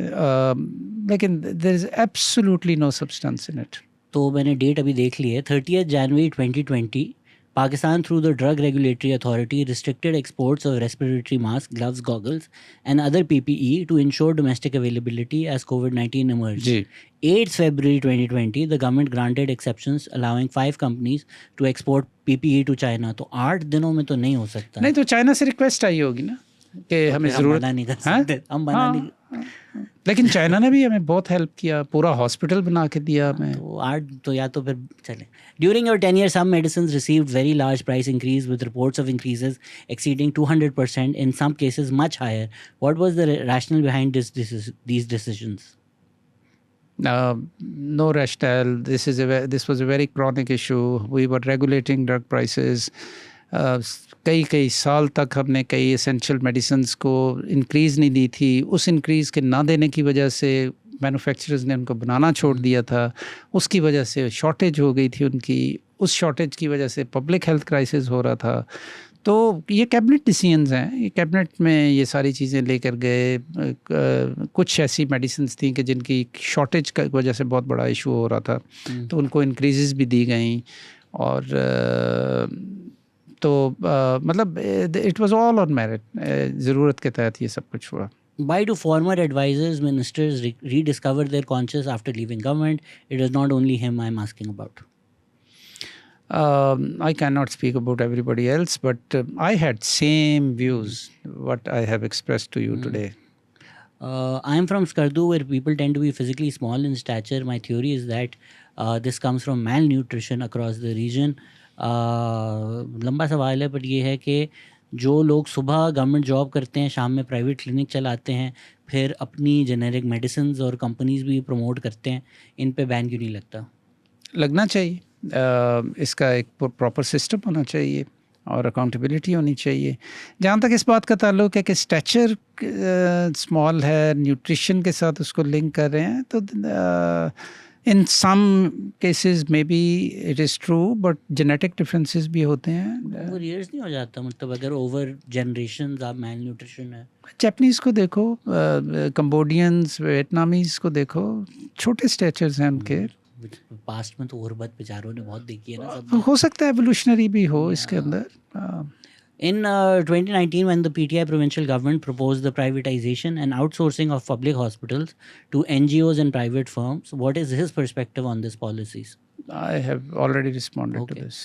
लेकिन there is absolutely no substance in it. तो मैंने डेट अभी देख ली है, 30 जनवरी 2020 Pakistan through the Drug Regulatory Authority restricted exports of respiratory masks, gloves, goggles and other PPE to ensure domestic availability as COVID-19 emerged. Ji 8th February 2020 the government granted exceptions allowing 5 companies to export PPE to China. तो 8 दिनों में तो नहीं हो सकता। नहीं तो China से रिक्वेस्ट आई होगी ना कि तो हमें फिर हम ज़रूरत, मना नहीं कर हाँ? सकते, हम मना हाँ, नहीं। लेकिन चाइना ने भी हमें बहुत हेल्प किया, पूरा हॉस्पिटल बना के दिया हमें। तो 8 तो या तो फिर चले। During your tenure, some medicines received very large price increase with reports of increases exceeding 200%, in some cases much higher. What was the rationale behind these decisions? No rationale. This was a very chronic issue. We were regulating drug prices. कई साल तक हमने कई essential medicines को increase नहीं दी थी। उस increase के ना देने की वजह से मैन्युफैक्चरर्स ने उनको बनाना छोड़ दिया था, उसकी वजह से शॉर्टेज हो गई थी उनकी, उस शॉर्टेज की वजह से पब्लिक हेल्थ क्राइसिस हो रहा था। तो ये कैबिनेट डिसीजंस हैं, ये कैबिनेट में ये सारी चीज़ें लेकर गए। कुछ ऐसी मेडिसिन्स थी कि जिनकी शॉर्टेज की वजह से बहुत बड़ा इशू हो रहा था, तो उनको इंक्रीज़ भी दी गई। और तो मतलब it was all on merit, ज़रूरत के तहत ये सब कुछ हुआ। Why do former advisors, ministers rediscover their conscience after leaving government? It is not only him I'm asking about. I cannot speak about everybody else, but I had same views what I have expressed to you today. I'm from Skardu, where people tend to be physically small in stature. My theory is that this comes from malnutrition across the region. लंबा सवाल है, but ये है कि जो लोग सुबह government job करते हैं, शाम में प्राइवेट क्लिनिक चलाते हैं, फिर अपनी जेनेरिक मेडिसिन्स और कंपनीज भी प्रमोट करते हैं, इन पे बैन क्यों नहीं लगता? लगना चाहिए। इसका एक प्रॉपर सिस्टम होना चाहिए और अकाउंटेबिलिटी होनी चाहिए। जहाँ तक इस बात का ताल्लुक है कि स्टैचर स्मॉल है, न्यूट्रिशन के साथ उसको लिंक कर रहे हैं, तो in some cases maybe it is true, but genetic differences भी होते हैं। ओवर ईयर्स नहीं हो जाता, मतलब अगर ओवर जनरेशन आप मैल न्यूट्रिशन है। जापानीज़ को देखो, कंबोडियंस, वियतनामीज़ को देखो, छोटे स्टैचर्स हैं उनके। पास्ट में तो गुर्बत बेचारों ने बहुत देखी है ना सब। हो सकता है एवोल्यूशनरी भी हो इसके अंदर। In 2019, when the PTI provincial government proposed the privatization and outsourcing of public hospitals to NGOs and private firms, what is his perspective on these policies? I have already responded to this.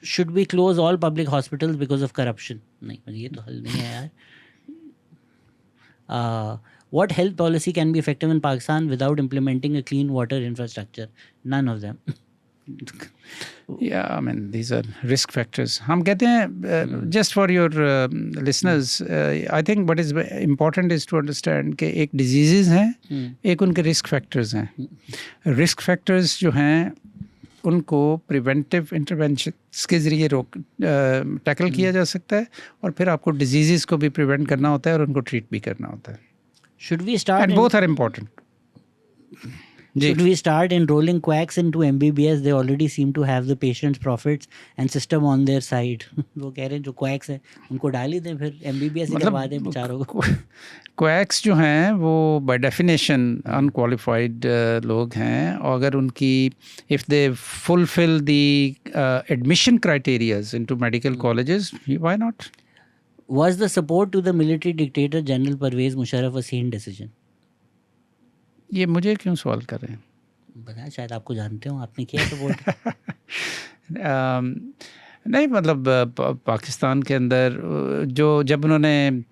Should we close all public hospitals because of corruption? नहीं, ये तो हल नहीं है यार। What health policy can be effective in Pakistan without implementing a clean water infrastructure? None of them. Yeah, I mean these are risk factors. हम कहते हैं, just for your listeners, I think what is important is to understand कि एक diseases हैं, एक उनके risk factors हैं। Risk factors जो हैं उनको प्रिवेंटिव इंटरवेंशंस के ज़रिए टैकल किया जा सकता है, और फिर आपको डिजीज़ को भी प्रिवेंट करना होता है और उनको ट्रीट भी करना होता है। Should we start? And both are important. Should we start enrolling quacks into MBBS? They already seem to have the patient's profits and system on their side. वो कह रहे हैं जो quacks हैं उनको डाल ही दें, फिर MBBS ही करवा दें बेचारों को। quacks जो हैं वो by definition unqualified लोग हैं, और अगर उनकी if they fulfill the admission criteria into medical colleges, why not? Was the support to the military dictator General Pervez Musharraf a sane decision? ये मुझे क्यों सवाल कर रहे हैं? बताया, शायद आपको जानते हो, आपने किया सपोर्ट? नहीं मतलब पाकिस्तान के अंदर जब उन्होंने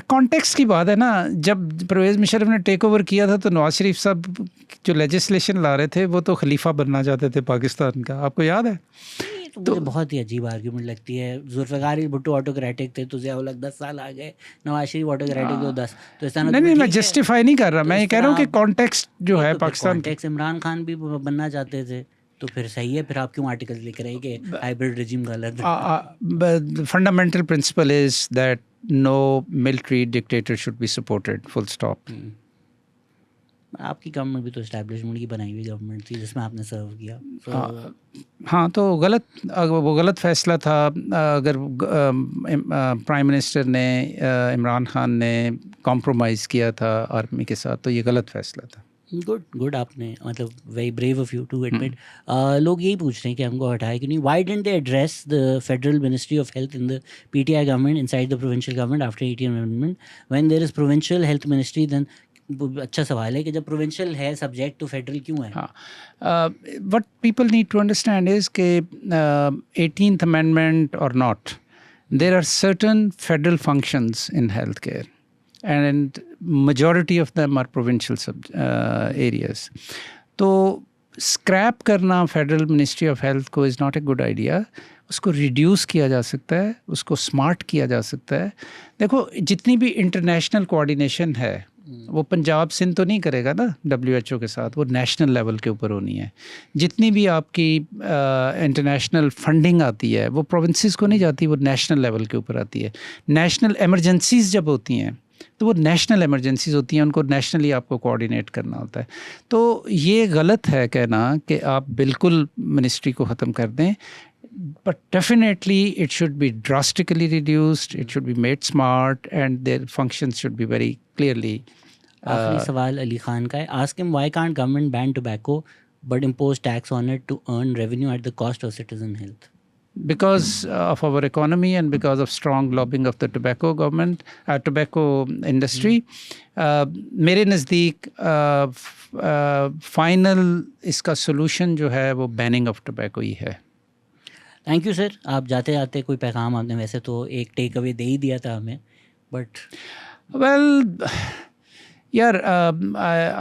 कॉन्टेक्स्ट की बात है ना, जब परवेज़ मुशर्रफ ने टेक ओवर किया था तो नवाज शरीफ साहब जो लेजिस्लेशन ला रहे थे वो तो खलीफा बनना चाहते थे पाकिस्तान का, आपको याद है? तो मुझे बहुत ही अजीब आर्ग्यूमेंट लगती है। जुल्फ़िकार भुट्टो ऑटोक्रेटिक थे तो ज़ियाउल हक 10 साल आ गए, नवाज शरीफ ऑटोक्रेटिक तो 10, तो इस तरह नहीं मैं जस्टिफाई नहीं कर रहा, मैं ये कह रहा हूँ कि कॉन्टेक्स्ट जो है पाकिस्तान, कॉन्टेक्स्ट इमरान खान भी बनना चाहते थे, तो फिर सही है, फिर आप क्यों आर्टिकल्स लिख रहे हैं कि हाइब्रिड रिजिम गलत है? Fundamental principle is that no military dictator should be supported, full stop. आपकी गवर्नमेंट भी तो एस्टैब्लिशमेंट की बनाई हुई गवर्नमेंट थी जिसमें आपने सर्व किया। हाँ तो वो गलत फैसला था। अगर प्राइम मिनिस्टर ने इमरान खान ने कॉम्प्रोमाइज़ किया था आर्मी के साथ, तो ये गलत फैसला था। गुड आपने, मतलब very brave of you to admit. लोग यही पूछ रहे हैं कि हमको हटाए कि नहीं। Why didn't they address the federal ministry of health in the PTI government inside the provincial government after 18 amendment when there is provincial health ministry? Then अच्छा सवाल है कि जब प्रोविंशियल है सब्जेक्ट तो फेडरल क्यों है? हाँ, what people need to understand is के 18th अमेंडमेंट और not, there are certain federal functions in health care and majority of them are provincial areas. तो स्क्रैप करना फेडरल मिनिस्ट्री ऑफ हेल्थ को is not a good idea. उसको reduce किया जा सकता है, उसको स्मार्ट किया जा सकता है। देखो जितनी भी इंटरनेशनल कोऑर्डिनेशन है वो पंजाब सिंध तो नहीं करेगा ना WHO के साथ, वो नेशनल लेवल के ऊपर होनी है। जितनी भी आपकी इंटरनेशनल फंडिंग आती है वो प्रोविंसेस को नहीं जाती, वो नेशनल लेवल के ऊपर आती है। नेशनल एमरजेंसीज जब होती हैं तो वो नेशनल इमरजेंसीज होती हैं, उनको नेशनली आपको कोऑर्डिनेट करना होता है। तो ये गलत है कहना कि आप बिल्कुल मिनिस्ट्री को ख़त्म कर दें, but definitely it should be drastically reduced, it should be made smart and their functions should be very clearly. आखिरी सवाल अली खान का है। Ask him why can't government ban tobacco but impose tax on it to earn revenue at the cost of citizen health? Because of our economy and because of strong lobbying of the tobacco industry, मेरे नज़दीक final इसका solution जो है वो banning of tobacco ही है। Thank you sir. आप जाते जाते कोई पैगाम आपने वैसे तो एक टेक अवे दे ही दिया था हमें, बट वेल यार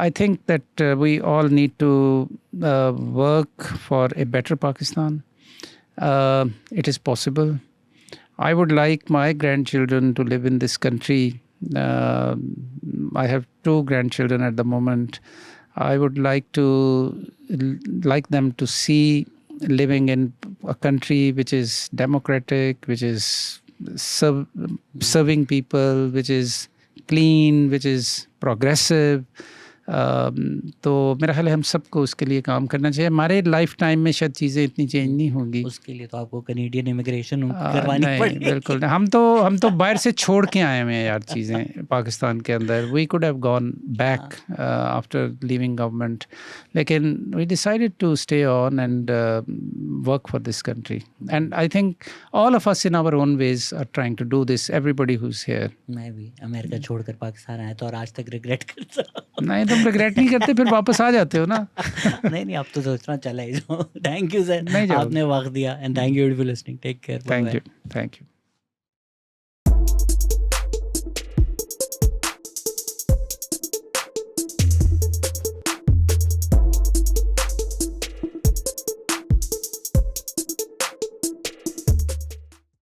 I think that we all need to work for a better Pakistan. It is possible. I would like my grandchildren to live in this country. I have 2 grandchildren at the moment. I would like them to see living in a country which is democratic, which is serving people, which is clean, which is progressive. तो मेरा ख्याल है हम सबको उसके लिए काम करना चाहिए। हमारे लाइफ टाइम में शायद चीज़ें इतनी चेंज नहीं होंगी, उसके लिए तो आपको कैनेडियन इमिग्रेशन करवानी पड़ेगी। बिल्कुल नहीं, हम तो बाहर से छोड़ के आए हुए हैं यार चीज़ें पाकिस्तान के अंदर। We could have gone back after leaving government, लेकिन we decided to stay on and work for this country and I think all of us in our own ways are trying to do this, everybody who is here. मैं भी America छोड़कर पाकिस्तान आया था और आज तक regret करता हूं। नहीं तुम रिग्रेट नहीं करते, फिर वापस आ जाते हो ना। नहीं अब तो सोचना चला ही जाओ। थैंक यू सर, आपने वक्त दिया and thank you for listening. Take care. Thank you.